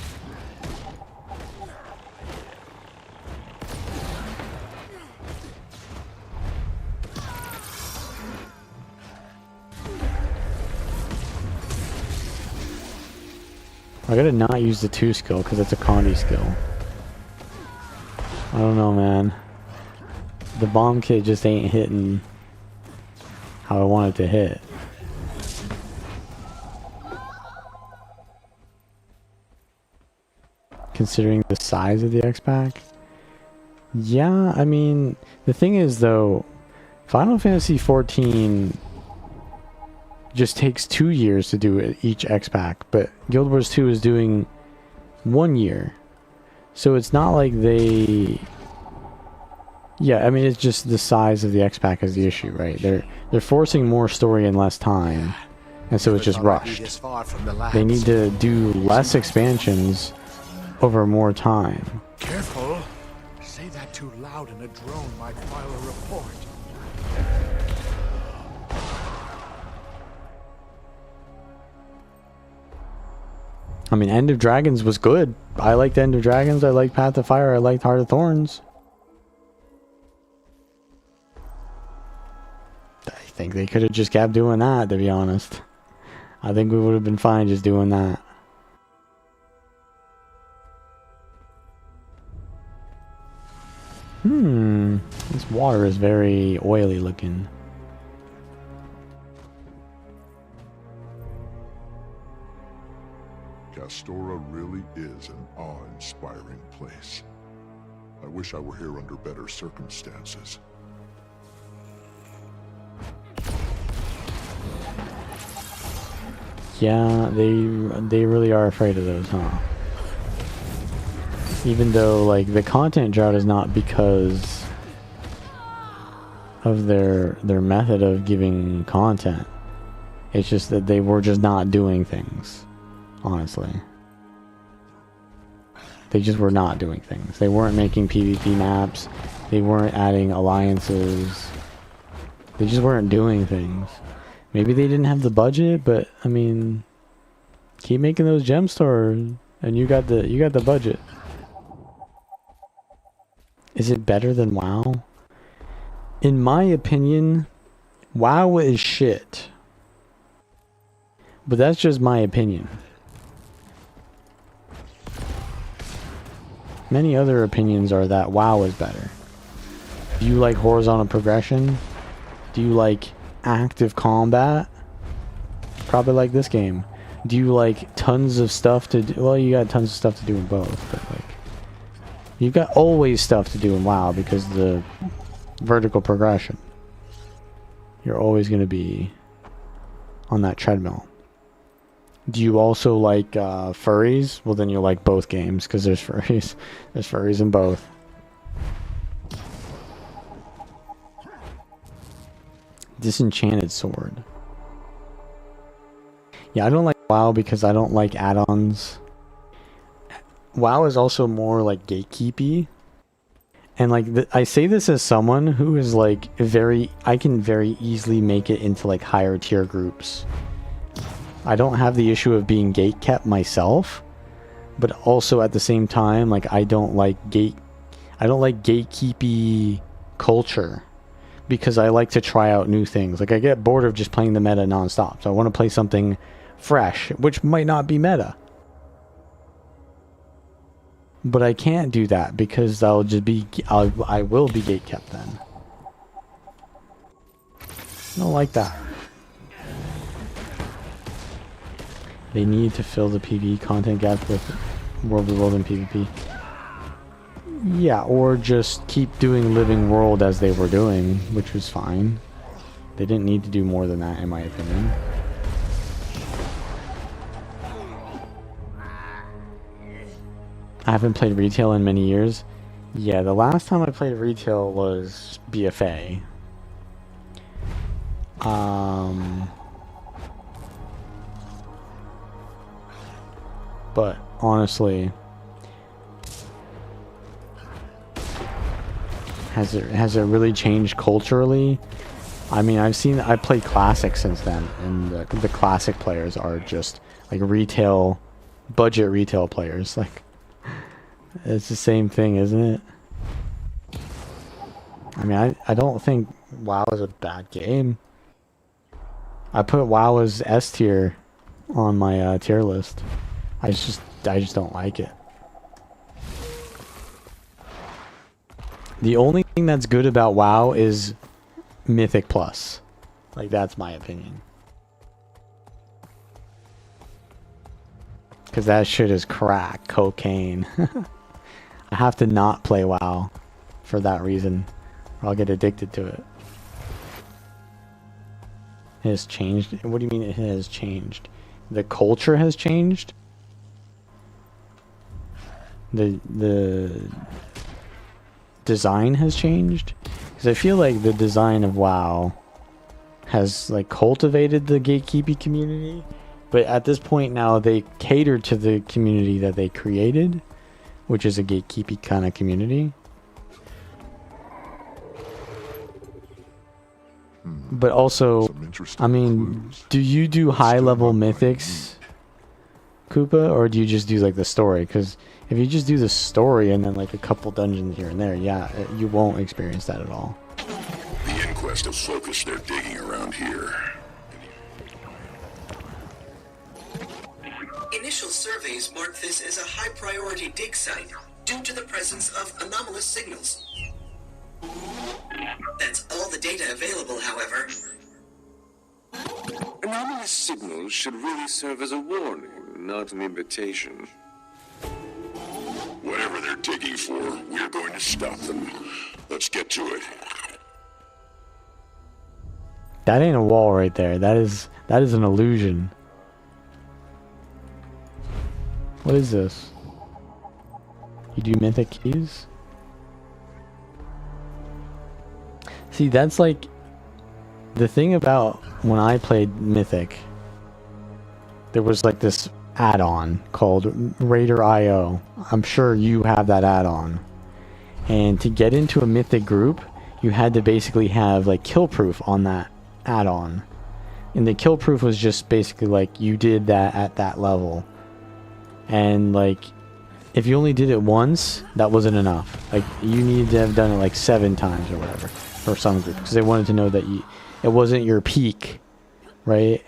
I gotta not use the 2 skill because it's a Condi skill. I don't know, man. The bomb kit just ain't hitting how I want it to hit. Considering the size of the X-Pack. Yeah, I mean, the thing is though, Final Fantasy XIV just takes 2 years to do each X-Pack, but Guild Wars 2 is doing 1 year. So it's not like they... Yeah, I mean, it's just the size of the X-Pack is the issue, right? They're forcing more story in less time, and so it's just rushed. They need to do less expansions over more time. Careful. Say that too loud and a drone might file a report. I mean, End of Dragons was good. I liked End of Dragons, I liked Path of Fire, I liked Heart of Thorns. I think they could have just kept doing that, to be honest. I think we would have been fine just doing that. This water is very oily looking. Castora really is an awe-inspiring place. I wish I were here under better circumstances. Yeah, they really are afraid of those, huh? Even though, like, the content drought is not because of their method of giving content. It's just that they were just not doing things. Honestly. They just were not doing things. They weren't making PvP maps. They weren't adding alliances. They just weren't doing things. Maybe they didn't have the budget, but I mean, keep making those gem stores and you got the budget. Is it better than WoW? In my opinion, WoW is shit. But that's just my opinion. Many other opinions are that WoW is better. Do you like horizontal progression? Do you like active combat? Probably like this game. Do you like tons of stuff to do? Well, you got tons of stuff to do in both, but like, you've got always stuff to do in WoW because the vertical progression. You're always going to be on that treadmill. Do you also like furries? Well, then you'll like both games because there's furries. There's furries in both. Disenchanted Sword. Yeah, I don't like WoW because I don't like add-ons. WoW is also more like gatekeepy. And like, I say this as someone who is like I can very easily make it into like higher tier groups. I don't have the issue of being gatekept myself, but also at the same time, like I don't like gatekeepy culture because I like to try out new things. Like I get bored of just playing the meta nonstop, so I want to play something fresh, which might not be meta. But I can't do that because I will be gatekept then. I don't like that. They need to fill the PvE content gap with World of World and PvP. Yeah, or just keep doing Living World as they were doing, which was fine. They didn't need to do more than that, in my opinion. I haven't played retail in many years. Yeah, the last time I played retail was BFA. But honestly, has it really changed culturally? I mean, I played Classic since then, and the Classic players are just like budget retail players. Like, it's the same thing, isn't it? I mean, I don't think WoW is a bad game. I put WoW as S tier on my tier list. I just don't like it. The only thing that's good about WoW is Mythic Plus. Like, that's my opinion. Because that shit is crack cocaine. I have to not play WoW for that reason, or I'll get addicted to it. It has changed? What do you mean it has changed? The culture has changed? The design has changed? Because I feel like the design of WoW has like cultivated the gatekeeping community, but at this point now they cater to the community that they created, which is a gatekeeping kind of community. But also, I mean, do you do high-level mythics, Koopa, or do you just do like the story? Because if you just do the story and then like a couple dungeons here and there, yeah, you won't experience that at all. The Inquest have focused their digging around here. Initial surveys mark this as a high-priority dig site due to the presence of anomalous signals. That's all the data available, however. Anomalous signals should really serve as a warning, not an invitation. Whatever they're digging for, we're going to stop them. Let's get to it. That ain't a wall right there. That is an illusion. What is this? You do mythic keys? See, that's like the thing about when I played Mythic. There was like this add-on called Raider IO. I'm sure you have that add-on. And to get into a Mythic group, you had to basically have like kill proof on that add-on. And the kill proof was just basically like you did that at that level. And like if you only did it once, that wasn't enough. Like you needed to have done it like 7 times or whatever for some group, because they wanted to know that it wasn't your peak, right?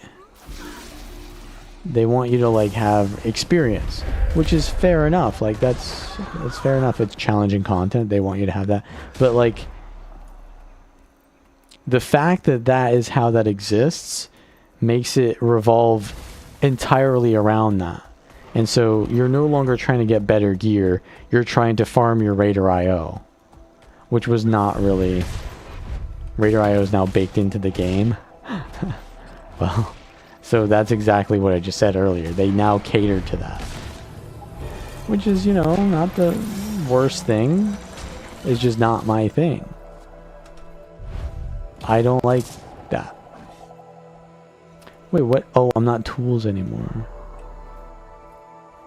They want you to like have experience, which is fair enough. Like that's fair enough. It's challenging content. They want you to have that. But like the fact that that is how that exists makes it revolve entirely around that. And so you're no longer trying to get better gear. You're trying to farm your Raider IO, which was not really... Raider IO is now baked into the game. Well, so that's exactly what I just said earlier. They now cater to that. Which is, you know, not the worst thing. It's just not my thing. I don't like that. Wait, what? Oh, I'm not tools anymore.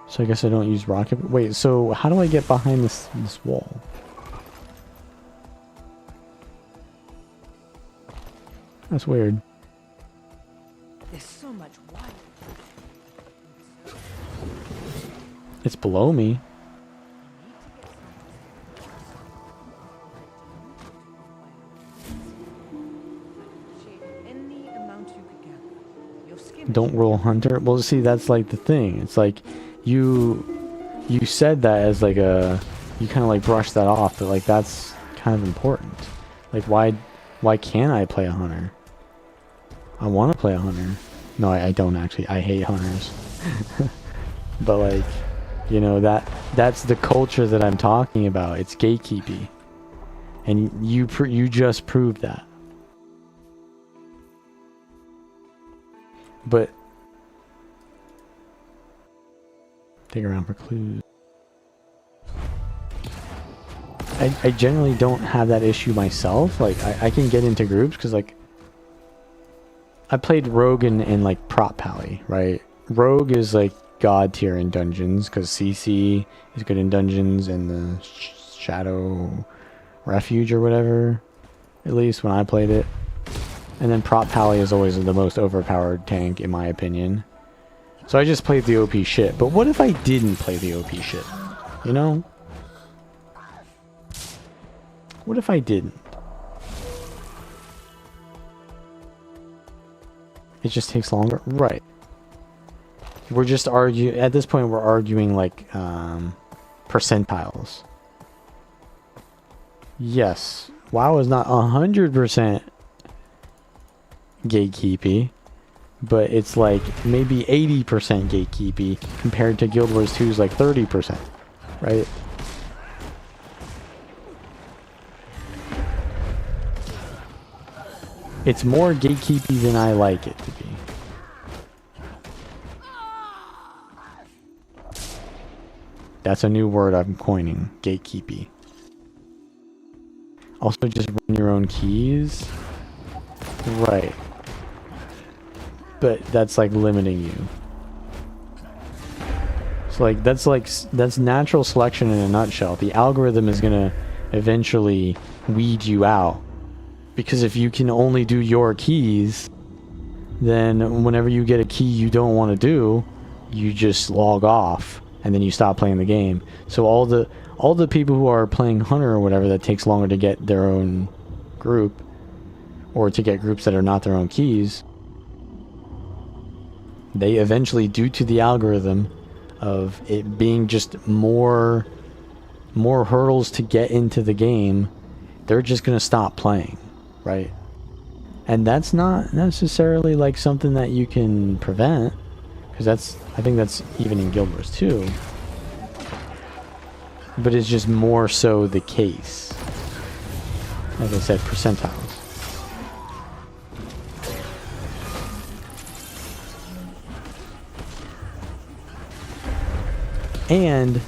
So I guess I don't use rocket. Wait, so how do I get behind this wall? That's weird. There's so much water. It's below me. Any amount you could gather. Your skin Don't roll hunter. Well, see, that's like the thing. It's like you said that as like a, you kind of like brushed that off, but like that's kind of important. Like why can't I play a hunter? I want to play a hunter. No, I don't actually. I hate hunters. But like, you know, that's the culture that I'm talking about. It's gatekeeping, and you just proved that. But dig around for clues. I generally don't have that issue myself. Like I can get into groups because like I played Rogue in like Prop Pally, right? Rogue is like god tier in dungeons because CC is good in dungeons and the Shadow Refuge or whatever. At least when I played it. And then Prop Pally is always the most overpowered tank, in my opinion. So I just played the OP shit. But what if I didn't play the OP shit? You know? What if I didn't? It just takes longer? Right. We're just arguing... At this point, we're arguing, like, percentiles. Yes. WoW is not 100% gatekeepy, but it's like maybe 80% gatekeepy compared to Guild Wars 2's like 30%, right? It's more gatekeepy than I like it to be. That's a new word I'm coining, gatekeepy. Also, just run your own keys. Right. But that's like limiting you. So that's natural selection in a nutshell. The algorithm is gonna eventually weed you out. Because if you can only do your keys, then whenever you get a key you don't want to do, you just log off and then you stop playing the game. So all the people who are playing Hunter or whatever that takes longer to get their own group, or to get groups that are not their own keys, they eventually, due to the algorithm of it being just more hurdles to get into the game, they're just gonna stop playing, right? And that's not necessarily like something that you can prevent, because I think that's even in Guild Wars 2, but it's just more so the case. Like I said, percentiles. And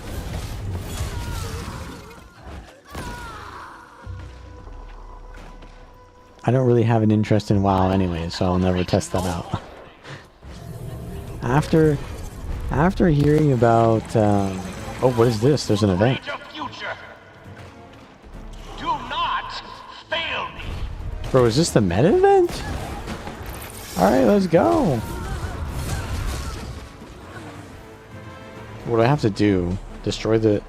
I don't really have an interest in WoW anyway, so I'll never test that out. After hearing about oh, what is this? There's an event. Do not fail me. Bro, is this the meta event? Alright, let's go. What do I have to do? Destroy the...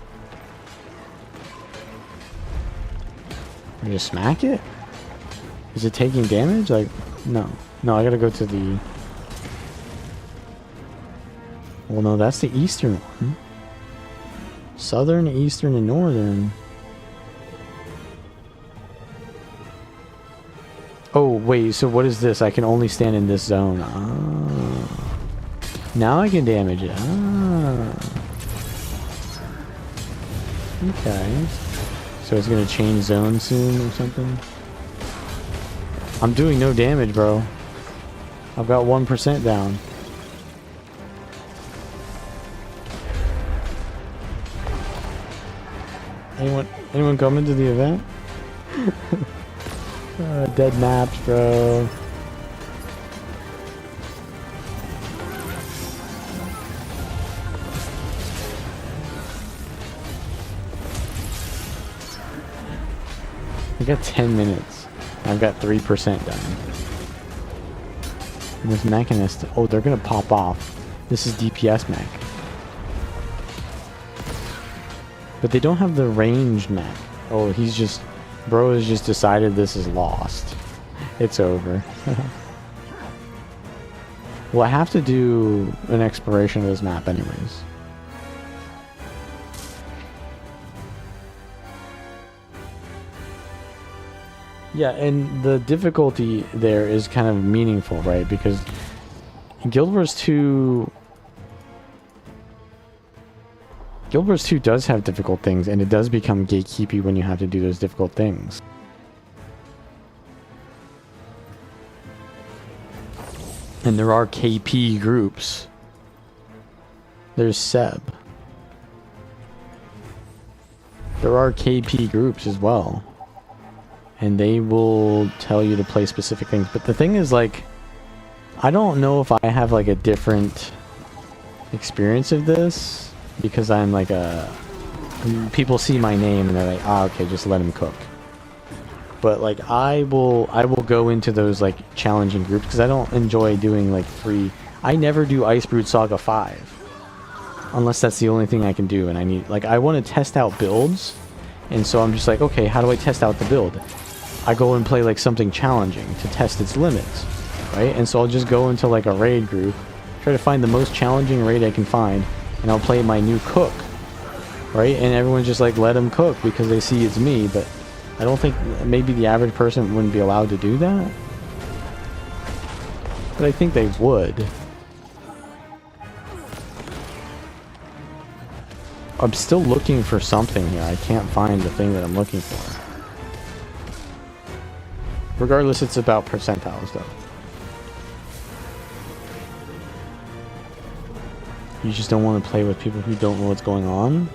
I just smack it? Is it taking damage? Like, no. No, I gotta go to the... Well, no, that's the eastern one. Southern, eastern, and northern. Oh, wait, so what is this? I can only stand in this zone. Ah. Now I can damage it. Ah. Okay. So it's gonna change zone soon or something? I'm doing no damage, bro. I've got 1% down. Anyone coming to the event? Dead maps, bro. I got 10 minutes. I've got 3% done. And this mechanist, oh, they're gonna pop off. This is DPS mech. But they don't have the ranged mech. Oh, bro has just decided this is lost. It's over. Well, I have to do an exploration of this map anyways. Yeah, and the difficulty there is kind of meaningful, right? Because Guild Wars 2 does have difficult things, and it does become gatekeepy when you have to do those difficult things. And there are KP groups. There's Seb. There are KP groups as well. And they will tell you to play specific things. But the thing is, like, I don't know if I have, like, a different experience of this. Because I'm, like, people see my name and they're like, ah, okay, just let him cook. but like I will go into those like challenging groups because I don't enjoy doing like free. I never do Icebrood Saga 5 unless that's the only thing I can do, and I need like I want to test out builds, and so I'm just like, okay, how do I test out the build? I go and play like something challenging to test its limits, right? And so I'll just go into like a raid group, try to find the most challenging raid I can find, and I'll play my new cook, right? And everyone just like let him cook because they see it's me, but I don't think maybe the average person wouldn't be allowed to do that, but I think they would. I'm still looking for something here. I can't find the thing that I'm looking for. Regardless, it's about percentiles, though. You just don't want to play with people who don't know what's going on.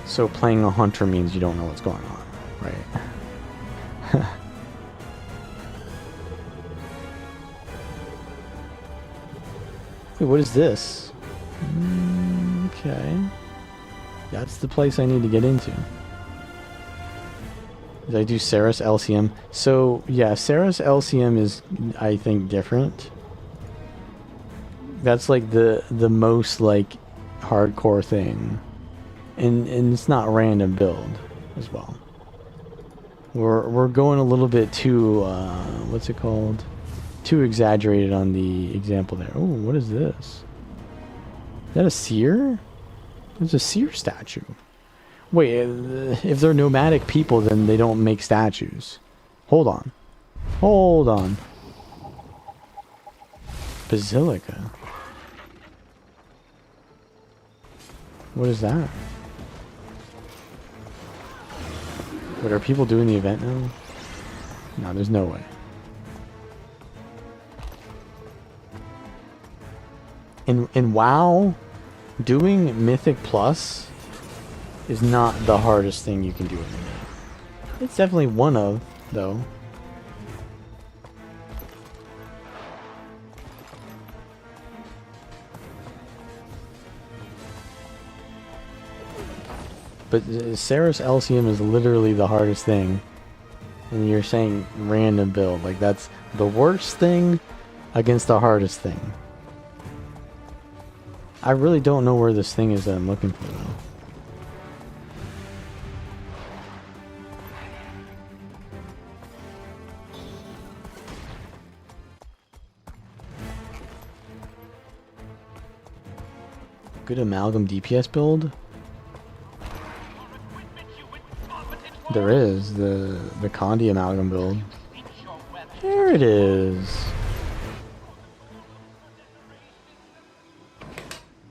So playing a hunter means you don't know what's going on, right? Wait, what is this? Okay. That's the place I need to get into. Did I do Saris LCM? So, yeah, Saris LCM is, I think, different. That's like the most, like, hardcore thing. And it's not random build as well. We're going a little bit too, what's it called? Too exaggerated on the example there. Oh, what is this? Is that a seer? There's a seer statue. Wait, if they're nomadic people, then they don't make statues. Hold on. Hold on. Basilica. What is that? Wait, are people doing the event now? No, there's no way. In WoW, doing Mythic Plus is not the hardest thing you can do in the game. It's definitely one of, though. But Saris LCM is literally the hardest thing. And you're saying random build. Like, that's the worst thing against the hardest thing. I really don't know where this thing is that I'm looking for, though. Good amalgam DPS build? There is, the Condi amalgam build. There it is.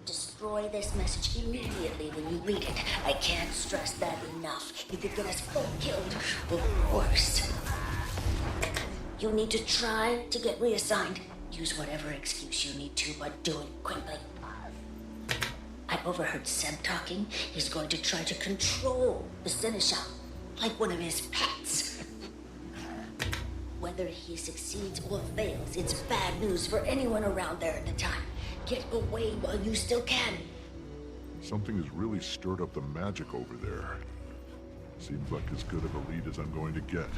Destroy this message immediately when you read it. I can't stress that enough. You could get us both killed, or worse. You'll need to try to get reassigned. Use whatever excuse you need to, but do it quickly. I overheard Seb talking. He's going to try to control the Seneschal, like one of his pets. Whether he succeeds or fails, it's bad news for anyone around there at the time. Get away while you still can. Something has really stirred up the magic over there. Seems like as good of a lead as I'm going to get.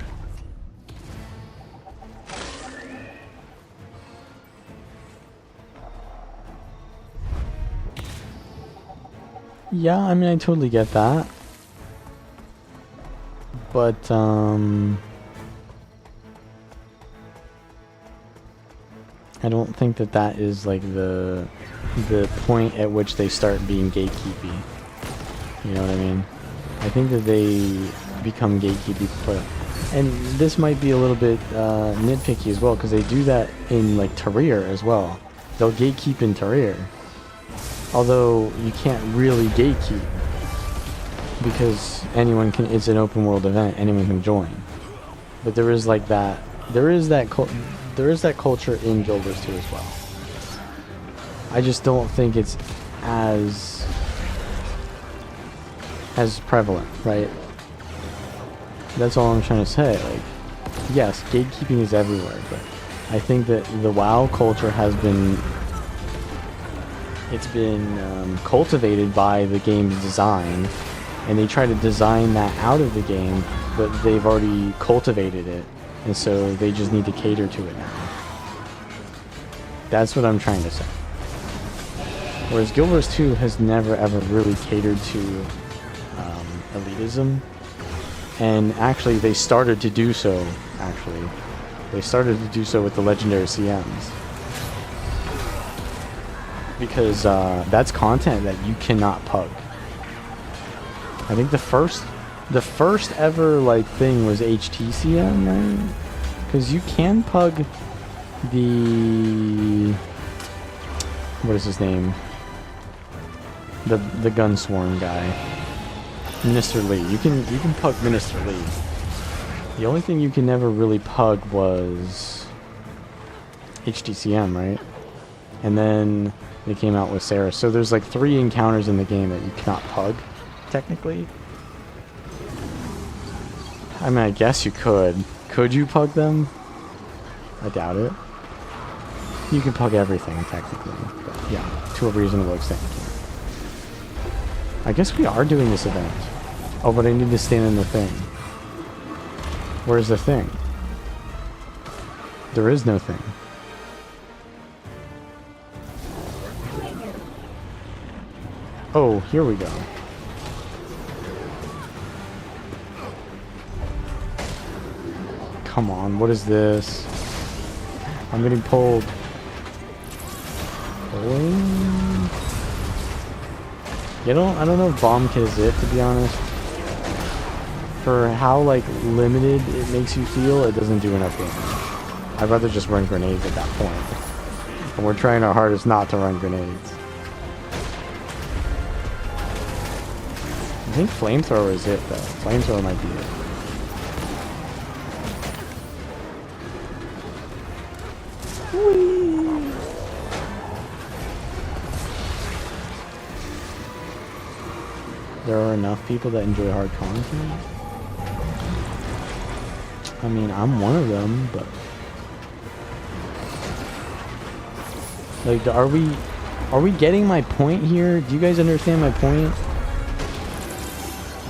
Yeah, I mean, I totally get that. But, I don't think that that is, like, the point at which they start being gatekeepy. You know what I mean? I think that they become gatekeepy for... And this might be a little bit nitpicky as well, because they do that in, like, Tarir as well. They'll gatekeep in Tarir. Although, you can't really gatekeep. Because anyone can... It's an open world event. Anyone can join. But there is, like, that... There is that culture in Guilders too as well. I just don't think it's as prevalent, right? That's all I'm trying to say. Like, yes, gatekeeping is everywhere, but I think that the WoW culture has been... It's been cultivated by the game's design, and they try to design that out of the game but they've already cultivated it, and so they just need to cater to it now. That's what I'm trying to say. Whereas Guild Wars 2 has never ever really catered to elitism, and actually they started to do so. They started to do so with the legendary CMs, because that's content that you cannot pug. I think the first ever like thing was HTCM, right? Because you can pug the, what is his name? The Gunsworn guy, Minister Lee. You can pug Minister Lee. The only thing you can never really pug was HTCM, right? And then they came out with Sarah. So there's like 3 encounters in the game that you cannot pug, technically. I mean, I guess you could. Could you pug them? I doubt it. You can pug everything, technically. But yeah, to a reasonable extent you can. I guess we are doing this event. Oh, but I need to stand in the thing. Where's the thing? There is no thing. Oh, here we go. Come on, what is this? I'm getting pulled. Pulling? I don't know if bomb kit is it, to be honest. For how like limited it makes you feel, it doesn't do enough damage. I'd rather just run grenades at that point. And we're trying our hardest not to run grenades. I think flamethrower is it though. Flamethrower might be it. Whee! There are enough people that enjoy hard content. I mean, I'm one of them, but like, are we getting my point here? Do you guys understand my point?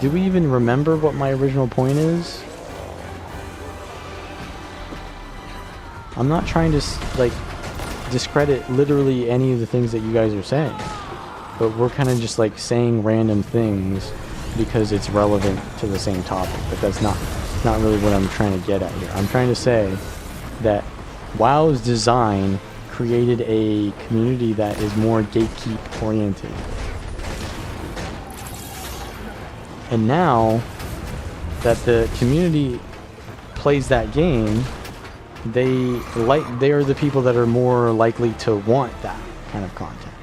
Do we even remember what my original point is? I'm not trying to like discredit literally any of the things that you guys are saying, but we're kind of just like saying random things because it's relevant to the same topic. But that's not really what I'm trying to get at here. I'm trying to say that WoW's design created a community that is more gatekeep oriented. And now that the community plays that game, they are the people that are more likely to want that kind of content.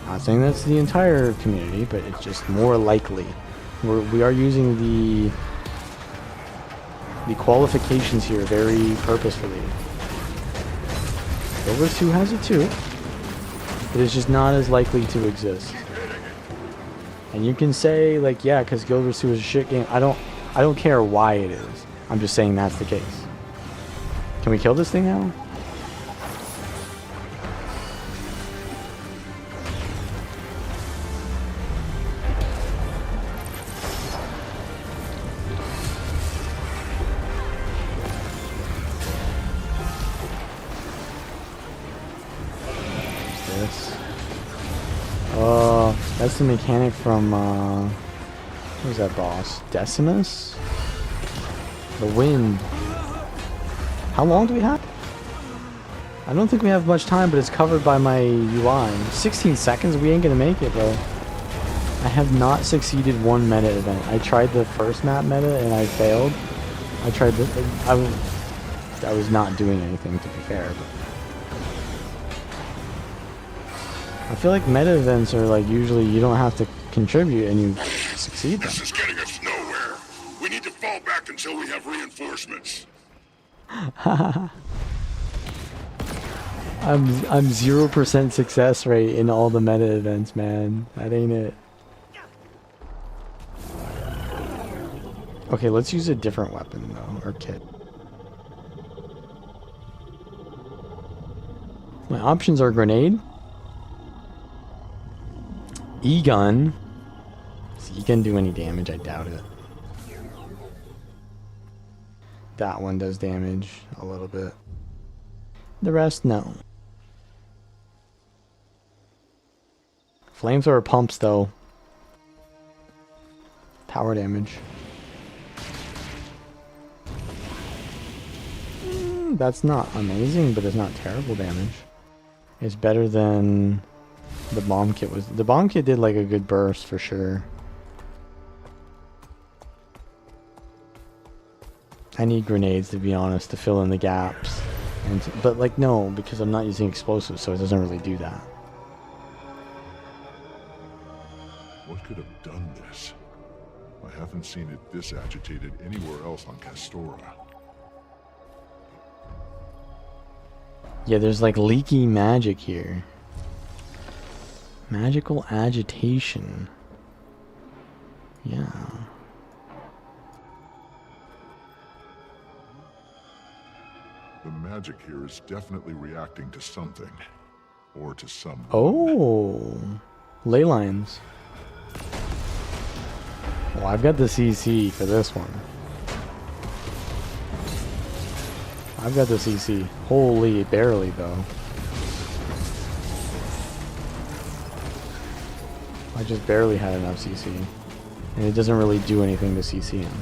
Not saying that's the entire community, but it's just more likely. We are using the qualifications here very purposefully. Guild Wars 2 has it too, but it's just not as likely to exist. And you can say like, yeah, because Guild Wars 2 is a shit game. I don't care why it is. I'm just saying that's the case. Can we kill this thing now? That's the mechanic from, what was that boss? Decimus? The wind. How long do we have? I don't think we have much time, but it's covered by my UI. 16 seconds? We ain't gonna make it, bro. I have not succeeded one meta event. I tried the first map meta and I failed. I tried the... I was not doing anything, to be fair, but... I feel like meta events are like usually you don't have to contribute and you succeed them. This is getting us nowhere. We need to fall back until we have reinforcements. I'm 0% success rate in all the meta events, man. That ain't it. Okay, let's use a different weapon though, or kit. My options are grenade, E-gun. It's you can do any damage? I doubt it. That one does damage a little bit. The rest, no. Flamethrower pumps, though. Power damage. That's not amazing, but it's not terrible damage. It's better than the bomb kit was. The bomb kit did like a good burst for sure. I need grenades, to be honest, to fill in the gaps. But like, no, because I'm not using explosives, so it doesn't really do that. What could have done this? I haven't seen it this agitated anywhere else on Castora. Yeah, there's like leaky magic here. Magical agitation. Yeah. The magic here is definitely reacting to something. Or to someone. Oh. Ley lines. Well, I've got the CC for this one. I've got the CC. Holy, barely though. I just barely had enough CC. And it doesn't really do anything to CC him.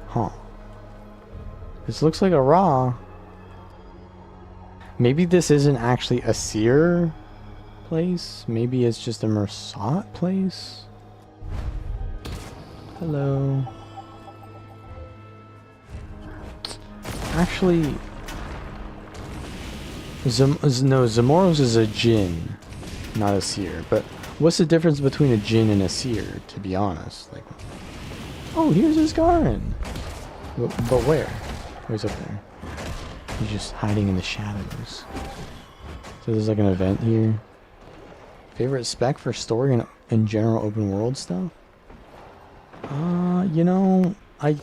Huh. This looks like a raw. Maybe this isn't actually a seer place. Maybe it's just a Mersat place. Hello. Actually, no, Zamoros is a Djinn, not a seer. But what's the difference between a Djinn and a seer, to be honest? Like, oh, here's Isgarin. But where? Where's up there? He's just hiding in the shadows. So there's like an event here. Favorite spec for story and general open world stuff? You know, I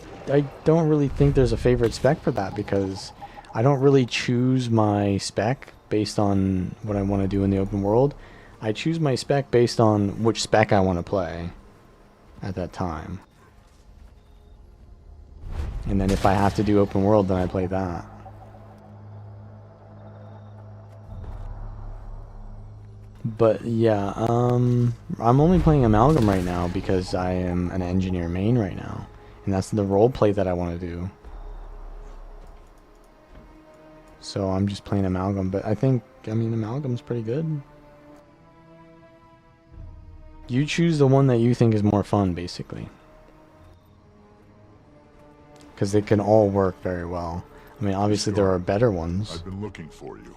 don't really think there's a favorite spec for that, because I don't really choose my spec based on what I want to do in the open world. I choose my spec based on which spec I want to play at that time. And then if I have to do open world, then I play that. But yeah, I'm only playing Amalgam right now because I am an engineer main right now. And that's the roleplay that I want to do. So I'm just playing Amalgam, but I mean, Amalgam's pretty good. You choose the one that you think is more fun, basically. Because they can all work very well. I mean, obviously there are better ones. I've been looking for you.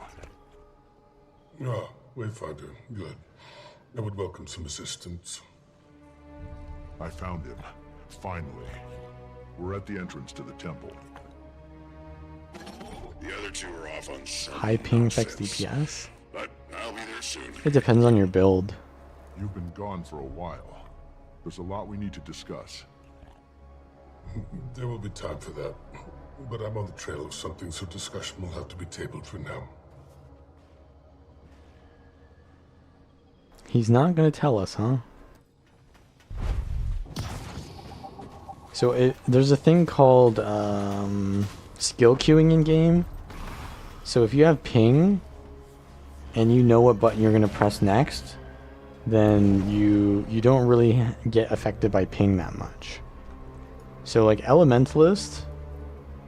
Ah, Wayfinder, good. I would welcome some assistance. I found him. Finally. We're at the entrance to the temple. The other two are off on some High ping affects nonsense, DPS? but I'll be there soon. It depends on your build. You've been gone for a while. There's a lot we need to discuss. There will be time for that. But I'm on the trail of something, so discussion will have to be tabled for now. He's not going to tell us, huh? So there's a thing called skill queuing in game. So if you have ping and you know what button you're going to press next, then you don't really get affected by ping that much. So like Elementalist,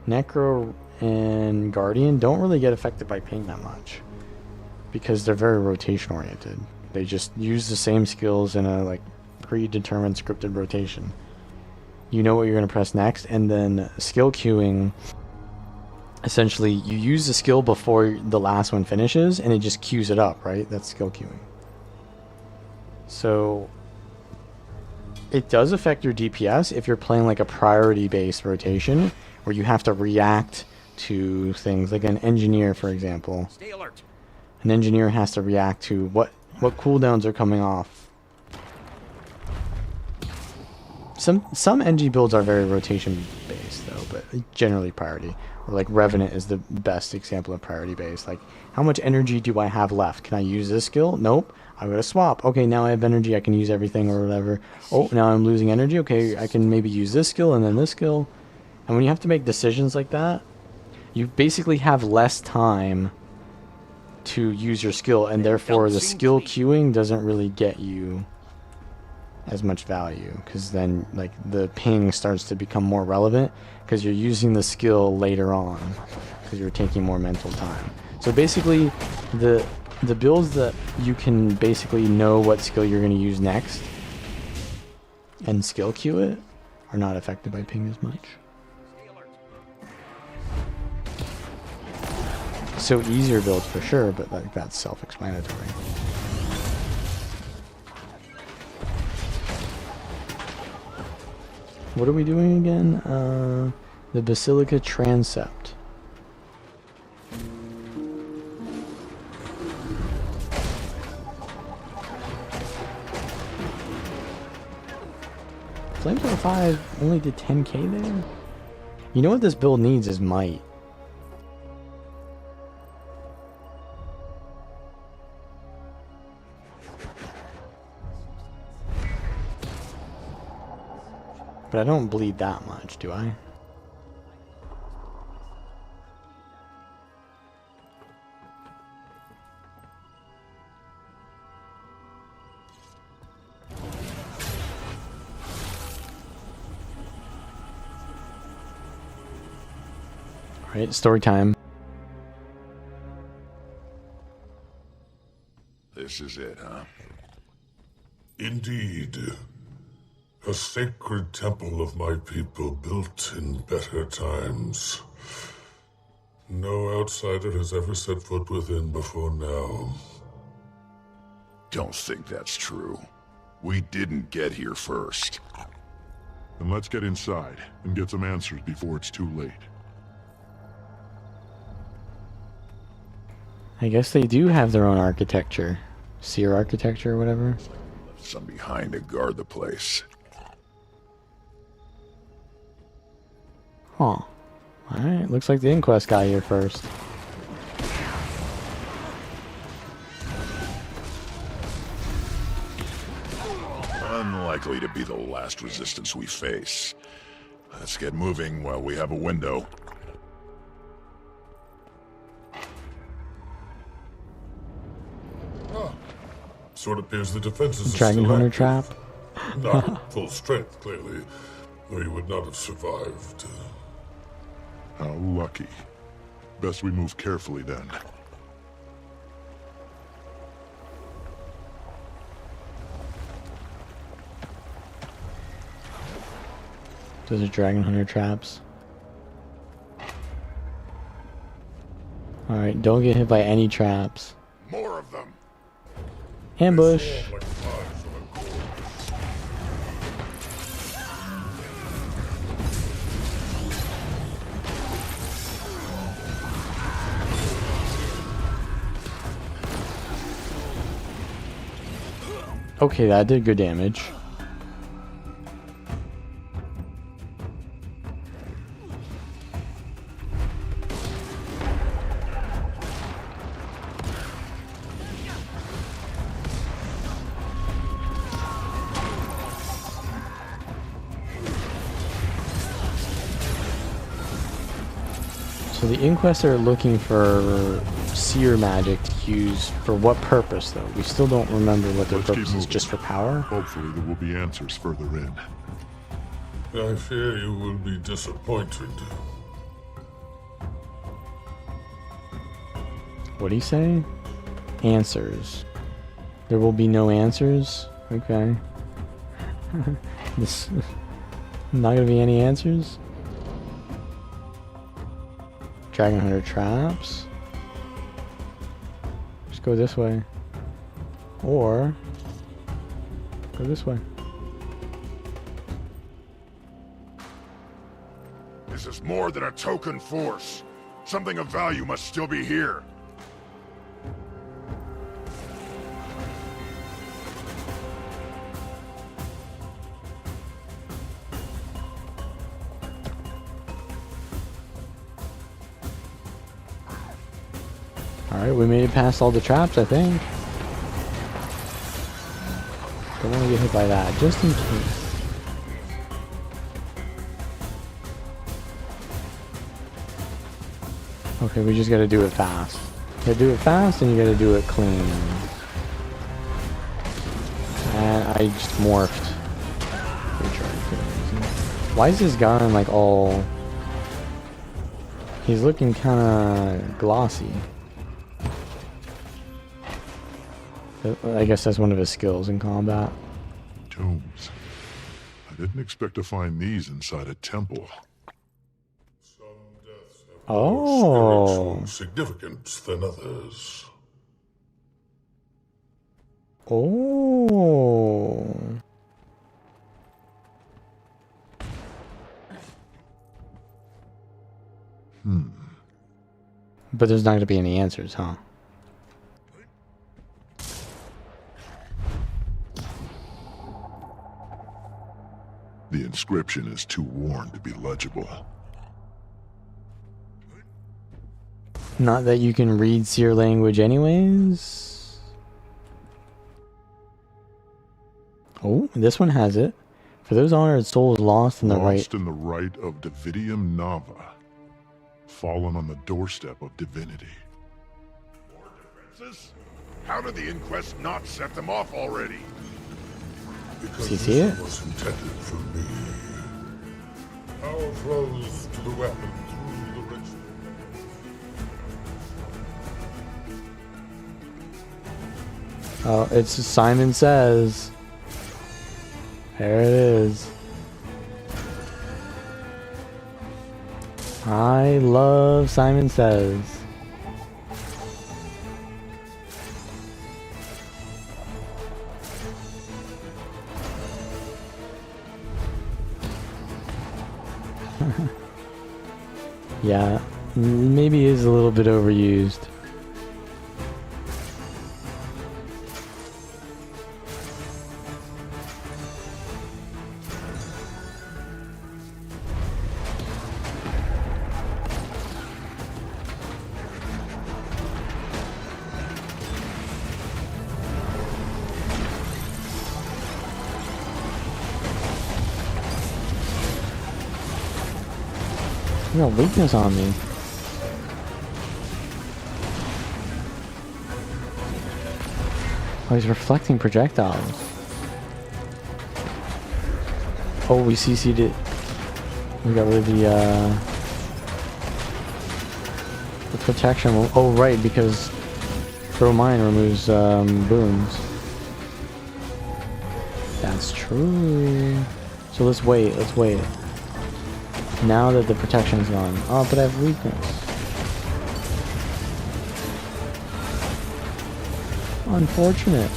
Necro, and Guardian don't really get affected by ping that much, because they're very rotation oriented. They just use the same skills in a like predetermined scripted rotation. You know what you're going to press next, and then skill queuing, essentially you use the skill before the last one finishes and it just queues it up, right? That's skill queuing. So it does affect your DPS if you're playing like a priority based rotation where you have to react to things like an engineer, for example. Stay alert. An engineer has to react to what cooldowns are coming off. Some NG builds are very rotation based though, but generally priority. Or like Revenant is the best example of priority based. Like, how much energy do I have left? Can I use this skill? Nope. I'm gonna swap. Okay, now I have energy. I can use everything or whatever. Oh, now I'm losing energy. Okay, I can maybe use this skill and then this skill. And when you have to make decisions like that, you basically have less time to use your skill, and therefore the skill queuing doesn't really get you as much value, because then like the ping starts to become more relevant because you're using the skill later on because you're taking more mental time. So basically the builds that you can basically know what skill you're going to use next and skill queue it are not affected by ping as much. So easier builds for sure, but like that's self-explanatory. What are we doing again? The Basilica Transept. Flamethrower 5 only did 10k there? You know what this build needs is might. But I don't bleed that much, do I? Alright, story time. This is it, huh? Indeed. A sacred temple of my people built in better times. No outsider has ever set foot within before now. Don't think that's true. We didn't get here first. Then let's get inside and get some answers before it's too late. I guess they do have their own architecture. Seer architecture or whatever. Some behind to guard the place. Huh. Alright, looks like the Inquest got here first. Unlikely to be the last resistance we face. Let's get moving while we have a window. So it appears the defenses are Dragon still Hunter active. trap. Not at full strength, clearly, or you would not have survived. How lucky. Best we move carefully then. Those are Dragon Hunter traps. Alright, don't get hit by any traps. More of them. Ambush. Okay, that did good damage. So the Inquest are looking for seer magic to use for what purpose, though? We still don't remember what their purpose is, just for power? Hopefully there will be answers further in. I fear you will be disappointed. What do you say? Answers. There will be no answers? Okay. This not gonna be any answers? Dragon Hunter traps. Just go this way. Or go this way. This is more than a token force. Something of value must still be here. Alright, we made it past all the traps, I think. Don't want to get hit by that, just in case. Okay, we just gotta do it fast. You gotta do it fast and you gotta do it clean. And I just morphed. Why is this guy like all... He's looking kinda glossy. I guess that's one of his skills in combat. Tombs. I didn't expect to find these inside a temple. Oh. More spiritual significance than others. Oh. But there's not going to be any answers, huh? The inscription is too worn to be legible. Not that you can read seer language anyways. Oh, this one has it. For those honored souls lost in the Lost in the rite of Dividium Nava. Fallen on the doorstep of divinity. More defenses? How did the inquest not set them off already? Because you see it? was intended for me. Power flows to the weapon through the ritual. Oh, it's Simon Says. There it is. I love Simon Says. Yeah, maybe is a little bit overused. You got weakness on me. Oh, he's reflecting projectiles. Oh, we CC'd it. We got rid of the protection. Oh, right, because throw mine removes booms. That's true. So let's wait. Let's wait. Now that the protection's gone. Oh, but I have weakness. Unfortunate.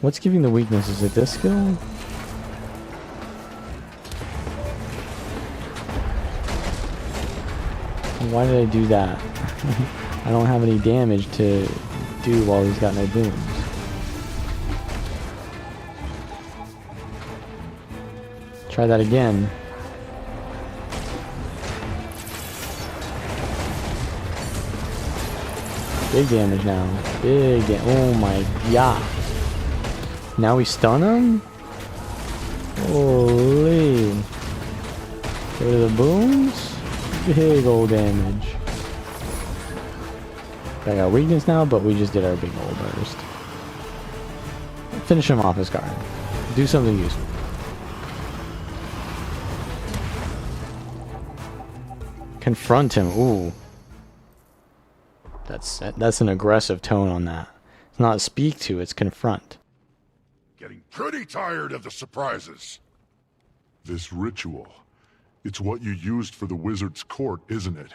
What's giving the weakness? Is it this skill? Why did I do that? I don't have any damage to do while he's got no booms. Try that again. Big damage now. Big damage. Oh my god. Now we stun him? Holy. Get rid of the booms? Big old damage. I got weakness now, but we just did our big old burst. Finish him off his card. Do something useful. Confront him. Ooh. That's an aggressive tone on that. It's not speak to, it's confront. Getting pretty tired of the surprises. This ritual. It's what you used for the wizard's court, isn't it?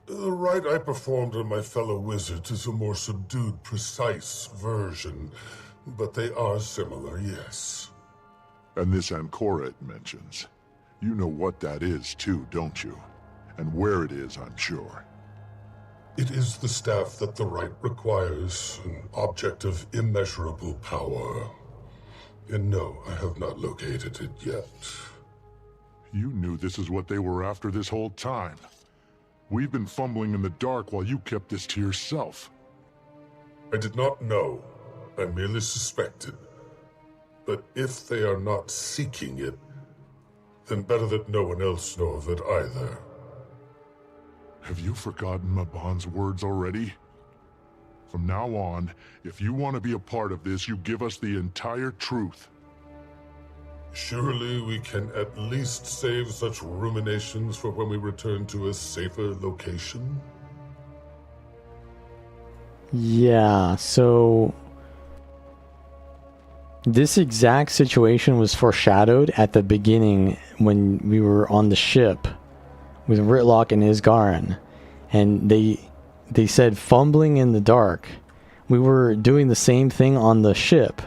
The rite I performed on my fellow wizards is a more subdued, precise version, but they are similar, yes. And this Ancora it mentions. You know what that is too, don't you? And where it is, I'm sure. It is the staff that the rite requires, an object of immeasurable power. And no, I have not located it yet. You knew this is what they were after this whole time. We've been fumbling in the dark while you kept this to yourself. I did not know. I merely suspected. But if they are not seeking it, then better that no one else know of it either. Have you forgotten Maban's words already? From now on, if you want to be a part of this, you give us the entire truth. Surely we can at least save such ruminations for when we return to a safer location? Yeah, so this exact situation was foreshadowed at the beginning when we were on the ship with Ritlock and Isgarin, and they said fumbling in the dark. We were doing the same thing on the ship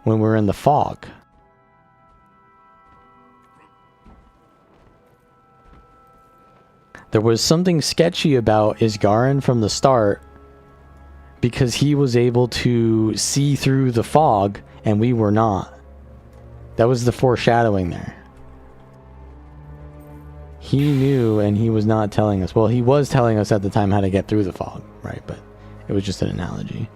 when we were in the fog. There was something sketchy about Isgarin from the start because he was able to see through the fog and we were not. That was the foreshadowing there. He knew and he was not telling us. Well, he was telling us at the time how to get through the fog, right? But it was just an analogy.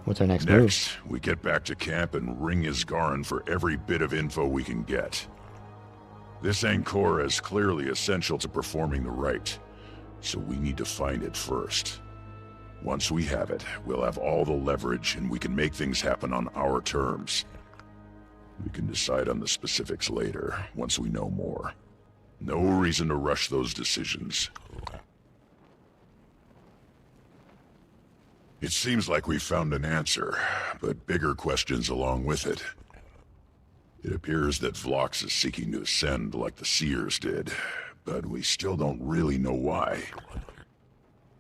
What's our next move? Next, we get back to camp and ring Isgarin for every bit of info we can get. This Ancora is clearly essential to performing the rite, so we need to find it first. Once we have it, we'll have all the leverage and we can make things happen on our terms. We can decide on the specifics later, once we know more. No reason to rush those decisions. It seems like we found an answer, but bigger questions along with it. It appears that Vlox is seeking to ascend like the Seers did, but we still don't really know why.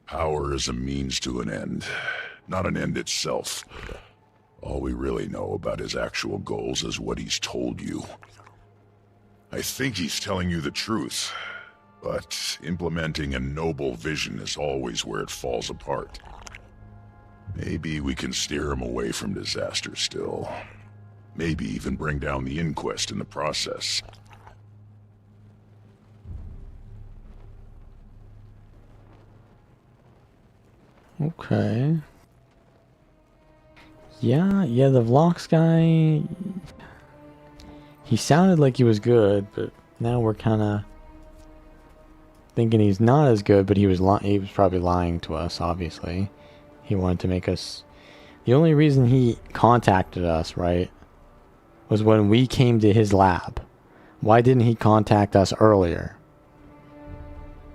Power is a means to an end, not an end itself. All we really know about his actual goals is what he's told you. I think he's telling you the truth, but implementing a noble vision is always where it falls apart. Maybe we can steer him away from disaster still. Maybe even bring down the inquest in the process. Okay. Yeah, the Vlox guy... He sounded like he was good, but now we're kind of thinking he's not as good, but he was probably lying to us, obviously. He wanted to make us... The only reason he contacted us, right, was when we came to his lab. Why didn't he contact us earlier?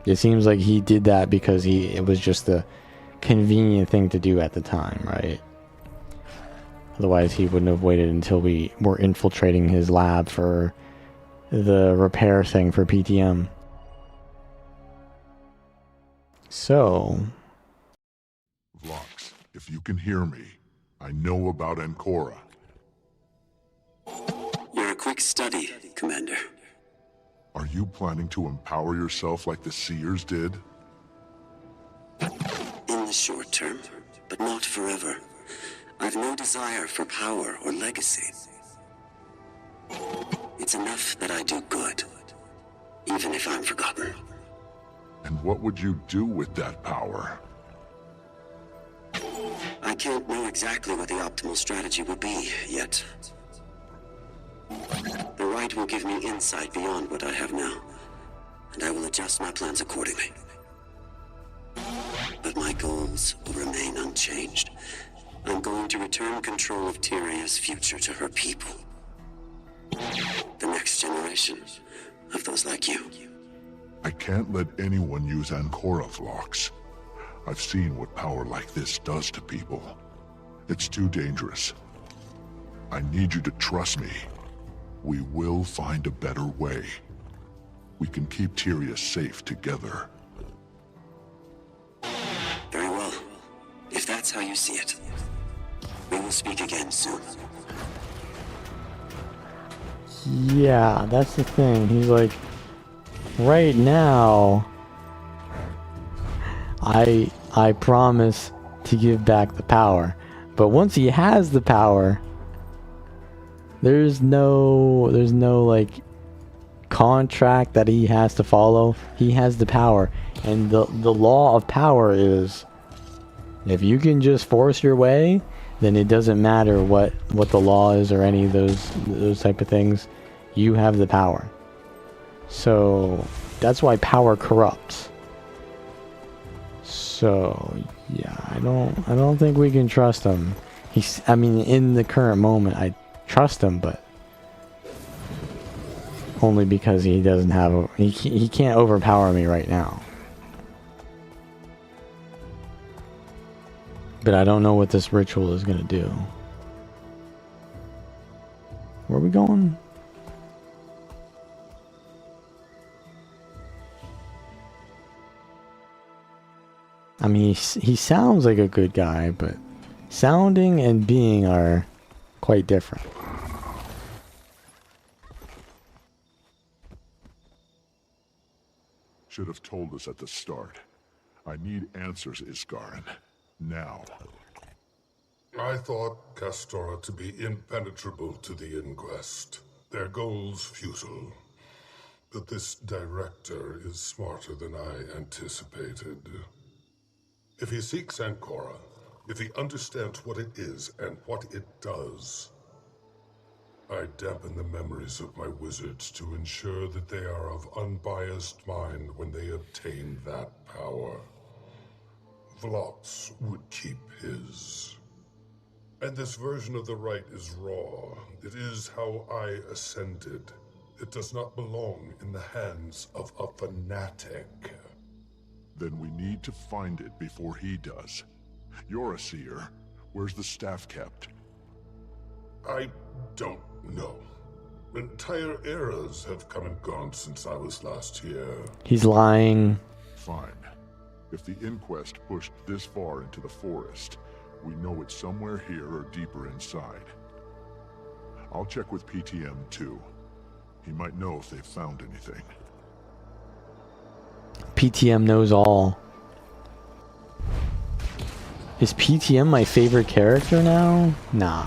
It seems like he did that because it was just the convenient thing to do at the time, right? Otherwise, he wouldn't have waited until we were infiltrating his lab for the repair thing for PTM. So... Vlox, if you can hear me, I know about Ancora. You're a quick study, Commander. Are you planning to empower yourself like the Seers did? In the short term, but not forever. I've no desire for power or legacy. It's enough that I do good, even if I'm forgotten. And what would you do with that power? I can't know exactly what the optimal strategy will be yet. The rite will give me insight beyond what I have now, and I will adjust my plans accordingly. But my goals will remain unchanged. I'm going to return control of Tyria's future to her people. The next generation of those like you. I can't let anyone use Ancora, Vlox. I've seen what power like this does to people. It's too dangerous. I need you to trust me. We will find a better way. We can keep Tyria safe together. Very well. If that's how you see it, we will speak again soon. Yeah, that's the thing. He's like, right now, I promise to give back the power, But once he has the power, there's no like contract that he has to follow. He has the power, and the law of power is, if you can just force your way, then it doesn't matter what the law is or any of those type of things. You have the power. So that's why power corrupts. So yeah, I don't think we can trust him. I mean, in the current moment, I trust him, but only because he doesn't have he can't overpower me right now. But I don't know what this ritual is gonna do. Where are we going? I mean, he sounds like a good guy, but sounding and being are quite different. Should have told us at the start. I need answers, Iskarin. Now. I thought Castora to be impenetrable to the Inquest. Their goals futile. But this director is smarter than I anticipated. If he seeks Ancora, if he understands what it is and what it does, I dampen the memories of my wizards to ensure that they are of unbiased mind when they obtain that power. Vlox would keep his. And this version of the rite is raw. It is how I ascended. It does not belong in the hands of a fanatic. Then we need to find it before he does. You're a seer. Where's the staff kept? I don't know. Entire eras have come and gone since I was last here. He's lying. Fine. If the Inquest pushed this far into the forest, we know it's somewhere here or deeper inside. I'll check with PTM too. He might know if they've found anything. PTM knows all. Is PTM my favorite character now? Nah.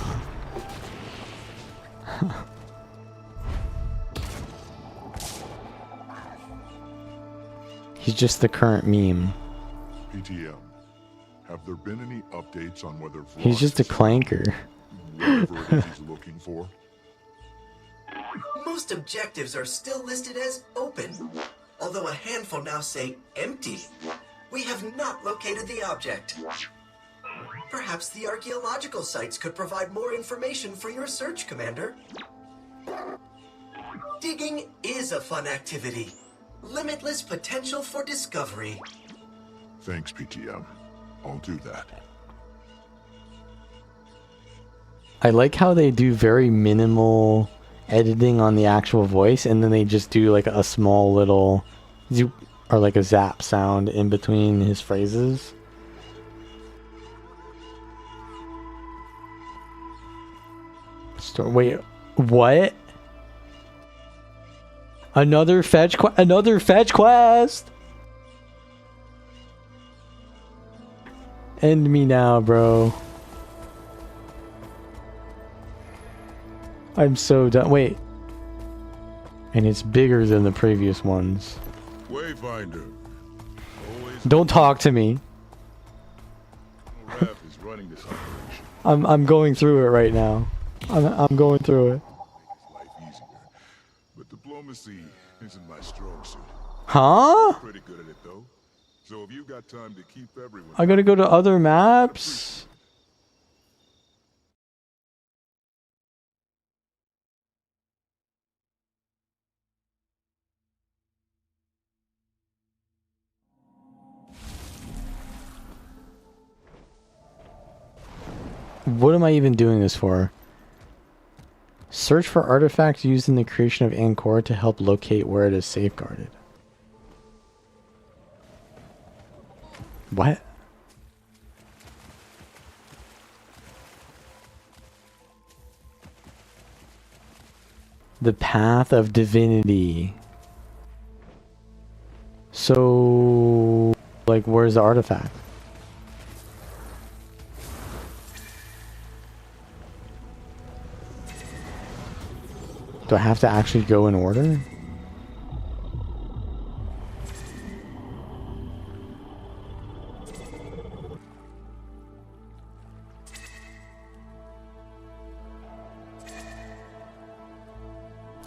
He's just the current meme. PTM, have there been any updates on whether He's just a clanker. Whatever it is he's looking for? Most objectives are still listed as open, although a handful now say empty. We have not located the object. Perhaps the archaeological sites could provide more information for your search, Commander. Digging is a fun activity. Limitless potential for discovery. Thanks, PTM. I'll do that. I like how they do very minimal editing on the actual voice, and then they just do like a small little zoop or like a zap sound in between his phrases. Wait, what? Another fetch quest. End me now, bro. I'm so done. Wait. And it's bigger than the previous ones. Wayfinder. Don't talk to me. Raph is running this operation. I'm going through it right now. I'm going through it. Life easier. But diplomacy isn't my strong suit. Huh? I'm pretty good at it though. So if you got time to keep everyone, I gotta go to other maps. What am I even doing this for? Search for artifacts used in the creation of Ancora to help locate where it is safeguarded. What? The path of divinity. So, like, where's the artifact? Do I have to actually go in order?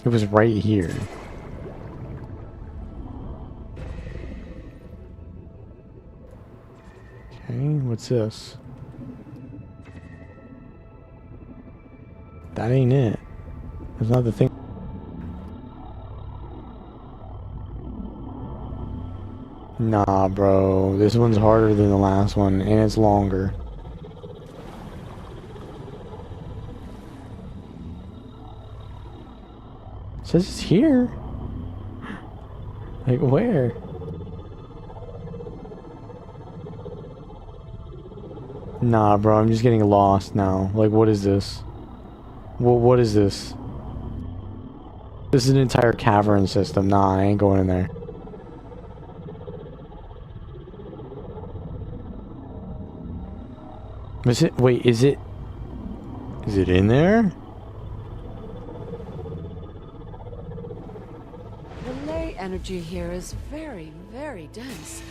It was right here. Okay, what's this? That ain't it. That's not the thing. Nah, bro. This one's harder than the last one, and it's longer. It says it's here. Like, where? Nah, bro. I'm just getting lost now. Like, what is this? What is this? This is an entire cavern system. Nah, I ain't going in there. Is it? Wait, is it? Is it in there? The ley energy here is very, very dense.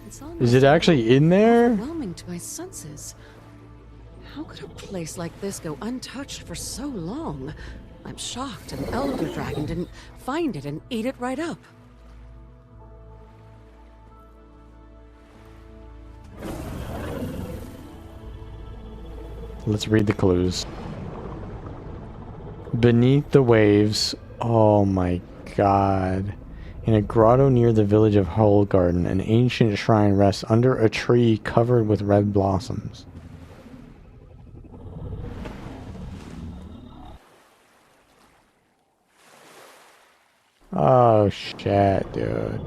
It's almost Is it actually in there? overwhelming to my senses. How could a place like this go untouched for so long? I'm shocked an elder dragon didn't find it and eat it right up. Let's read the clues. Beneath the waves. Oh my god. In a grotto near the village of Hullgarden, an ancient shrine rests under a tree covered with red blossoms. Oh shit, dude.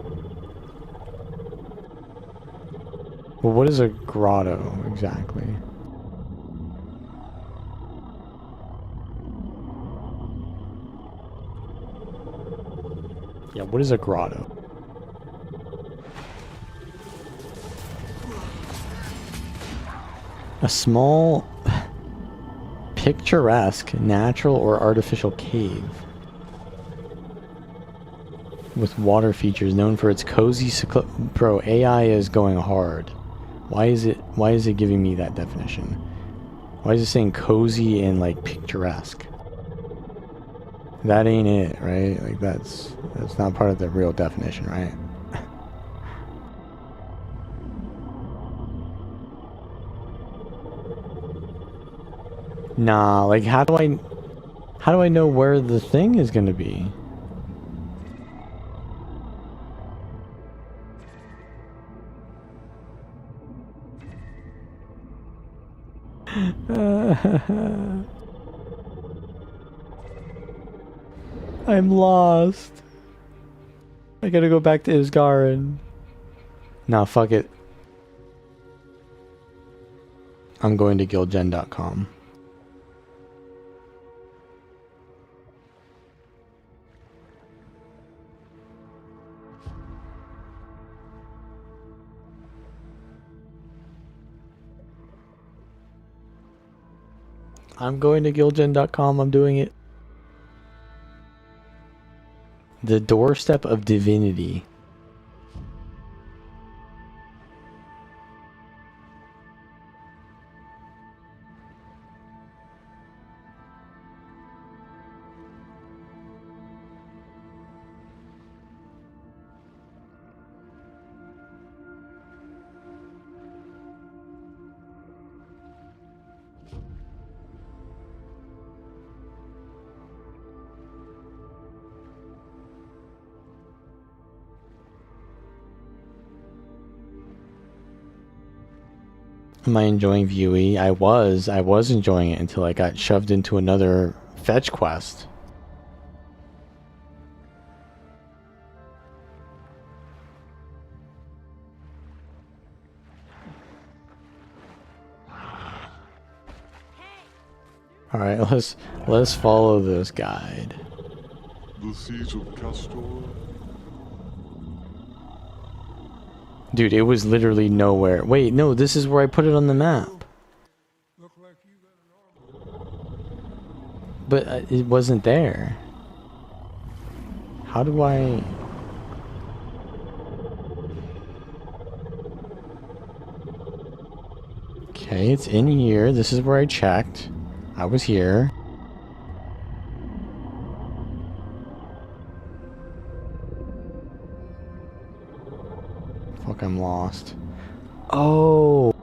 Well, what is a grotto exactly? Yeah, what is a grotto? A small, picturesque, natural or artificial cave with water features known for its cozy Bro, AI is going hard. Why is it giving me that definition? Why is it saying cozy and like picturesque? That ain't it, right? Like that's not part of the real definition, right? Nah, like how do I know where the thing is gonna be? I'm lost. I gotta go back to Isgarin. Nah, fuck it. I'm going to guildgen.com. I'm going to guildgen.com. I'm doing it. The doorstep of divinity. Am I enjoying VUE? I was enjoying it until I got shoved into another fetch quest. Alright, let's follow this guide. The siege of Castor. Dude, it was literally nowhere. Wait, no, this is where I put it on the map. But it wasn't there. How do I... Okay, it's in here. This is where I checked. I was here. Fuck, I'm lost. Oh!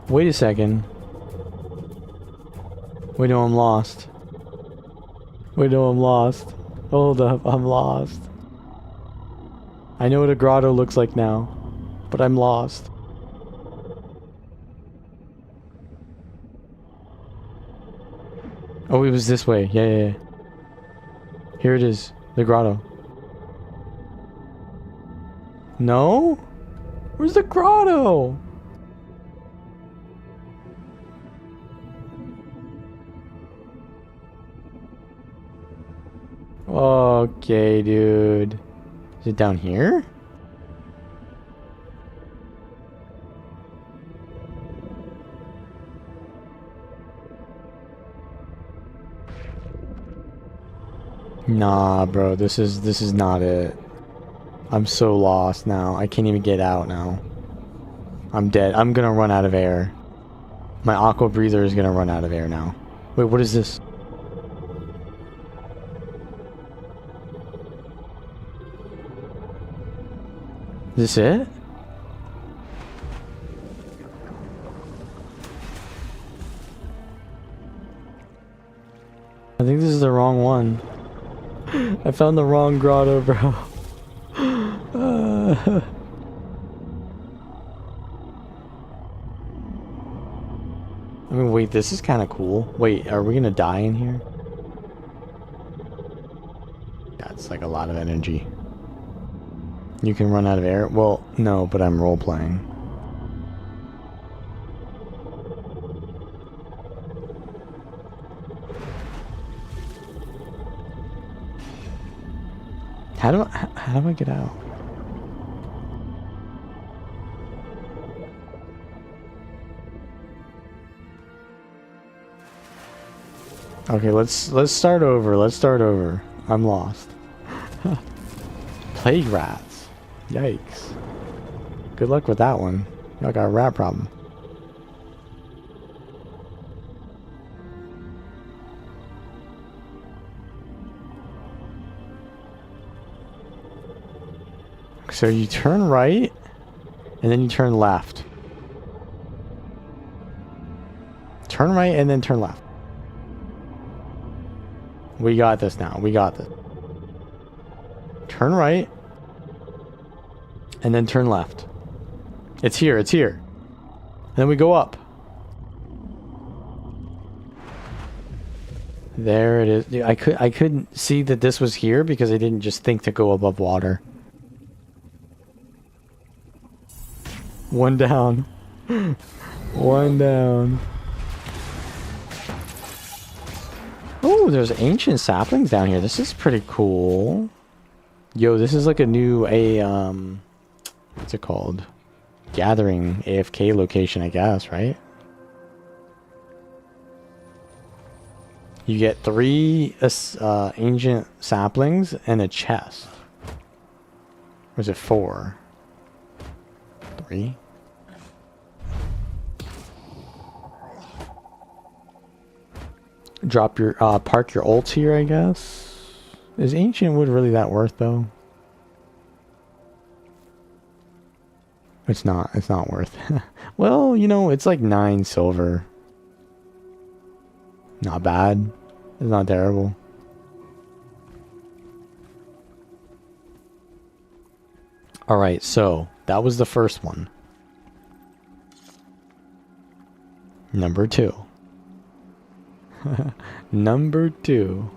Wait a second. Wait, no, I'm lost. Wait, no, I'm lost. Hold up, I'm lost. I know what a grotto looks like now, but I'm lost. Oh, it was this way. Yeah. Here it is. The grotto. No? Where's the grotto? Okay, dude. Is it down here? Nah, bro, this is not it. I'm so lost now. I can't even get out now. I'm dead. I'm gonna run out of air. My aqua breather is gonna run out of air now. Wait, what is this? Is this it? I think this is the wrong one. I found the wrong grotto, bro. I mean, wait, this is kind of cool. Wait, are we gonna die in here? That's like a lot of energy. You can run out of air? Well, no, but I'm role-playing. How do I get out? Okay, let's start over. Let's start over. I'm lost. Plague rats. Yikes. Good luck with that one. Y'all got a rat problem. So you turn right, and then you turn left. Turn right, and then turn left. We got this now. We got this. Turn right, and then turn left. It's here. It's here. And then we go up. There it is. Dude, I couldn't see that this was here because I didn't just think to go above water. One down. One down. Oh, there's ancient saplings down here. This is pretty cool. Yo, this is like a new what's it called? Gathering AFK location, I guess, right? You get 3 ancient saplings and a chest. Or is it 4? 3? Drop your park your ults here, I guess. Is ancient wood really that worth though? It's not worth. Well, you know, it's like 9 silver. Not bad. It's not terrible. Alright, so that was the first one. Number 2. Number 2.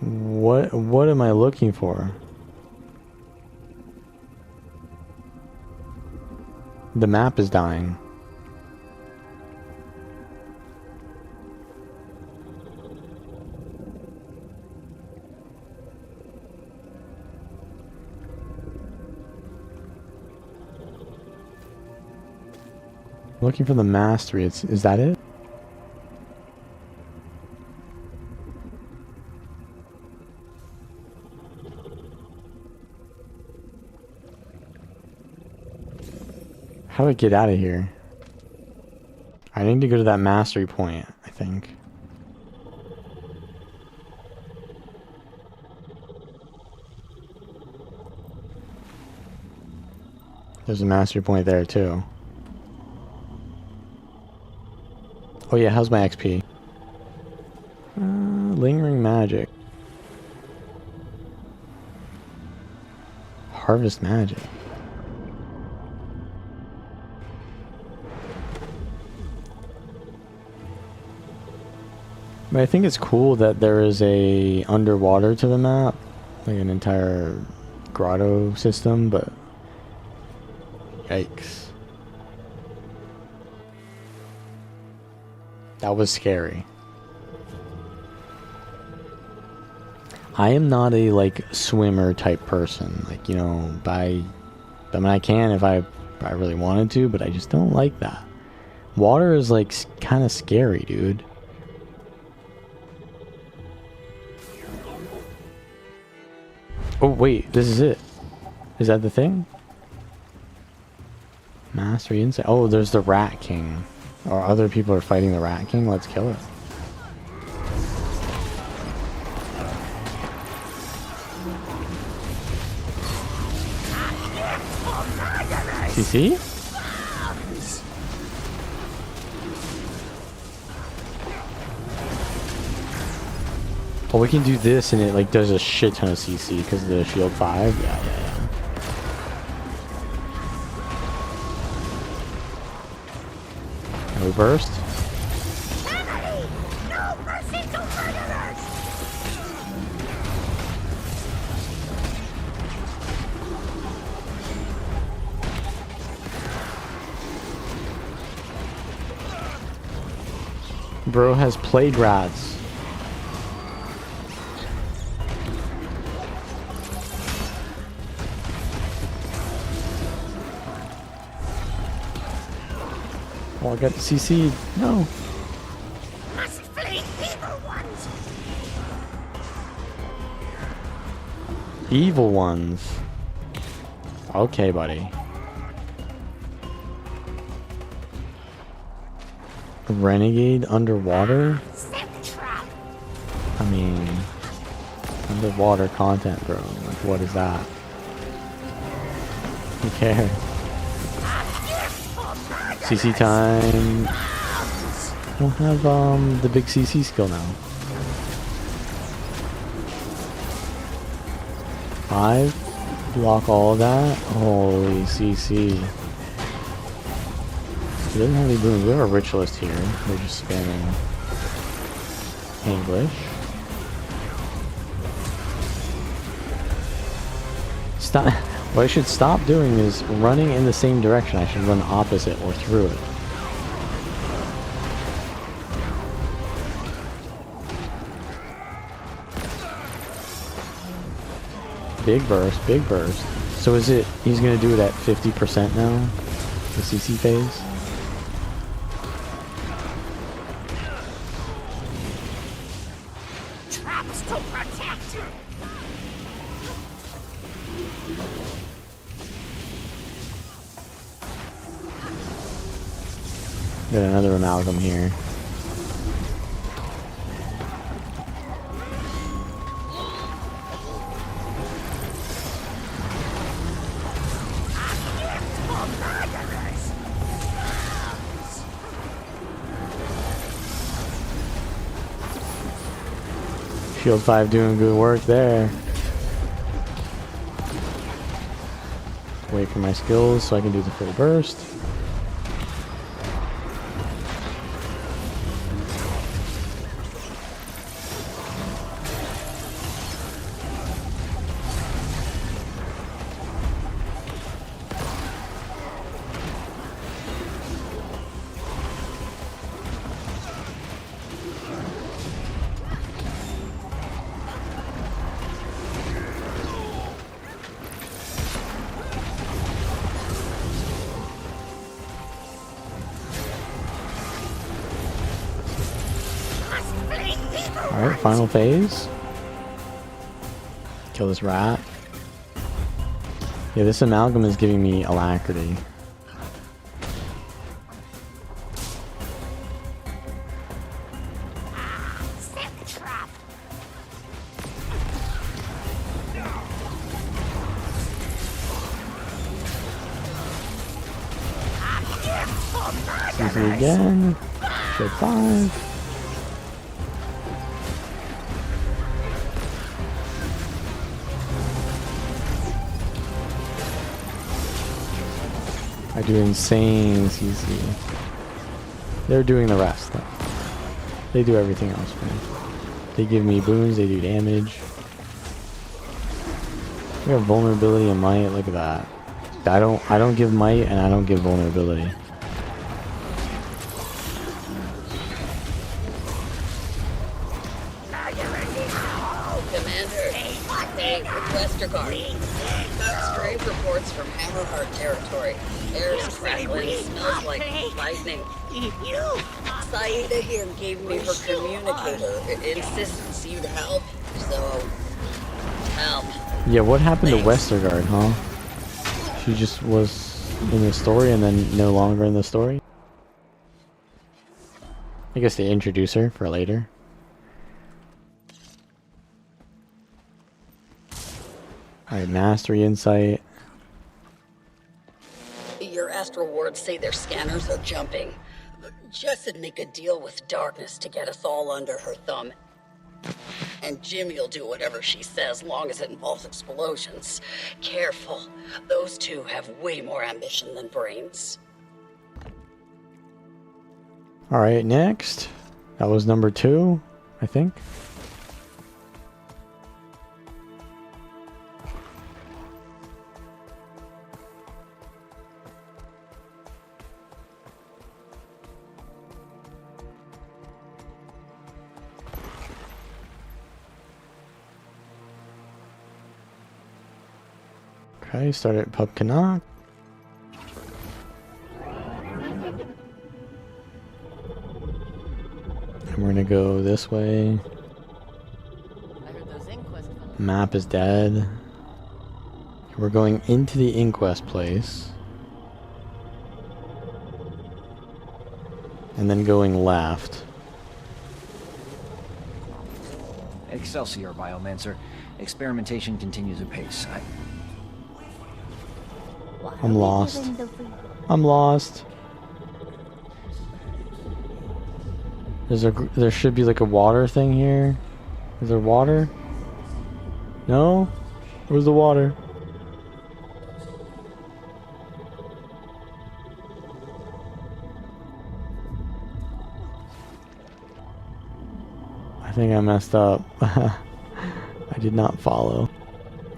What am I looking for? The map is dying. Looking for the mastery. Is that it? How do I get out of here? I need to go to that mastery point, I think. There's a mastery point there too. Oh yeah, how's my XP? Lingering magic. Harvest magic. But I think it's cool that there is a underwater to the map, like an entire grotto system, but yikes. That was scary. I am not a like swimmer type person, like, you know, I mean I can if I really wanted to, but I just don't like that. Water is like kind of scary, dude. Oh wait, this is it. Is that the thing? Mastery insight. Oh, there's the Rat King. Or other people are fighting the Rat King. Let's kill it. CC? Oh, we can do this and it like does a shit ton of CC because of the shield 5. Yeah. Can we burst? No mercy to murderers! Bro has plague rats. Oh, I got the CC. No. Must flee, evil ones! Evil ones. Okay, buddy. Renegade underwater? I mean, underwater content, bro. Like, what is that? Who cares? CC time. I don't have the big CC skill now. 5. Block all of that. Holy CC. He doesn't have any boons. We have a ritualist here. We're just spamming English. Stop. What I should stop doing is running in the same direction. I should run opposite or through it. Big burst, big burst. So is it, he's gonna do it at 50% now? The CC phase? Traps to protect! Got another amalgam here. Shield 5 doing good work there. Wait for my skills so I can do the full burst. Final phase. Kill this rat. Yeah, this amalgam is giving me alacrity. Easy again. Good 5. I do insane CC. They're doing the rest though. They do everything else for me. They give me boons, they do damage. We have vulnerability and might, look at that. I don't give might and I don't give vulnerability. Commander, hey, Westergaard. Got strange reports from Hammerheart territory. Air's crackling, smells like lightning. Saida here gave me her communicator. It insists you'd help, so help. Yeah, what happened to Westergaard, huh? She just was in the story and then no longer in the story? I guess they introduce her for later. Alright, mastery insight. Your astral wards say their scanners are jumping. Jess'd make a deal with darkness to get us all under her thumb. And Jimmy'll do whatever she says, long as it involves explosions. Careful. Those two have way more ambition than brains. Alright, next. That was number 2, I think. Okay, start at Pub Canuck. And we're gonna go this way. Map is dead. We're going into the inquest place. And then going left. Excelsior, Biomancer. Experimentation continues apace. I'm lost. I'm lost. There should be like a water thing here. Is there water? No? Where's the water? I think I messed up. I did not follow.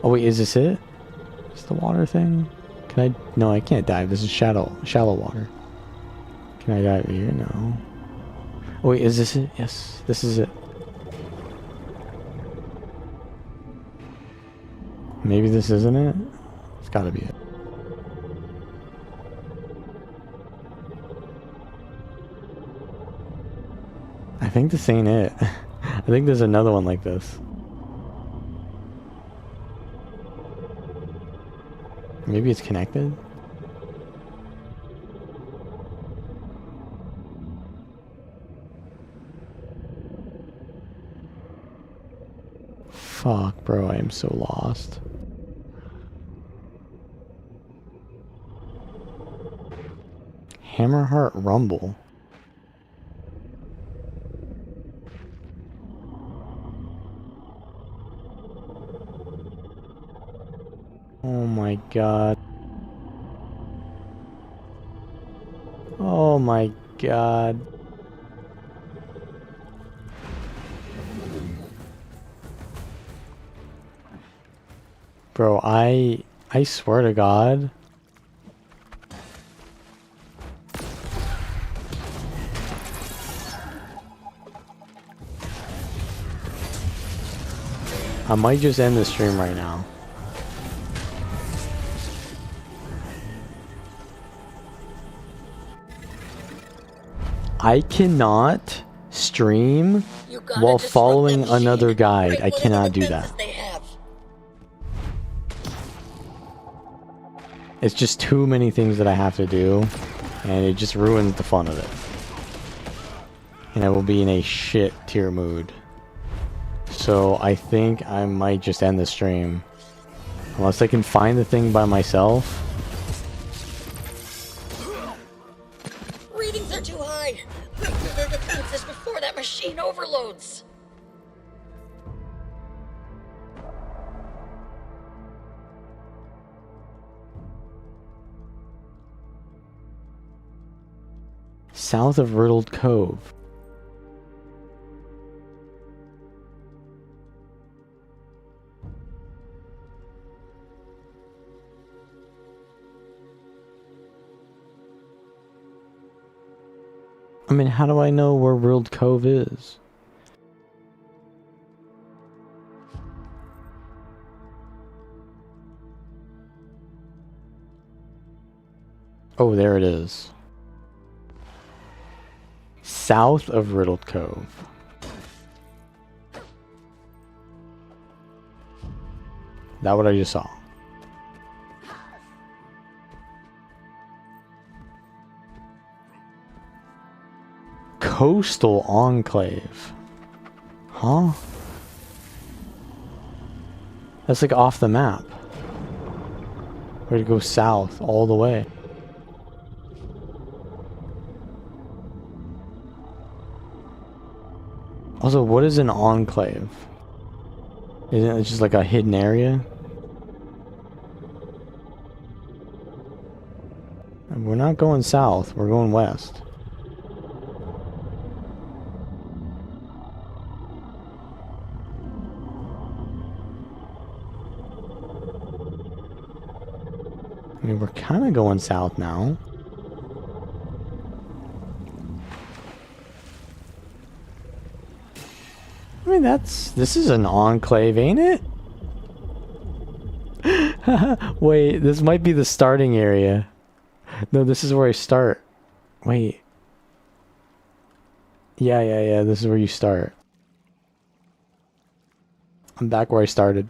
Oh wait, is this it? Is the water thing? Can I? No, I can't dive. This is shallow water. Can I dive here? No. Oh wait, is this it? Yes, this is it. Maybe this isn't it? It's gotta be it. I think this ain't it. I think there's another one like this. Maybe it's connected? Fuck, bro, I am so lost. Hammerheart Rumble. Oh my god. Oh my god. Bro, I swear to God. I might just end the stream right now. I cannot stream while following another guide. I cannot do that. It's just too many things that I have to do, and it just ruins the fun of it. And I will be in a shit tier mood. So I think I might just end the stream. Unless I can find the thing by myself. Readings are too high. Boost their defenses before that machine overloads. South of Riddled Cove. I mean, how do I know where Riddled Cove is? Oh, there it is. South of Riddled Cove. That what I just saw. Coastal Enclave. Huh? That's like off the map. We're to go south all the way. Also, what is an enclave? Isn't it just like a hidden area? We're not going south, we're going west. I mean, we're kind of going south now. I mean, this is an enclave, ain't it? Wait, this might be the starting area. No, this is where I start. Wait. Yeah, this is where you start. I'm back where I started.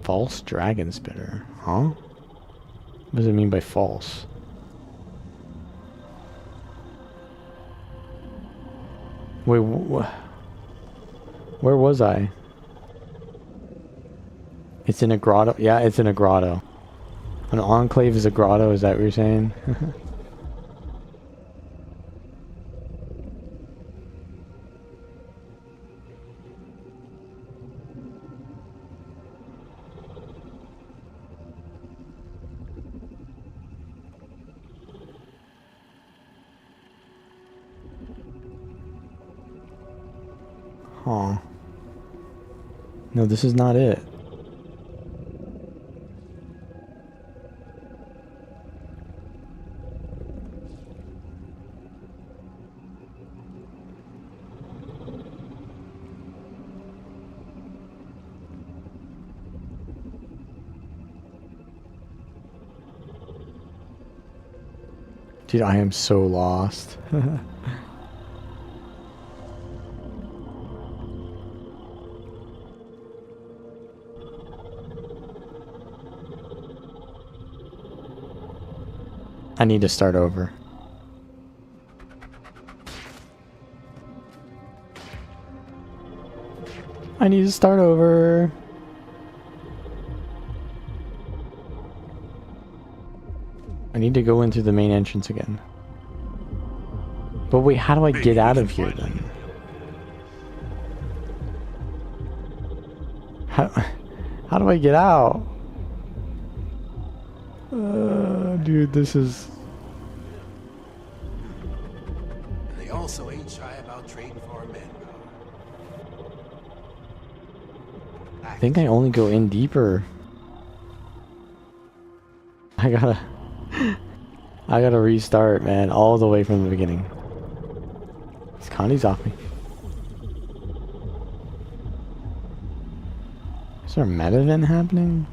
False dragon spitter, huh? What does it mean by false? Wait, where was I? It's in a grotto? Yeah, it's in a grotto. An enclave is a grotto, is that what you're saying? Huh. No, this is not it. Dude, I am so lost. I need to start over. I need to start over. I need to go into the main entrance again. But wait, how do I get out of here then? How do I get out? Dude, this is... They also ain't shy about trading for our manpower. I think I only go in deeper. I gotta restart, man, all the way from the beginning. This Connie's off me. Is there a meta event happening?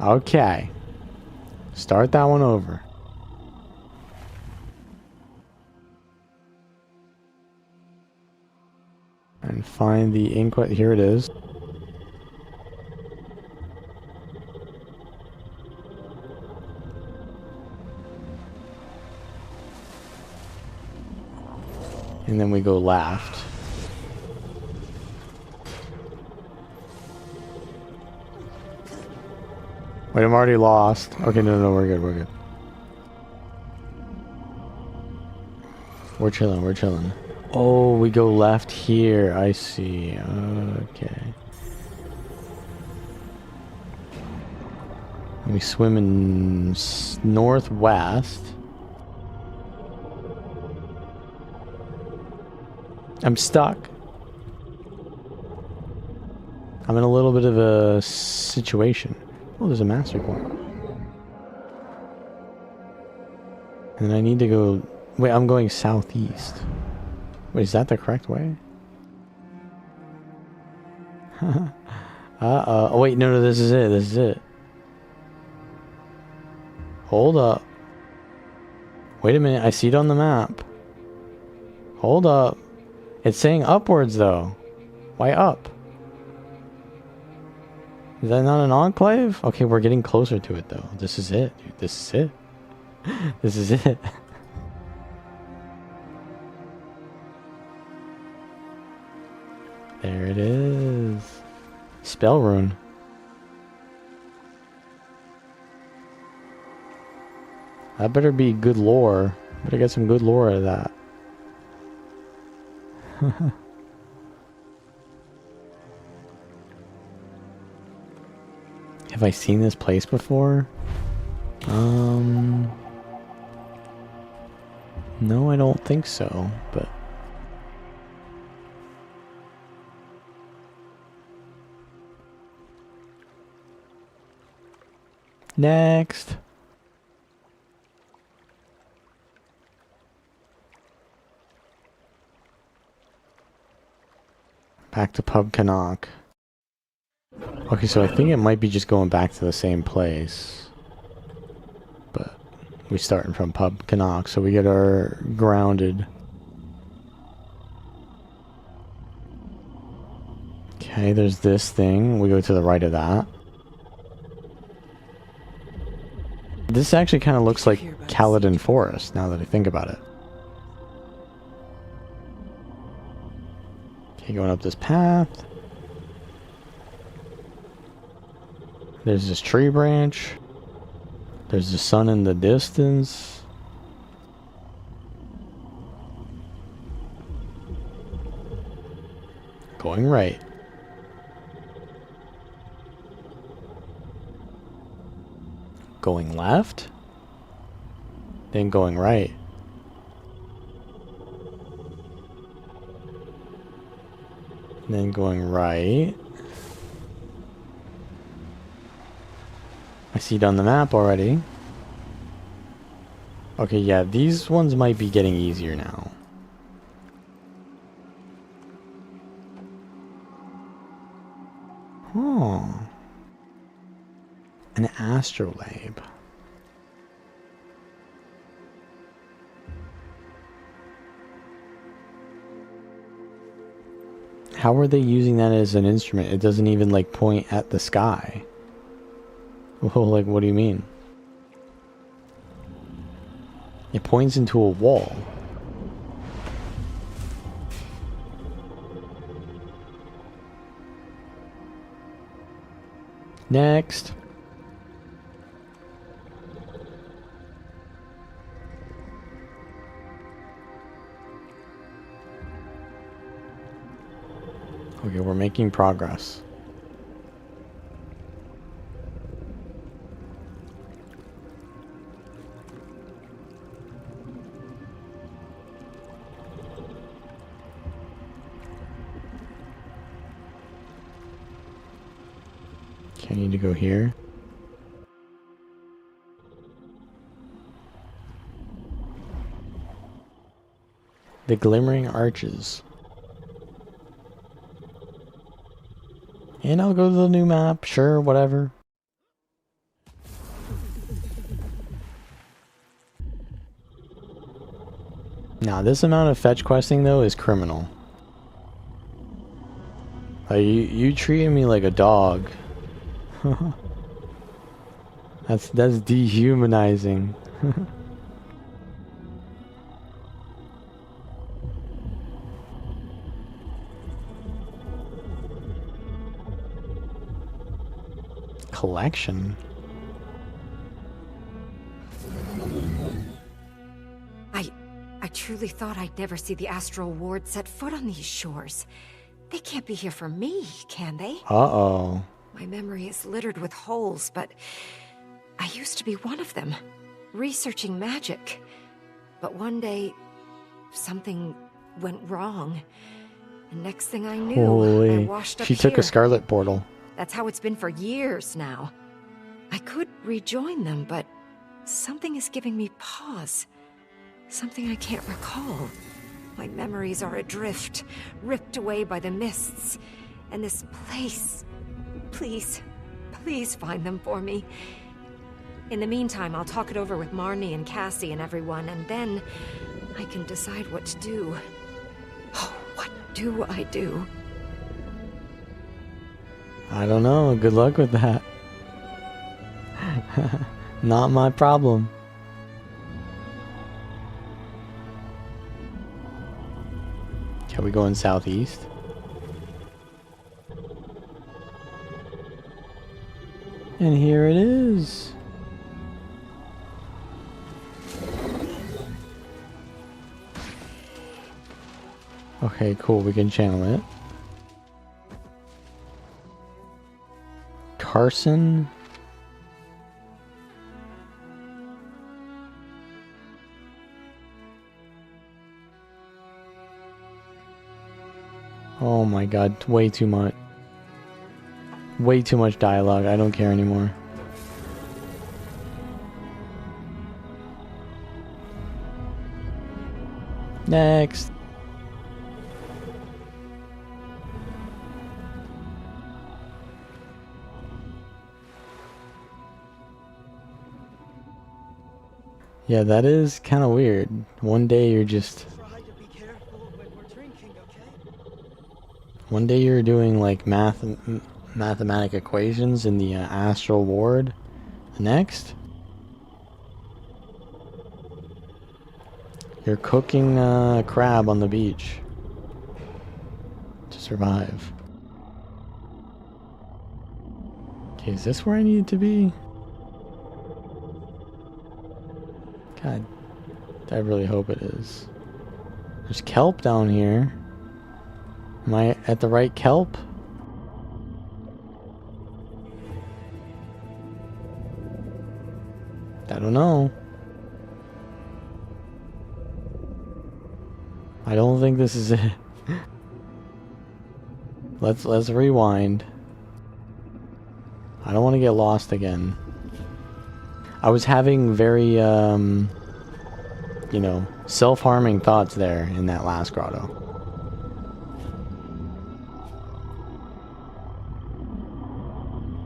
Okay. Start that one over. And find the input. Here it is. And then we go left. Wait, I'm already lost. Okay, no, we're good, we're good. We're chilling, we're chilling. Oh, we go left here. I see. Okay. We swim in northwest. I'm stuck. I'm in a little bit of a situation. Oh, there's a master core. And I need to go... Wait, I'm going southeast. Wait, is that the correct way? Oh, wait, no, this is it. This is it. Hold up. Wait a minute, I see it on the map. Hold up. It's saying upwards, though. Why up? Is that not an enclave? Okay, we're getting closer to it, though. This is it, dude. This is it. This is it. There it is. Spell rune. That better be good lore. Better get some good lore out of that. Have I seen this place before? No, I don't think so, but... Next! Back to Pub Canuck. Okay, so I think it might be just going back to the same place. But we're starting from Pub Canuck, so we get our grounded. Okay, there's this thing. We go to the right of that. This actually kind of looks like Caledon Forest, now that I think about it. Okay, going up this path. There's this tree branch. There's the sun in the distance. Going right. Going left. Then going right. Then going right. I see it on the map already. Okay, yeah, these ones might be getting easier now. Oh. An astrolabe. How are they using that as an instrument? It doesn't even, like, point at the sky. Well, like, what do you mean? It points into a wall. Next. Okay, we're making progress. Okay, I need to go here. The Glimmering Arches. And I'll go to the new map, sure, whatever. Now, this amount of fetch questing, though, is criminal. Like, you treating me like a dog. That's dehumanizing. Collection. I truly thought I'd never see the Astral Ward set foot on these shores. They can't be here for me, can they? Uh-oh. My memory is littered with holes, but I used to be one of them, researching magic. But one day, something went wrong. And next thing I knew, I Holy. washed up She took here. a scarlet portal. That's how it's been for years now. I could rejoin them, but something is giving me pause. Something I can't recall. My memories are adrift, ripped away by the mists. And this place... Please, please find them for me. In the meantime, I'll talk it over with Marnie and Cassie and everyone, and then I can decide what to do. Oh, what do I do? I don't know. Good luck with that. Not my problem. Okay, we going southeast? And here it is. Okay, cool. We can channel it. Carson. Oh my god, way too much. Way too much dialogue. I don't care anymore. Next. Yeah, that is kind of weird. One day you're just... One day you're doing like mathematic equations in the Astral Ward. The next, you're cooking crab on the beach to survive. Okay, is this where I need to be? God, I really hope it is. There's kelp down here. Am I at the right kelp? I don't know. I don't think this is it. Let's rewind. I don't want to get lost again. I was having very you know, self-harming thoughts there in that last grotto.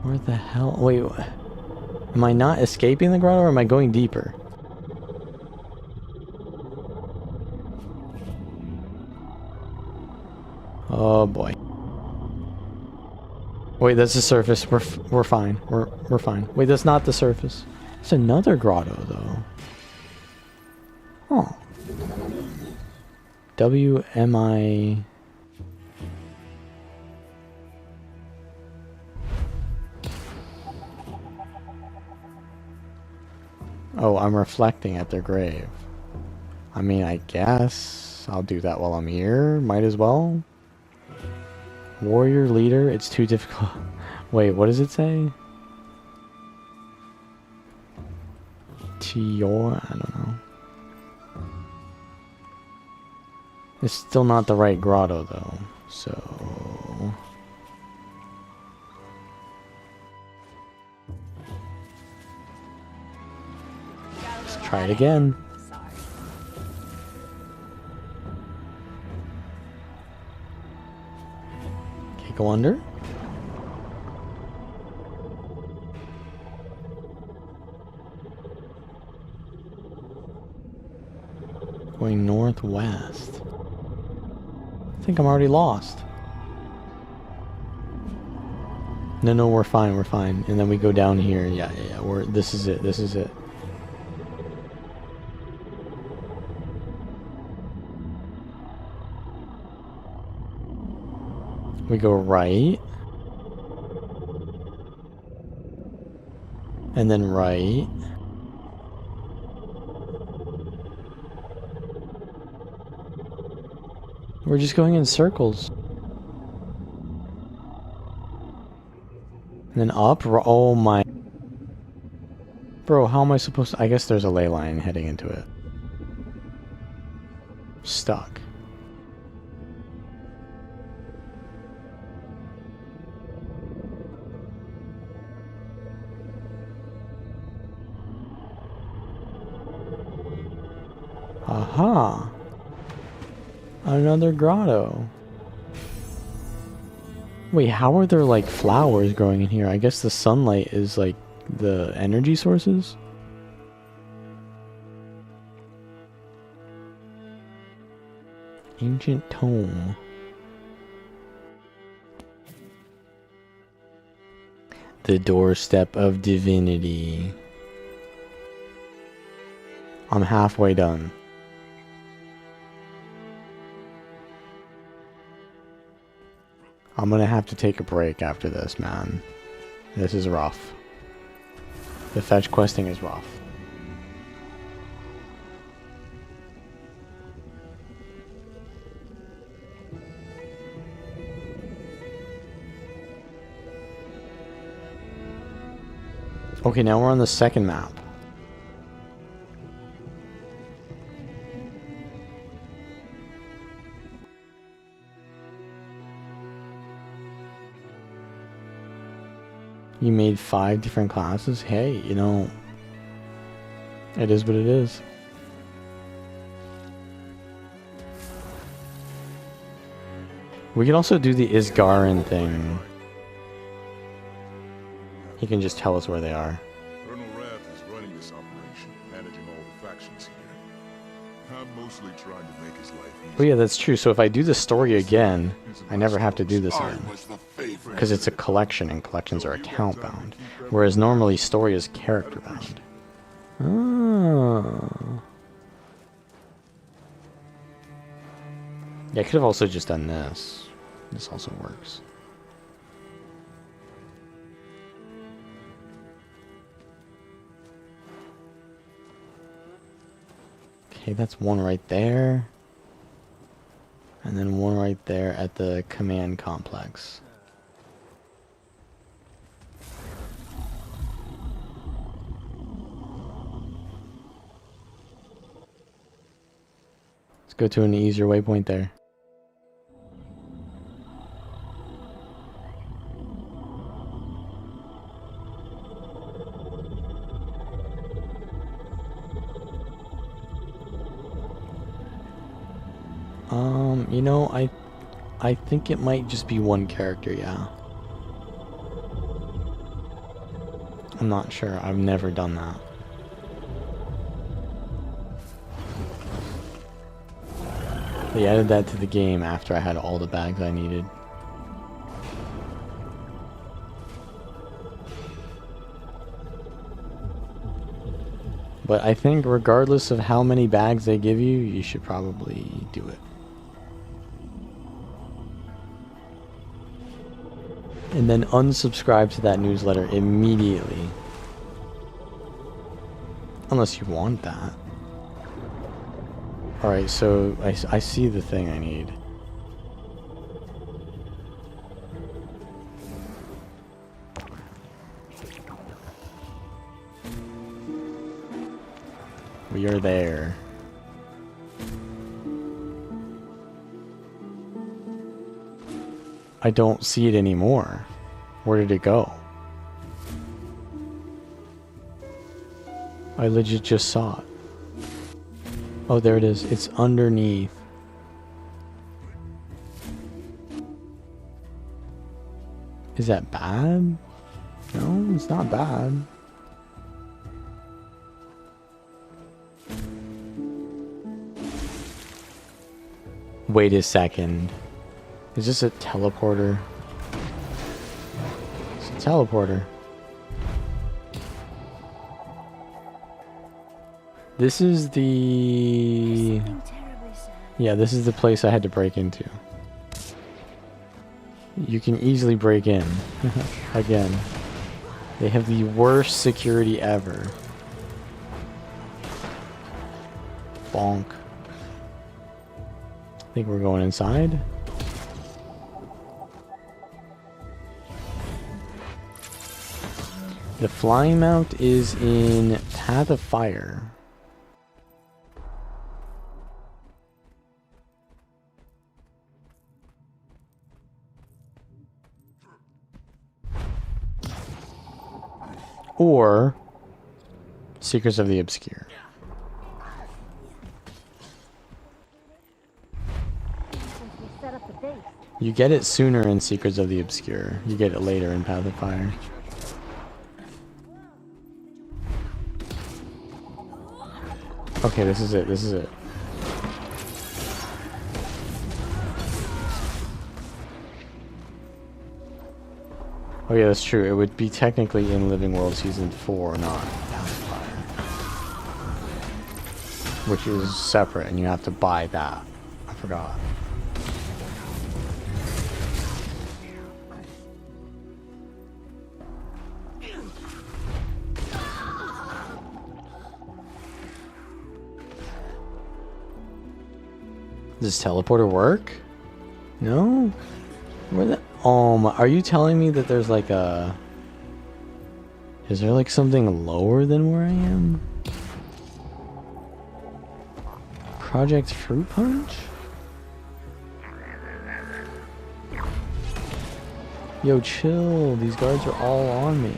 Where the hell? Wait, am I not escaping the grotto or am I going deeper? Oh boy. Wait, that's the surface. We're fine. We're fine. Wait, that's not the surface. It's another grotto though. Oh. WMI. Oh, I'm reflecting at their grave. I mean, I guess I'll do that while I'm here. Might as well. Warrior leader, it's too difficult. Wait, what does it say? Tior, I don't know. It's still not the right grotto though, so... Let's try it again. Okay, go under. Going northwest. I think I'm already lost. No, we're fine, we're fine. And then we go down here. Yeah. This is it, this is it. We go right. And then right. We're just going in circles. And then up. Oh my. Bro, how am I supposed to... I guess there's a ley line heading into it. Stuck. Aha! Another grotto. Wait, how are there like flowers growing in here? I guess the sunlight is like the energy sources? Ancient tome. The doorstep of divinity. I'm halfway done. I'm gonna have to take a break after this, man. This is rough. The fetch questing is rough. Okay, now we're on the second map. You made 5 different classes? Hey, you know, it is what it is. We could also do the Isgarin thing. He can just tell us where they are. Colonel Rath is running this operation, managing all the factions here. I'm mostly trying to make his life easier. Oh yeah, that's true. So if I do the story again, I never have to do this again. Because it's a collection, and collections are account bound. Whereas normally story is character bound. Oh. Yeah, I could have also just done this. This also works. Okay, that's one right there. And then one right there at the command complex. Let's go to an easier waypoint there. You know, I think it might just be one character, yeah. I'm not sure. I've never done that. They added that to the game after I had all the bags I needed. But I think regardless of how many bags they give you, you should probably do it. And then unsubscribe to that newsletter immediately. Unless you want that. Alright, so I see the thing I need. We are there. I don't see it anymore. Where did it go? I legit just saw it. Oh, there it is. It's underneath. Is that bad? No, it's not bad. Wait a second. Is this a teleporter? It's a teleporter. This is the... Yeah, this is the place I had to break into. You can easily break in. Again. They have the worst security ever. Bonk. I think we're going inside. The flying mount is in Path of Fire. Or Secrets of the Obscure. You get it sooner in Secrets of the Obscure. You get it later in Path of Fire. Okay, this is it. This is it. Oh yeah, that's true. It would be technically in Living World Season 4, not Path of Fire. Which is separate, and you have to buy that. I forgot. Does teleporter work? No? Where the... are you telling me that there's like a... Is there like something lower than where I am? Project Fruit Punch? Yo, chill. These guards are all on me.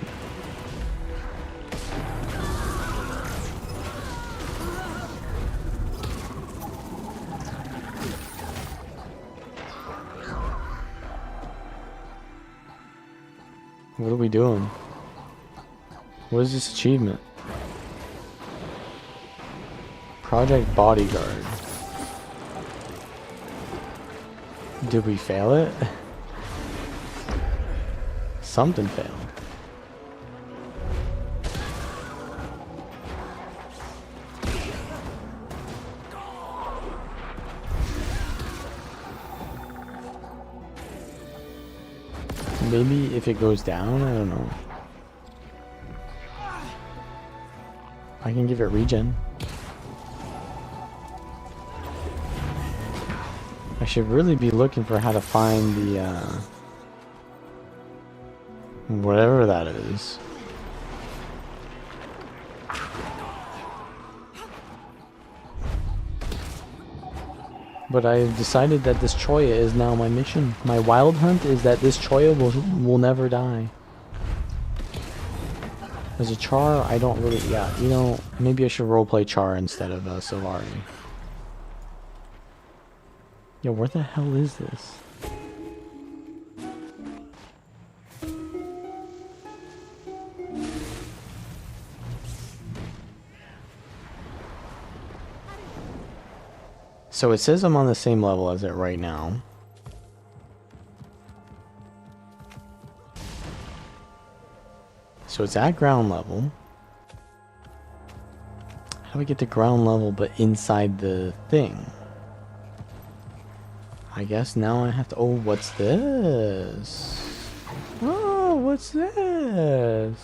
What are we doing? What is this achievement? Project Bodyguard. Did we fail it? Something failed. Maybe if it goes down, I don't know. I can give it regen. I should really be looking for how to find the, whatever that is. But I've decided that this Choya is now my mission. My wild hunt is that this Choya will never die. As a Char, I don't really... Yeah, you know, maybe I should roleplay Char instead of Sylvari. Yo, where the hell is this? So it says I'm on the same level as it right now. So it's at ground level. How do I get to ground level but inside the thing? I guess now I have to... Oh, what's this? Oh, what's this?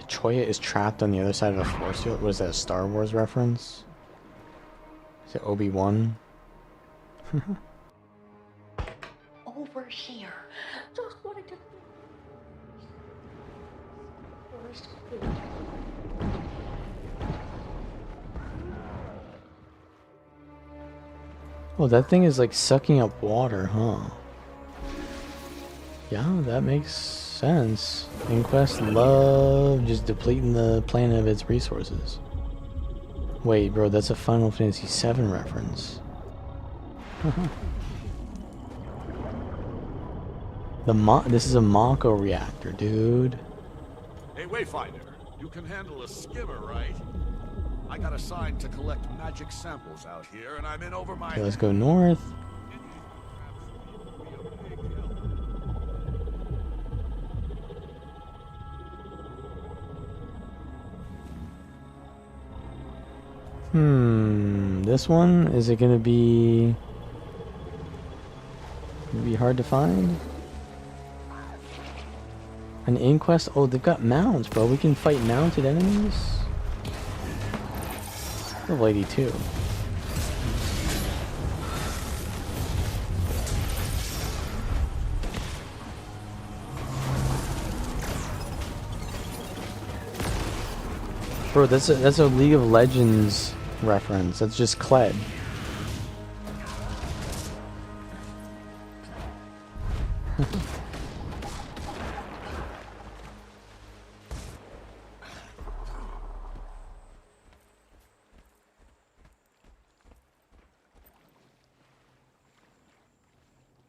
Choya is trapped on the other side of a force field. What is that, a Star Wars reference? Is it Obi-Wan? Over here. Just wanted to... Oh, that thing is like sucking up water, huh? Yeah, that makes sense. Inquest love just depleting the planet of its resources. Wait, bro, that's a Final Fantasy VII reference. This is a Mako reactor, dude. Hey, Wayfinder. You can handle a skimmer, right? I got assigned to collect magic samples out here, and I'm in over my Okay, let's go north. This one, is it gonna be hard to find? An inquest? Oh, they've got mounts, bro. We can fight mounted enemies. The lady too. Bro, that's a League of Legends reference. That's just Kled.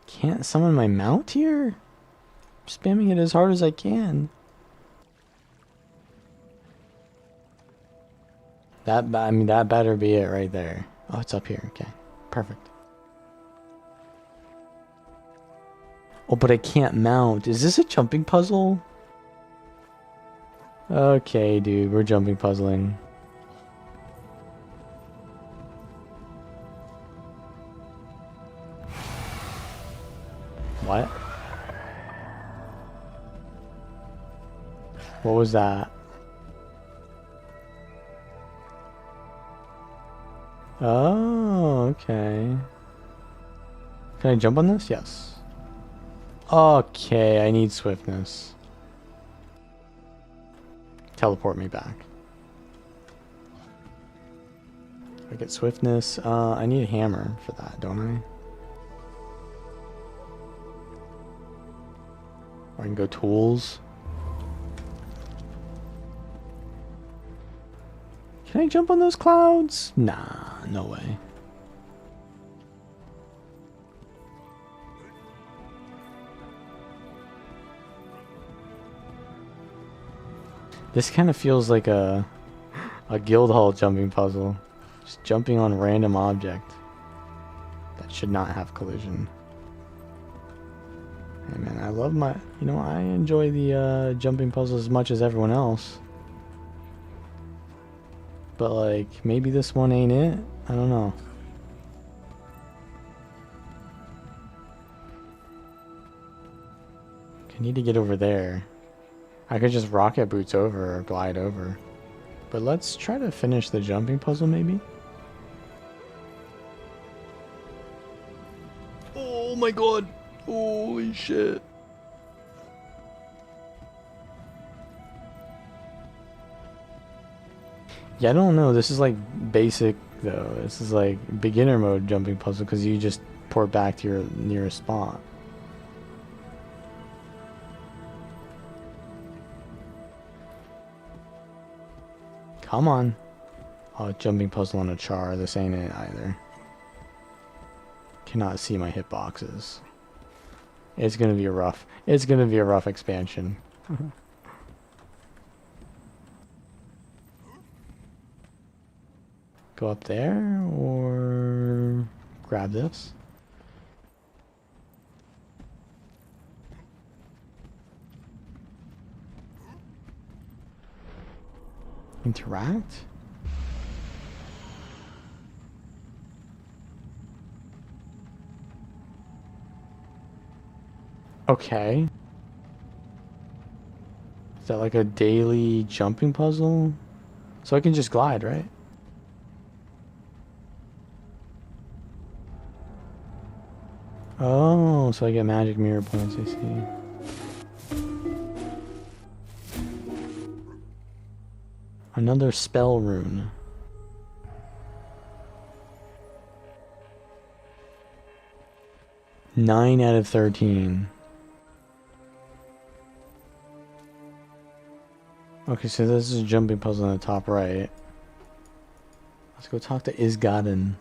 Can't summon my mount here? I'm spamming it as hard as I can. I mean, that better be it right there. Oh, it's up here. Okay. Perfect. Oh, but I can't mount. Is this a jumping puzzle? Okay, dude. We're jumping puzzling. What? What was that? Oh, okay. Can I jump on this? Yes. Okay, I need swiftness. Teleport me back. I get swiftness. I need a hammer for that, don't I? Or I can go tools. Can I jump on those clouds? Nah, no way. This kind of feels like a guild hall jumping puzzle. Just jumping on random object that should not have collision. Hey man, I love my, I enjoy the jumping puzzles as much as everyone else. But like, maybe this one ain't it? I don't know. I need to get over there. I could just rocket boots over or glide over. But let's try to finish the jumping puzzle maybe. Oh my god. Holy shit. Yeah, I don't know. This is like basic though. This is like beginner mode jumping puzzle because you just port back to your nearest spot. Come on. Oh, jumping puzzle on a char. This ain't it either. Cannot see my hitboxes. It's gonna be a rough. It's gonna be a rough expansion. Go up there or grab this. Interact? Okay. Is that like a daily jumping puzzle? So I can just glide, right? Oh, so I get magic mirror points, I see. Another spell rune. Nine out of 13. Okay, so this is a jumping puzzle on the top right. Let's go talk to Isgaden.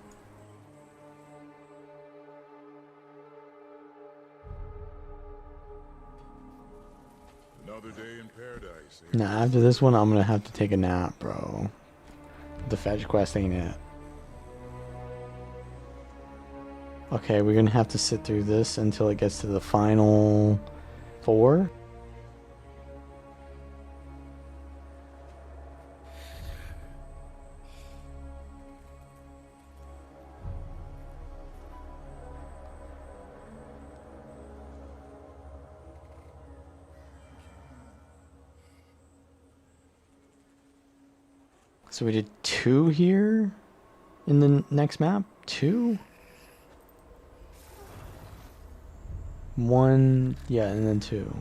Another day in paradise. Now, after this one, I'm gonna have to take a nap, bro. The fetch quest ain't it. Okay, we're gonna have to sit through this until it gets to the final 4. So we did 2 here in the next map? 2? 1, yeah, and then 2.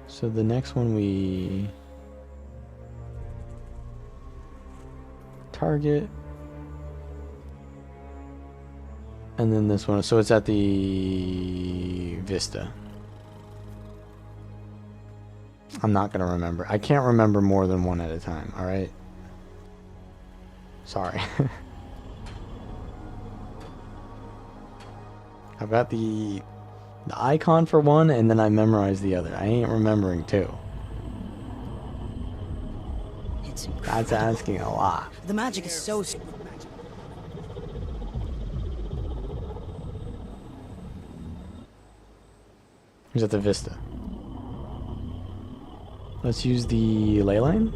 So the next one we target. And then this one, so it's at the Vista. I'm not gonna remember. I can't remember more than one at a time, alright? Sorry. I've got the icon for one, and then I memorized the other. I ain't remembering 2. It's That's asking a lot. The magic is so... Who's at the Vista? Let's use the ley line.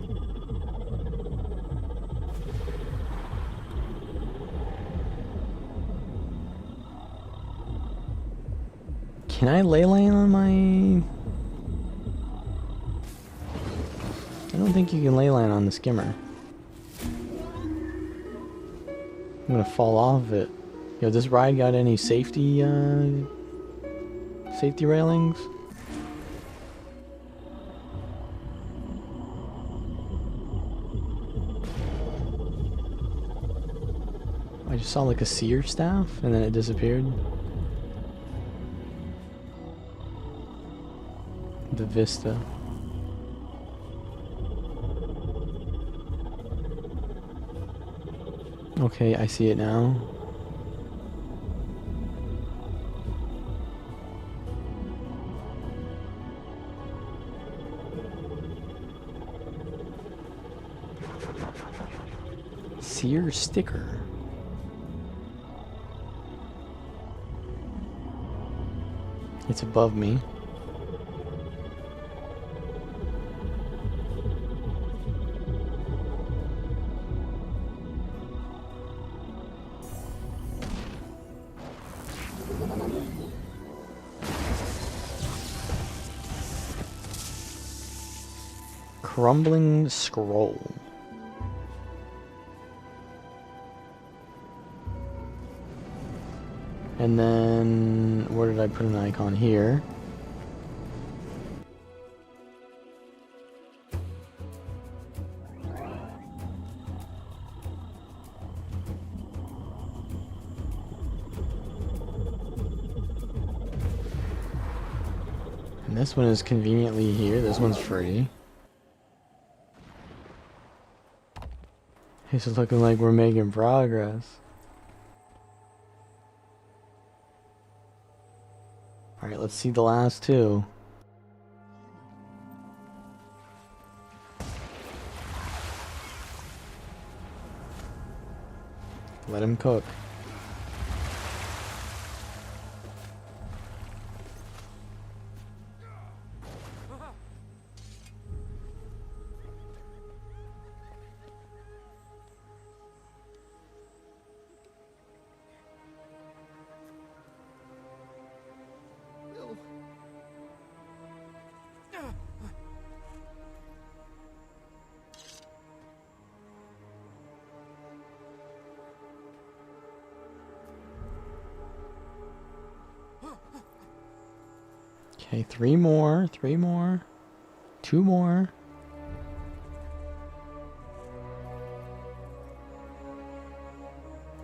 Can I ley line on my... I don't think you can ley line on the skimmer. I'm gonna fall off of it. Yo, this ride got any safety railings? I just saw like a seer staff and then it disappeared. The Vista. Okay, I see it now. Seer sticker. It's above me. Crumbling scroll. And then, where did I put an icon? Here. And this one is conveniently here. This one's free. It's looking like we're making progress. Alright, let's see the last 2. Let him cook. Okay, 3 more, 3 more, 2 more.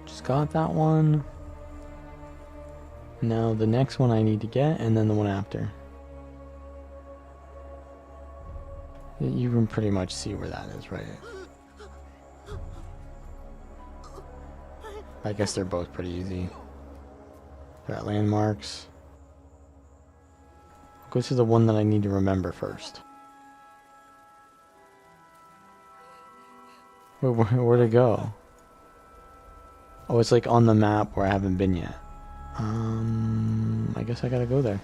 Just got that one. Now the next one I need to get, and then the one after. You can pretty much see where that is, right? I guess they're both pretty easy. They're at landmarks. Go to the one that I need to remember first. Where'd it go? Oh, it's like on the map where I haven't been yet. I guess I gotta go there.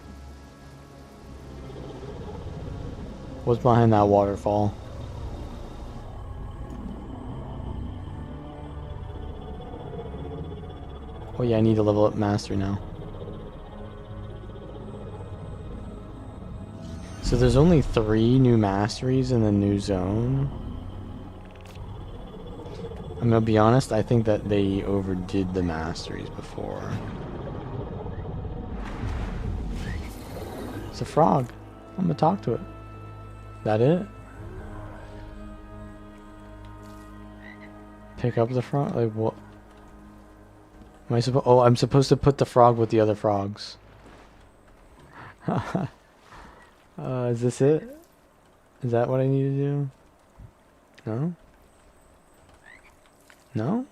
What's behind that waterfall? Oh yeah, I need to level up mastery now. So there's only 3 new masteries in the new zone. I'm gonna be honest, I think that they overdid the masteries before. It's a frog. I'm gonna talk to it. That it? Pick up the frog? Like what? Am I supposed? Oh, I'm supposed to put the frog with the other frogs. Is this it? Is that what I need to do? No? No?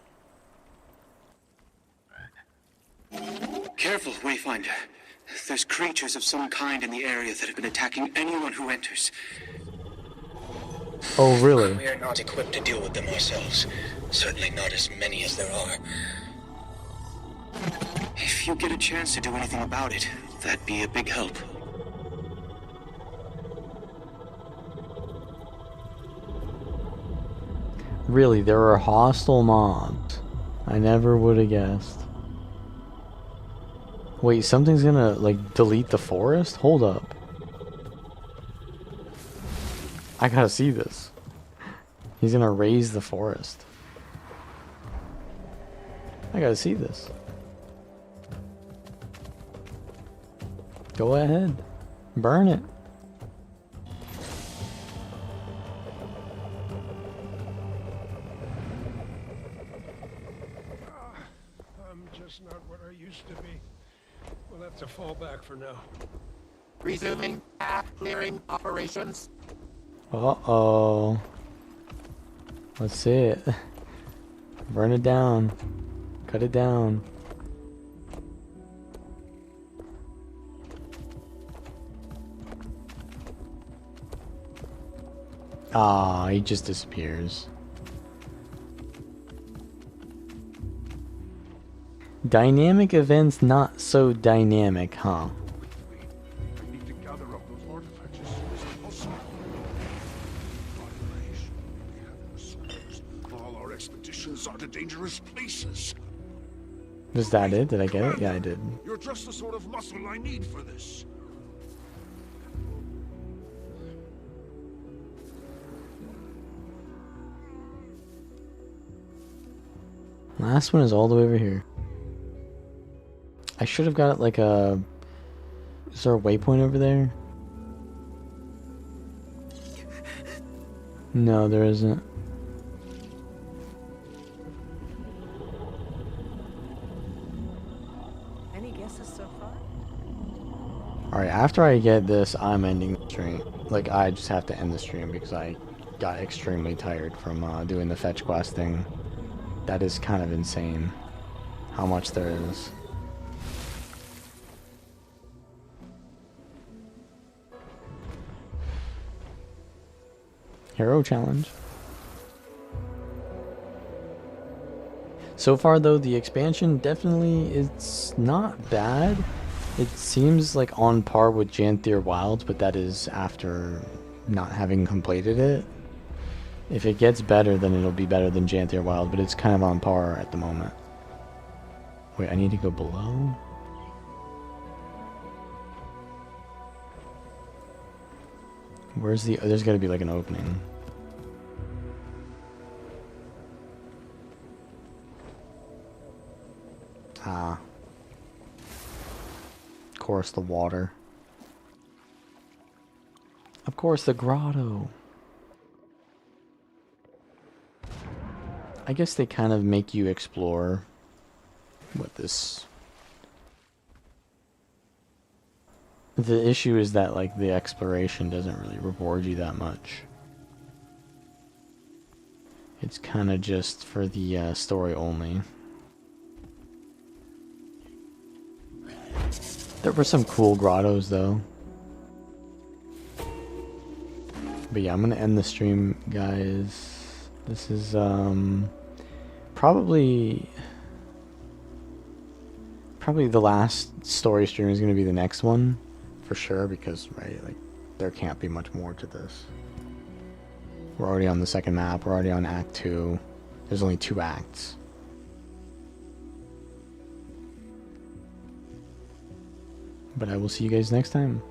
Careful, Wayfinder. There's creatures of some kind in the area that have been attacking anyone who enters. Oh, really? We are not equipped to deal with them ourselves. Certainly not as many as there are. If you get a chance to do anything about it, that'd be a big help. Really, there are hostile mobs. I never would have guessed. Wait, something's gonna, like, delete the forest? Hold up. I gotta see this. He's gonna raise the forest. I gotta see this. Go ahead. Burn it. I'm just not what I used to be. We'll have to fall back for now. Resuming path clearing operations. Uh-oh. Let's see it. Burn it down. Cut it down. Ah, he just disappears. Dynamic events not so dynamic, huh? I need to gather up those artifacts as soon as possible. We have the soldiers. All our expeditions are to dangerous places. Was that it? Did I get it? Yeah, I did. You're just the sort of muscle I need for this. Last one is all the way over here. I should have got like a... Is there a waypoint over there? No, there isn't. Any guesses so far? Alright, after I get this, I'm ending the stream. Like, I just have to end the stream because I got extremely tired from doing the fetch questing. That is kind of insane how much there is. Hero challenge. So far though, the expansion definitely it's not bad. It seems like on par with Janthier Wilds, but that is after not having completed it. If it gets better, then it'll be better than Janthier Wild, but it's kind of on par at the moment. Wait, I need to go below? Where's the... There's gotta be like an opening. Ah. Of course, the water. Of course, the grotto. I guess they kind of make you explore what this... The issue is that, like, the exploration doesn't really reward you that much. It's kind of just for the story only. There were some cool grottos, though. But yeah, I'm gonna end the stream, guys. This is probably the last story stream is gonna be the next one, for sure, because right, like there can't be much more to this. We're already on the second map. We're already on Act 2. There's only 2 acts. But I will see you guys next time.